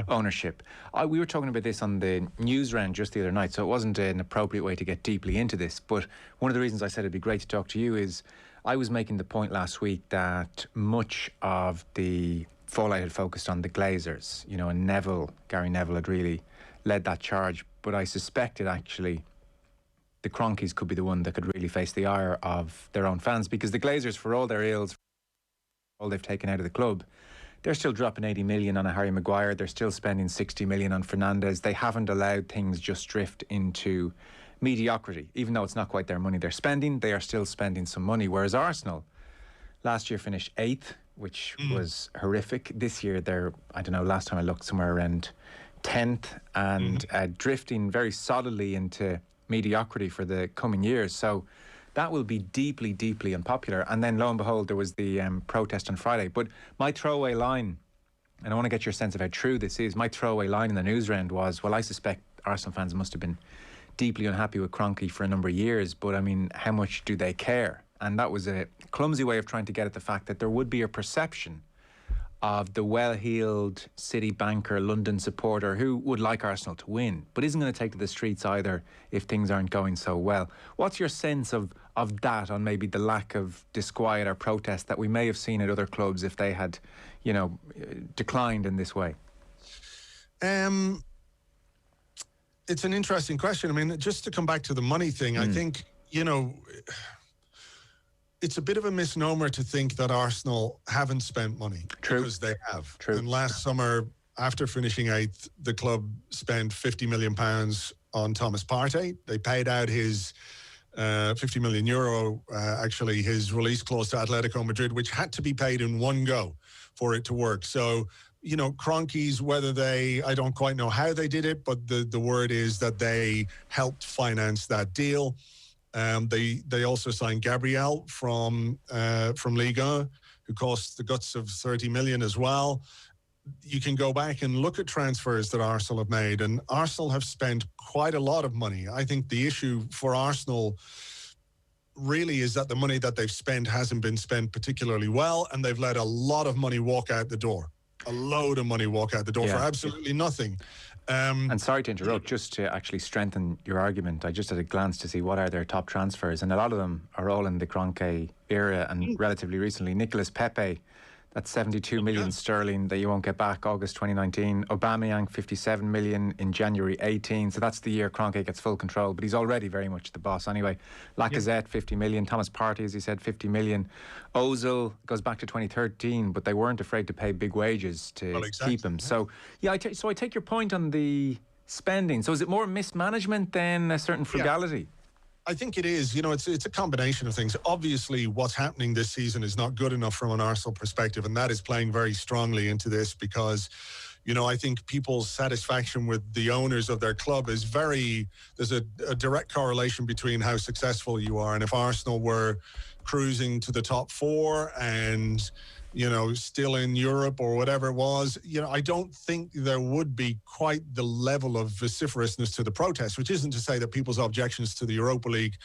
ownership. We were talking about this on the news round just the other night, so it wasn't an appropriate way to get deeply into this, but one of the reasons I said it'd be great to talk to you is I was making the point last week that much of the fallout had focused on the Glazers, you know, and Gary Neville had really led that charge, but I suspected actually the Kroenkes could be the one that could really face the ire of their own fans, because the Glazers, for all their ills, all they've taken out of the club, they're still dropping 80 million on a Harry Maguire. They're still spending 60 million on Fernandes. They haven't allowed things just drift into mediocrity. Even though it's not quite their money they're spending, they are still spending some money. Whereas Arsenal last year finished 8th, which was horrific. This year they're, I don't know, last time I looked, somewhere around 10th and drifting very solidly into mediocrity for the coming years. So that will be deeply, deeply unpopular. And then, lo and behold, there was the protest on Friday. But my throwaway line, and I want to get your sense of how true this is, my throwaway line in the news round was, well, I suspect Arsenal fans must have been deeply unhappy with Kroenke for a number of years, but I mean, how much do they care? And that was a clumsy way of trying to get at the fact that there would be a perception of the well-heeled City banker, London supporter who would like Arsenal to win, but isn't going to take to the streets either if things aren't going so well. What's your sense of that, on maybe the lack of disquiet or protest that we may have seen at other clubs if they had, you know, declined in this way? It's an interesting question. I mean, just to come back to the money thing, I think, you know, it's a bit of a misnomer to think that Arsenal haven't spent money. True. Because they have. True. And last summer, after finishing 8th, the club spent £50 million on Thomas Partey. They paid out his €50 million, actually, his release clause to Atletico Madrid, which had to be paid in one go for it to work. So, you know, Kroenke's, whether I don't quite know how they did it, but the word is that they helped finance that deal. They also signed Gabriel from Ligue 1, who cost the guts of 30 million as well. You can go back and look at transfers that Arsenal have made, and Arsenal have spent quite a lot of money. I think the issue for Arsenal really is that the money that they've spent hasn't been spent particularly well, and they've let a lot of money walk out the door. A load of money walk out the door for absolutely nothing. And sorry to interrupt, just to actually strengthen your argument, I just had a glance to see what are their top transfers, and a lot of them are all in the Kroenke era and relatively recently. Nicolas Pepe, that's 72 million sterling that you won't get back, August 2019. Aubameyang, 57 million in January 18. So that's the year Kroenke gets full control, but he's already very much the boss anyway. Lacazette, 50 million. Thomas Partey, as he said, 50 million. Ozil goes back to 2013, but they weren't afraid to pay big wages to keep him. So, I take your point on the spending. So is it more mismanagement than a certain frugality? I think it is. You know, it's a combination of things. Obviously, what's happening this season is not good enough from an Arsenal perspective, and that is playing very strongly into this because, You know, I think people's satisfaction with the owners of their club is there's a direct correlation between how successful you are. And if Arsenal were cruising to the top 4 and, you know, still in Europe or whatever it was, you know, I don't think there would be quite the level of vociferousness to the protest, which isn't to say that people's objections to the Europa League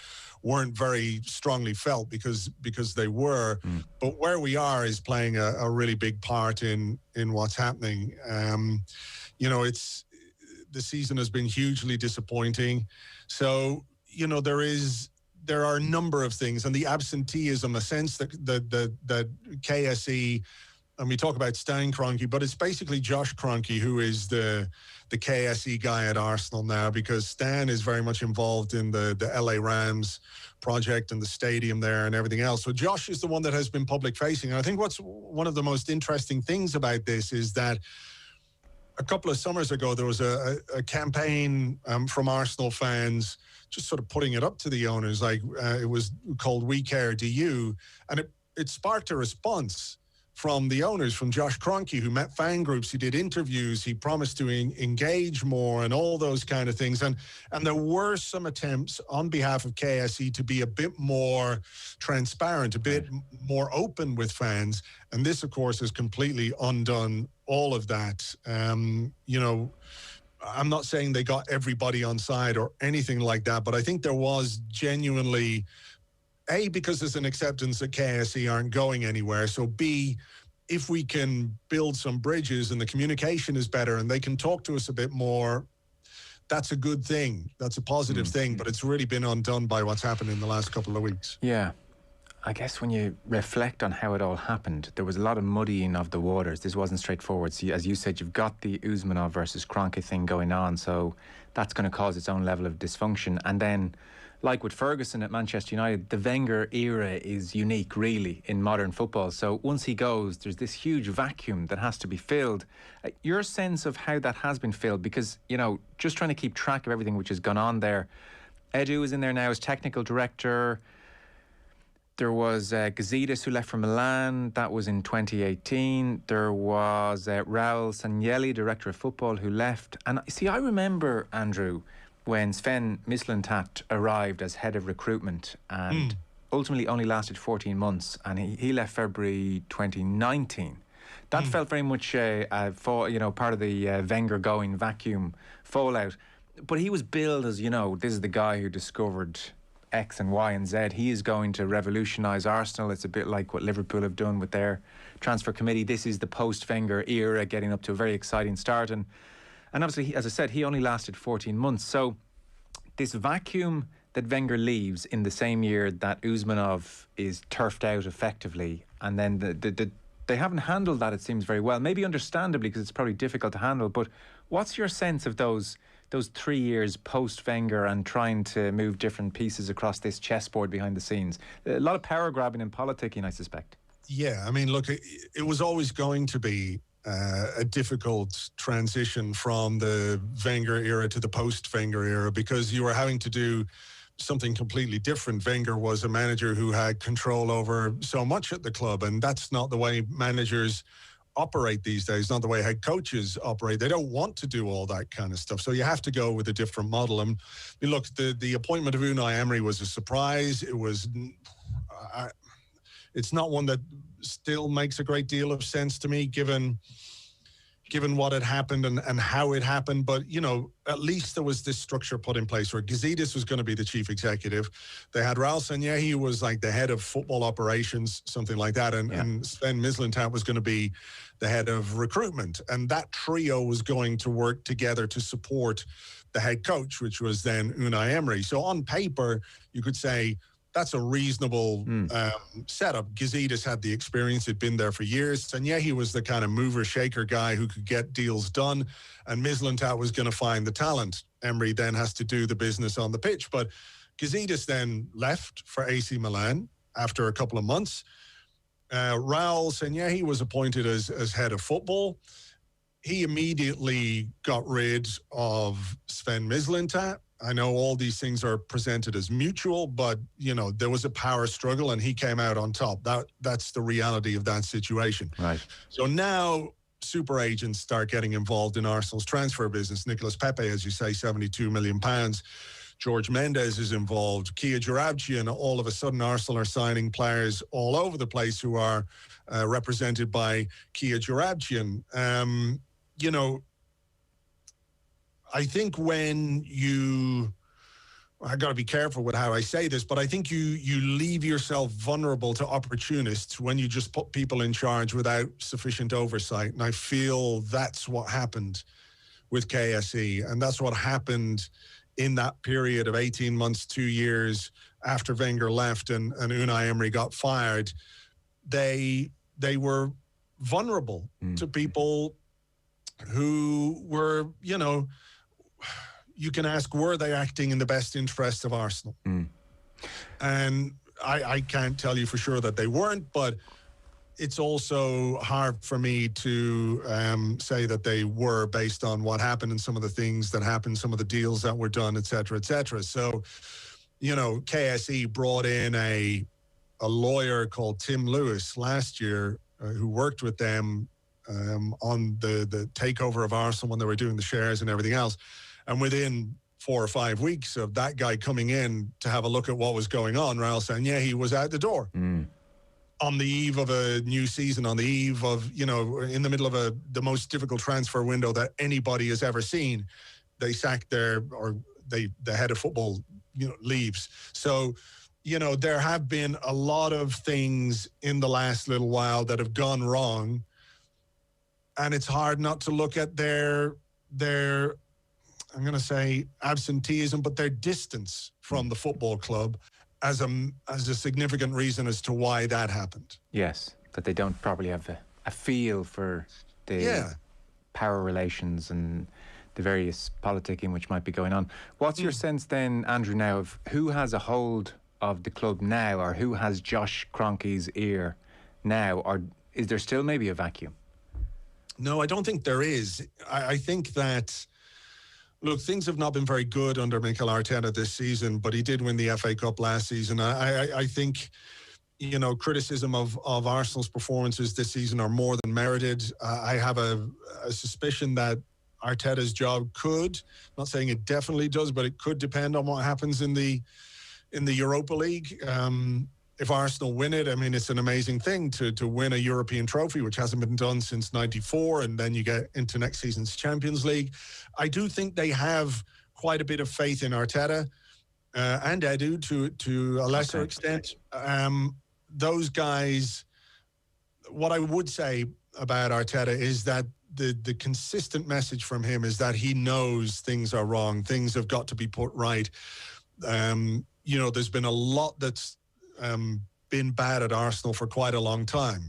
weren't very strongly felt, because they were. But where we are is playing a really big part in what's happening. You know, the season has been hugely disappointing. So, you know, there are a number of things, and the absenteeism, a sense that KSE, and we talk about Stan Kroenke, but it's basically Josh Kroenke who is the KSE guy at Arsenal now, because Stan is very much involved in the LA Rams project and the stadium there and everything else. So Josh is the one that has been public facing. And I think what's one of the most interesting things about this is that a couple of summers ago, there was a campaign from Arsenal fans just sort of putting it up to the owners, like it was called We Care, Do You? And it sparked a response from the owners, from Josh Kroenke, who met fan groups, he did interviews, he promised to engage more and all those kind of things. And there were some attempts on behalf of KSE to be a bit more transparent, a bit more open with fans. And this, of course, has completely undone all of that. You know, I'm not saying they got everybody on side or anything like that, but I think there was genuinely, A, because there's an acceptance that KSE aren't going anywhere. So B, if we can build some bridges and the communication is better and they can talk to us a bit more, that's a good thing. That's a positive thing, but it's really been undone by what's happened in the last couple of weeks. Yeah. I guess when you reflect on how it all happened, there was a lot of muddying of the waters. This wasn't straightforward. So, as you said, you've got the Usmanov versus Kroenke thing going on, so that's going to cause its own level of dysfunction. And then, like with Ferguson at Manchester United, the Wenger era is unique, really, in modern football. So once he goes, there's this huge vacuum that has to be filled. Your sense of how that has been filled, because, you know, just trying to keep track of everything which has gone on there. Edu is in there now as technical director. There was Gazidis, who left for Milan. That was in 2018. There was Raul Sanelli, director of football, who left. And see, I remember, Andrew, when Sven Mislintat arrived as head of recruitment and ultimately only lasted 14 months, and he left February 2019. That felt very much part of the Wenger going vacuum fallout. But he was billed as, you know, this is the guy who discovered X and Y and Z. He is going to revolutionise Arsenal. It's a bit like what Liverpool have done with their transfer committee. This is the post-Wenger era, getting up to a very exciting start. And obviously, as I said, he only lasted 14 months. So this vacuum that Wenger leaves in the same year that Usmanov is turfed out effectively, and then they haven't handled that, it seems, very well. Maybe understandably, because it's probably difficult to handle. But what's your sense of those 3 years post-Wenger and trying to move different pieces across this chessboard behind the scenes? A lot of power grabbing and politicking, I suspect. Yeah, I mean, look, it was always going to be a difficult transition from the Wenger era to the post-Wenger era, because you were having to do something completely different. Wenger was a manager who had control over so much at the club, and that's not the way managers operate these days, not the way head coaches operate. They don't want to do all that kind of stuff. So you have to go with a different model. And look, the appointment of Unai Emery was a surprise. It was, it's not one that still makes a great deal of sense to me, given what had happened and how it happened. But, you know, at least there was this structure put in place where Gazidis was going to be the chief executive. They had Raul Sanelli, who was like the head of football operations, something like that. And Sven Mislintat was going to be the head of recruitment. And that trio was going to work together to support the head coach, which was then Unai Emery. So on paper, you could say, that's a reasonable setup. Gazidis had the experience. He'd been there for years. And yeah, he was the kind of mover-shaker guy who could get deals done. And Mislintat was going to find the talent. Emery then has to do the business on the pitch. But Gazidis then left for AC Milan after a couple of months. Raul Sanelli was appointed as head of football. He immediately got rid of Sven Mislintat. I know all these things are presented as mutual, but, you know, there was a power struggle and he came out on top. That's the reality of that situation. Right. So now super agents start getting involved in Arsenal's transfer business. Nicolas Pepe, as you say, £72 million. George Mendes is involved. Kia Joorabchian, all of a sudden Arsenal are signing players all over the place who are represented by Kia Joorabchian. You know, I think when I got to be careful with how I say this, but I think you leave yourself vulnerable to opportunists when you just put people in charge without sufficient oversight. And I feel that's what happened with KSE. And that's what happened in that period of 18 months, 2 years after Wenger left and Unai Emery got fired. They were vulnerable to people who were, you know, you can ask, were they acting in the best interest of Arsenal? And I can't tell you for sure that they weren't, but it's also hard for me to say that they were based on what happened and some of the things that happened, some of the deals that were done, et cetera, et cetera. So, you know, KSE brought in a lawyer called Tim Lewis last year who worked with them on the takeover of Arsenal when they were doing the shares and everything else. And within 4 or 5 weeks of that guy coming in to have a look at what was going on, Raul Sanllehi was out the door. On the eve of a new season, on the eve of, you know, in the middle of the most difficult transfer window that anybody has ever seen, they sacked the head of football, you know, leaves. So, you know, there have been a lot of things in the last little while that have gone wrong. And it's hard not to look at their I'm going to say absenteeism, but their distance from the football club as a significant reason as to why that happened. Yes, that they don't probably have a feel for the power relations and the various politicking which might be going on. What's your sense then, Andrew, now of who has a hold of the club now, or who has Josh Kroenke's ear now, or is there still maybe a vacuum? No, I don't think there is. I think that, look, things have not been very good under Mikel Arteta this season, but he did win the FA Cup last season. I think, you know, criticism of Arsenal's performances this season are more than merited. I have a suspicion that Arteta's job could, not saying it definitely does, but it could depend on what happens in the Europa League. If Arsenal win it, I mean, it's an amazing thing to win a European trophy, which hasn't been done since '94, and then you get into next season's Champions League. I do think they have quite a bit of faith in Arteta and Edu to a lesser extent. Those guys, what I would say about Arteta is that the consistent message from him is that he knows things are wrong. Things have got to be put right. You know, there's been a lot that's been bad at Arsenal for quite a long time.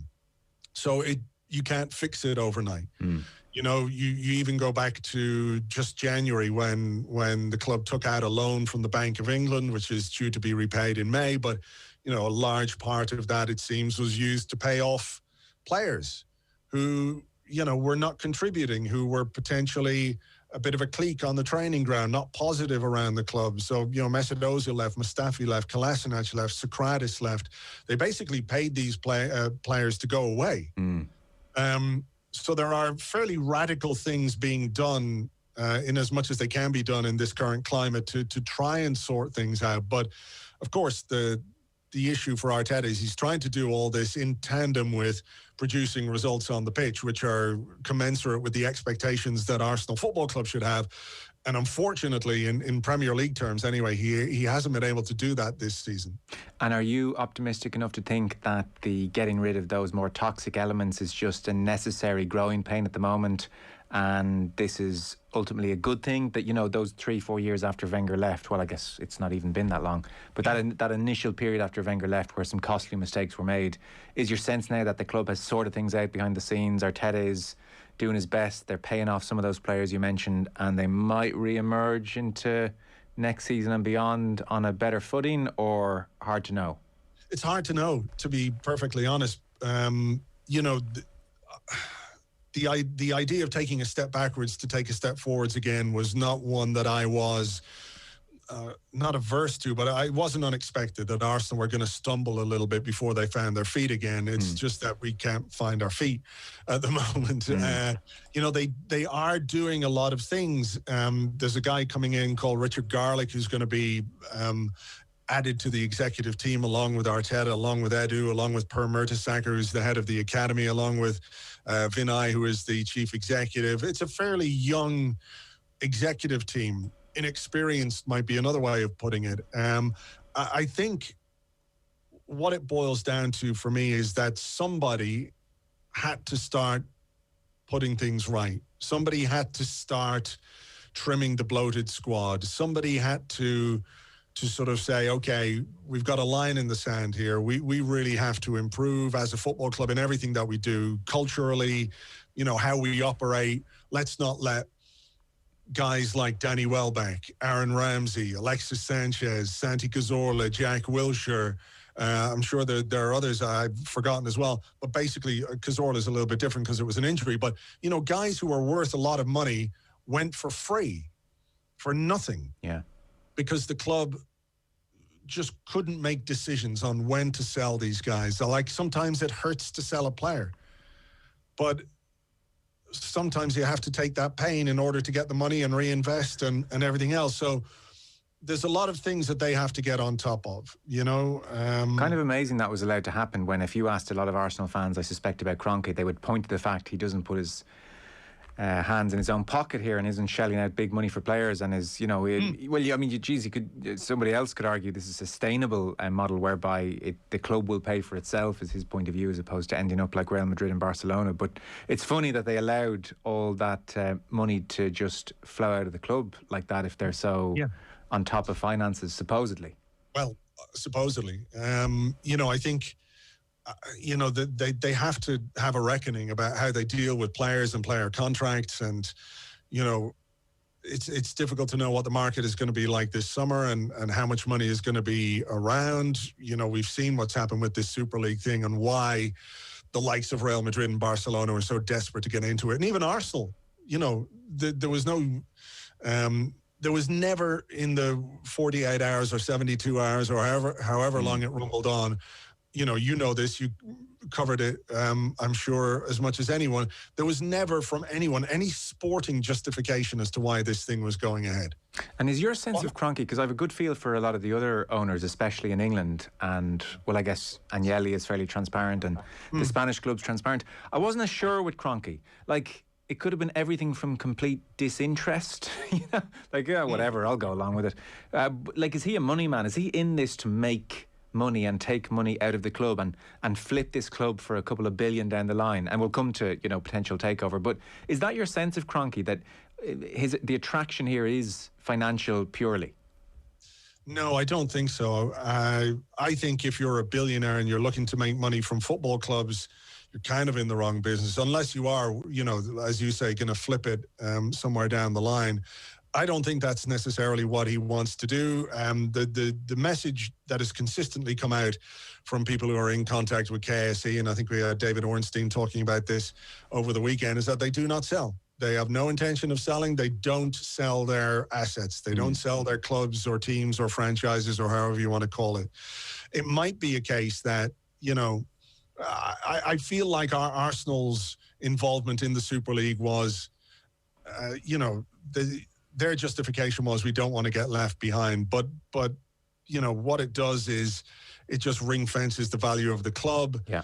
So you can't fix it overnight. You know, you even go back to just January when the club took out a loan from the Bank of England, which is due to be repaid in May. But, you know, a large part of that, it seems, was used to pay off players who, you know, were not contributing, who were potentially a bit of a clique on the training ground, not positive around the club. So, you know, Mesut Ozil left, Mustafi left, Kolasinac left, Socrates left. They basically paid these players to go away. So there are fairly radical things being done in as much as they can be done in this current climate to try and sort things out. But, of course, the issue for Arteta is he's trying to do all this in tandem with producing results on the pitch, which are commensurate with the expectations that Arsenal Football Club should have. And unfortunately, in Premier League terms anyway, he hasn't been able to do that this season. And are you optimistic enough to think that the getting rid of those more toxic elements is just a necessary growing pain at the moment, and this is ultimately a good thing that, you know, those 3-4 years after Wenger left, well, I guess it's not even been that long, but that initial period after Wenger left where some costly mistakes were made, is your sense now that the club has sorted things out behind the scenes? Arteta is doing his best, they're paying off some of those players you mentioned, and they might re-emerge into next season and beyond on a better footing, or hard to know? It's hard to know, to be perfectly honest. You know, the idea of taking a step backwards to take a step forwards again was not one that I was not averse to, but I wasn't unexpected that Arsenal were going to stumble a little bit before they found their feet again. It's just that we can't find our feet at the moment. You know, they are doing a lot of things. There's a guy coming in called Richard Garlick who's going to be added to the executive team along with Arteta, along with Edu, along with Per Mertesacker, who's the head of the academy, along with Vinay, who is the chief executive. It's a fairly young executive team. Inexperienced might be another way of putting it. I think what it boils down to for me is that somebody had to start putting things right. Somebody had to start trimming the bloated squad. Somebody had to sort of say, okay, we've got a line in the sand here. We really have to improve as a football club in everything that we do, culturally, you know, how we operate. Let's not let guys like Danny Welbeck, Aaron Ramsey, Alexis Sanchez, Santi Cazorla, Jack Wilshere. I'm sure there are others I've forgotten as well. But basically, Cazorla is a little bit different because it was an injury. But, you know, guys who are worth a lot of money went for free, for nothing. Yeah. Because the club just couldn't make decisions on when to sell these guys. Like, sometimes it hurts to sell a player. But sometimes you have to take that pain in order to get the money and reinvest and everything else. So there's a lot of things that they have to get on top of, you know. Kind of amazing that was allowed to happen when, if you asked a lot of Arsenal fans, I suspect, about Kroenke, they would point to the fact he doesn't put his hands in his own pocket here and isn't shelling out big money for players and is, you know, well, I mean, geez, somebody else could argue this is a sustainable model whereby the club will pay for itself, is his point of view, as opposed to ending up like Real Madrid and Barcelona. But it's funny that they allowed all that money to just flow out of the club like that if they're so on top of finances, supposedly. Well, supposedly. You know, I think you know, they have to have a reckoning about how they deal with players and player contracts. And, you know, it's difficult to know what the market is going to be like this summer and how much money is going to be around. You know, we've seen what's happened with this Super League thing and why the likes of Real Madrid and Barcelona are so desperate to get into it. And even Arsenal, you know, there was no... there was never in the 48 hours or 72 hours or however long it rumbled on, you know this, you covered it, I'm sure, as much as anyone. There was never from anyone any sporting justification as to why this thing was going ahead. And is your sense of Kroenke, because I have a good feel for a lot of the other owners, especially in England, and, well, I guess Agnelli is fairly transparent and the Spanish club's transparent. I wasn't as sure with Kroenke. Like, it could have been everything from complete disinterest, you know, like, yeah, whatever, I'll go along with it. Like, is he a money man? Is he in this to make money and take money out of the club and flip this club for a couple of billion down the line? And we'll come to, you know, potential takeover. But is that your sense of Kroenke, that the attraction here is financial purely? No, I don't think so. I think if you're a billionaire and you're looking to make money from football clubs, you're kind of in the wrong business, unless you are, you know, as you say, going to flip it somewhere down the line. I don't think that's necessarily what he wants to do. The message that has consistently come out from people who are in contact with KSE, and I think we had David Ornstein talking about this over the weekend, is that they do not sell. They have no intention of selling. They don't sell their assets. They don't sell their clubs or teams or franchises or however you want to call it. It might be a case that, you know, I feel like our Arsenal's involvement in the Super League was, you know, their justification was we don't want to get left behind. But you know, what it does is it just ring fences the value of the club. Yeah.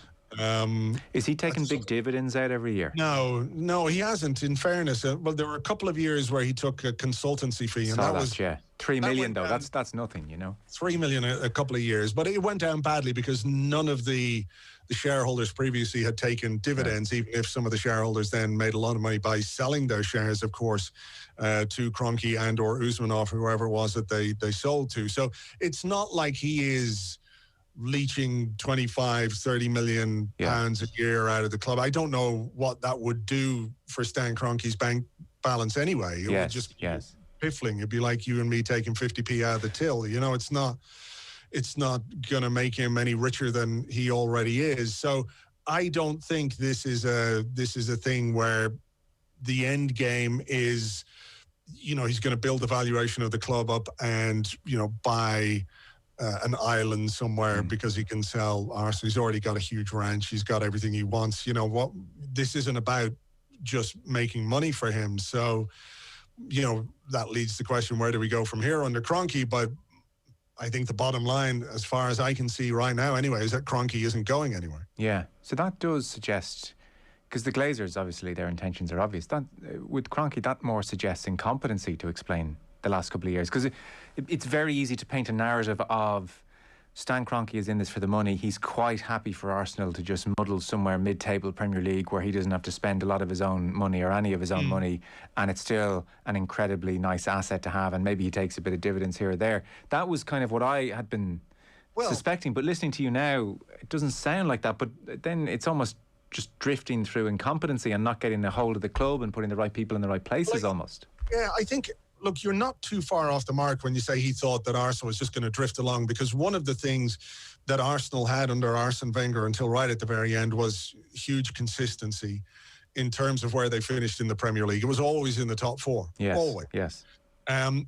Is he taking big dividends out every year? No, he hasn't, in fairness. Well, there were a couple of years where he took a consultancy fee. And that was, yeah. 3 million, though. That's nothing, you know. 3 million a couple of years. But it went down badly because none of the shareholders previously had taken dividends, even if some of the shareholders then made a lot of money by selling their shares, of course, to Kroenke and or Usmanov, whoever it was that they sold to. So it's not like he is leeching 25-30 million pounds a year out of the club. I don't know what that would do for Stan Kroenke's bank balance anyway. It would just be piffling. It'd be like you and me taking 50p out of the till. You know, it's not going to make him any richer than he already is. So I don't think this is a thing where the end game is, he's going to build the valuation of the club up and, buy an island somewhere because he can sell Arsenal. He's already got a huge ranch. He's got everything he wants. This isn't about just making money for him. So, that leads to the question, where do we go from here under Kroenke? But I think the bottom line, as far as I can see right now anyway, is that Kroenke isn't going anywhere. Yeah, so that does suggest, because the Glazers, obviously, their intentions are obvious. That with Kroenke, that more suggests incompetency to explain the last couple of years. Because it's very easy to paint a narrative of Stan Kroenke is in this for the money. He's quite happy for Arsenal to just muddle somewhere mid-table Premier League where he doesn't have to spend a lot of his own money or any of his own money, and it's still an incredibly nice asset to have, and maybe he takes a bit of dividends here or there. That was kind of what I had been suspecting, but listening to you now, it doesn't sound like that. But then it's almost just drifting through incompetency and not getting a hold of the club and putting the right people in the right places almost. Yeah, I think... Look, you're not too far off the mark when you say he thought that Arsenal was just going to drift along, because one of the things that Arsenal had under Arsene Wenger until right at the very end was huge consistency in terms of where they finished in the Premier League. It was always in the top four. Yes, always. Yes. And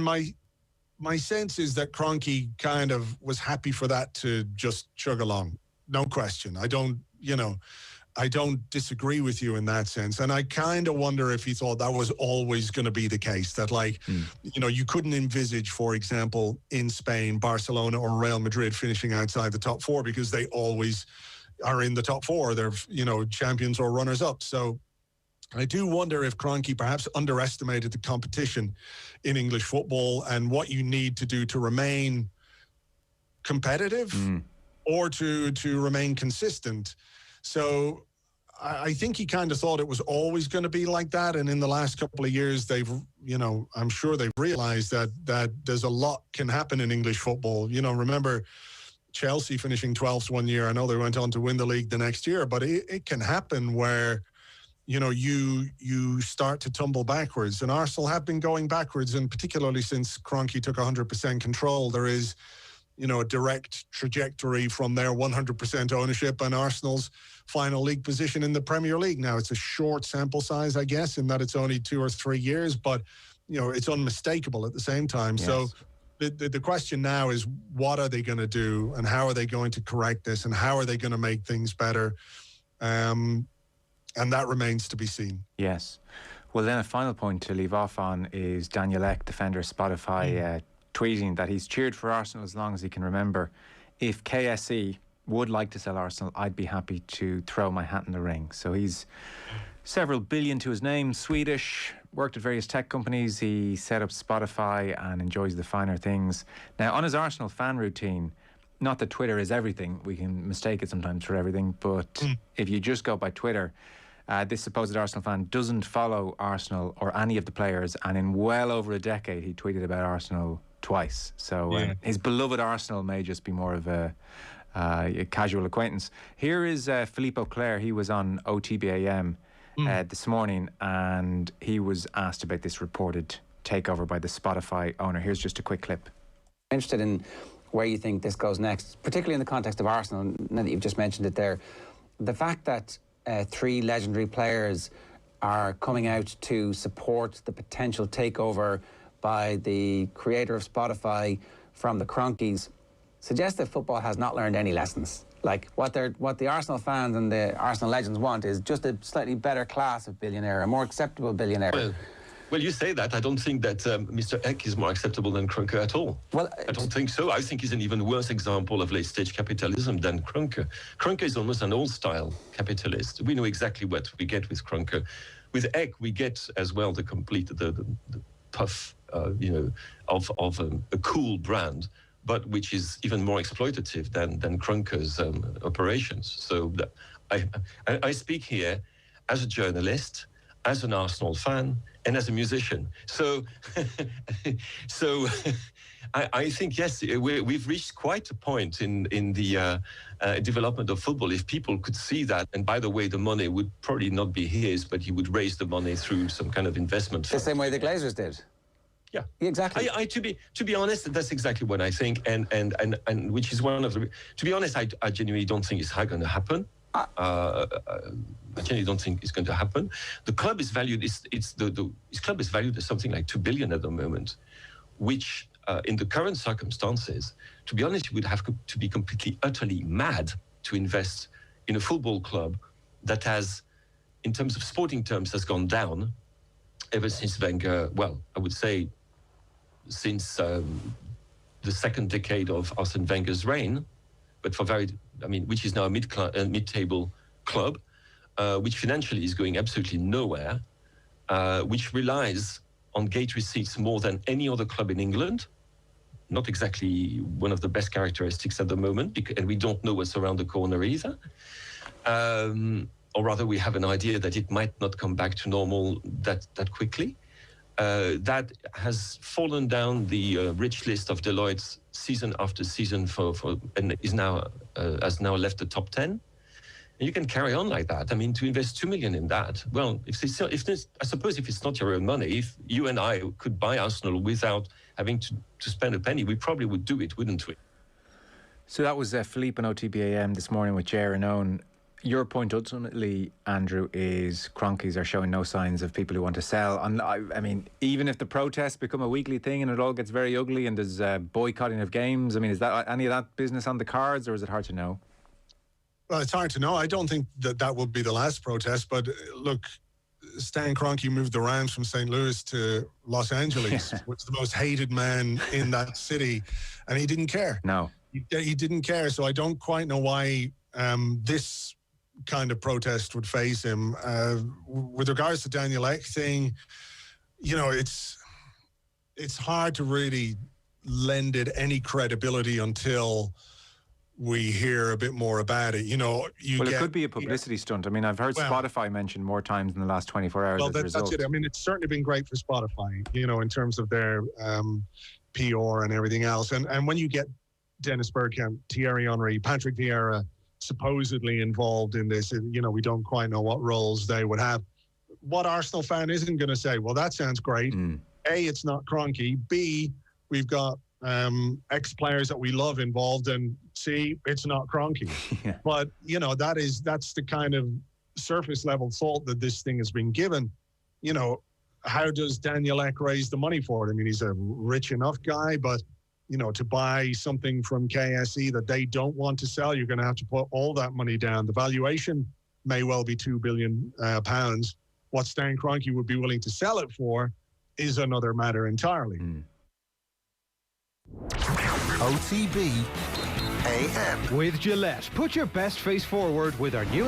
my sense is that Kroenke kind of was happy for that to just chug along. No question. I don't disagree with you in that sense. And I kind of wonder if he thought that was always going to be the case, that you couldn't envisage, for example, in Spain, Barcelona or Real Madrid finishing outside the top four, because they always are in the top four. They're, champions or runners up. So I do wonder if Kroenke perhaps underestimated the competition in English football and what you need to do to remain competitive or to remain consistent. So I think he kind of thought it was always going to be like that. And in the last couple of years, I'm sure they've realized that there's a lot can happen in English football. Remember Chelsea finishing 12th one year. I know they went on to win the league the next year, but it can happen where, you start to tumble backwards. And Arsenal have been going backwards, and particularly since Kroenke took 100% control, there is a direct trajectory from their 100% ownership and Arsenal's final league position in the Premier League. Now, it's a short sample size, I guess, in that it's only 2 or 3 years, but, it's unmistakable at the same time. Yes. So the question now is, what are they going to do, and how are they going to correct this, and how are they going to make things better? And that remains to be seen. Yes. Well, then a final point to leave off on is Daniel Ek, defender, Spotify, tweeting that he's cheered for Arsenal as long as he can remember. If KSE would like to sell Arsenal, I'd be happy to throw my hat in the ring. So he's several billion to his name, Swedish, worked at various tech companies. He set up Spotify and enjoys the finer things. Now, on his Arsenal fan routine, not that Twitter is everything, we can mistake it sometimes for everything, but if you just go by Twitter, this supposed Arsenal fan doesn't follow Arsenal or any of the players, and in well over a decade he tweeted about Arsenal twice. So his beloved Arsenal may just be more of a casual acquaintance. Here is Philippe Auclair. He was on OTB AM this morning, and he was asked about this reported takeover by the Spotify owner. Here's just a quick clip. Interested in where you think this goes next, particularly in the context of Arsenal, now that you've just mentioned it there. The fact that 3 legendary players are coming out to support the potential takeover by the creator of Spotify from the Kroenkes suggests that football has not learned any lessons. Like what the Arsenal fans and the Arsenal legends want is just a slightly better class of billionaire, a more acceptable billionaire. Well, you say that. I don't think that Mr. Eck is more acceptable than Kroenke at all. Well, I don't think so. I think he's an even worse example of late-stage capitalism than Kroenke. Kroenke is almost an old-style capitalist. We know exactly what we get with Kroenke. With Eck, we get as well the complete, the puff, of a cool brand, but which is even more exploitative than Kroenke's operations. So I speak here as a journalist, as an Arsenal fan, and as a musician. So I think, yes, we've reached quite a point in the development of football. If people could see that, and by the way, the money would probably not be his, but he would raise the money through some kind of investment fund. The same way the Glazers did. Yeah, exactly. To be honest, that's exactly what I think, and which is one of the. To be honest, I genuinely don't think it's going to happen. I genuinely don't think it's going to happen. The club is valued. His club is valued as something like 2 billion at the moment, which in the current circumstances, to be honest, you would have to be completely, utterly mad to invest in a football club that has, in terms of sporting terms, has gone down ever since Wenger. Well, I would say since the second decade of Arsene Wenger's reign, but which is now a mid-table club, which financially is going absolutely nowhere, which relies on gate receipts more than any other club in England. Not exactly one of the best characteristics at the moment, and we don't know what's around the corner either. Or rather, we have an idea that it might not come back to normal that quickly. That has fallen down the rich list of Deloitte's season after season and has now left the top 10. And you can carry on like that. I mean, to invest 2 million in that, well, I suppose if it's not your own money, if you and I could buy Arsenal without having to spend a penny, we probably would do it, wouldn't we? So that was Philippe on OTB AM this morning with Ger and Eoin. Your point ultimately, Andrew, is Cronkies are showing no signs of people who want to sell. And I mean, even if the protests become a weekly thing and it all gets very ugly and there's boycotting of games, I mean, is that any of that business on the cards, or is it hard to know? Well, it's hard to know. I don't think that will be the last protest. But look, Stan Kroenke moved the Rams from St. Louis to Los Angeles, which is the most hated man in that city, and he didn't care. No. He didn't care. So I don't quite know why this kind of protest would phase him. With regards to Daniel Ek thing, it's hard to really lend it any credibility until we hear a bit more about it. It could be a publicity stunt. I mean, I've heard Spotify mentioned more times in the last 24 hours as a result. That's it. I mean, it's certainly been great for Spotify, in terms of their PR and everything else. And when you get Dennis Bergkamp, Thierry Henry, Patrick Vieira supposedly involved in this, we don't quite know what roles they would have. What Arsenal fan isn't going to say, well, that sounds great. A, it's not Kroenke. B, we've got ex-players that we love involved, and C, it's not Kroenke. Yeah. But, that's the kind of surface level thought that this thing has been given. How does Daniel Ek raise the money for it? I mean, he's a rich enough guy, but to buy something from KSE that they don't want to sell, you're going to have to put all that money down. The valuation may well be £2 billion. What Stan Kroenke would be willing to sell it for is another matter entirely. OTB AM. With Gillette, put your best face forward with our new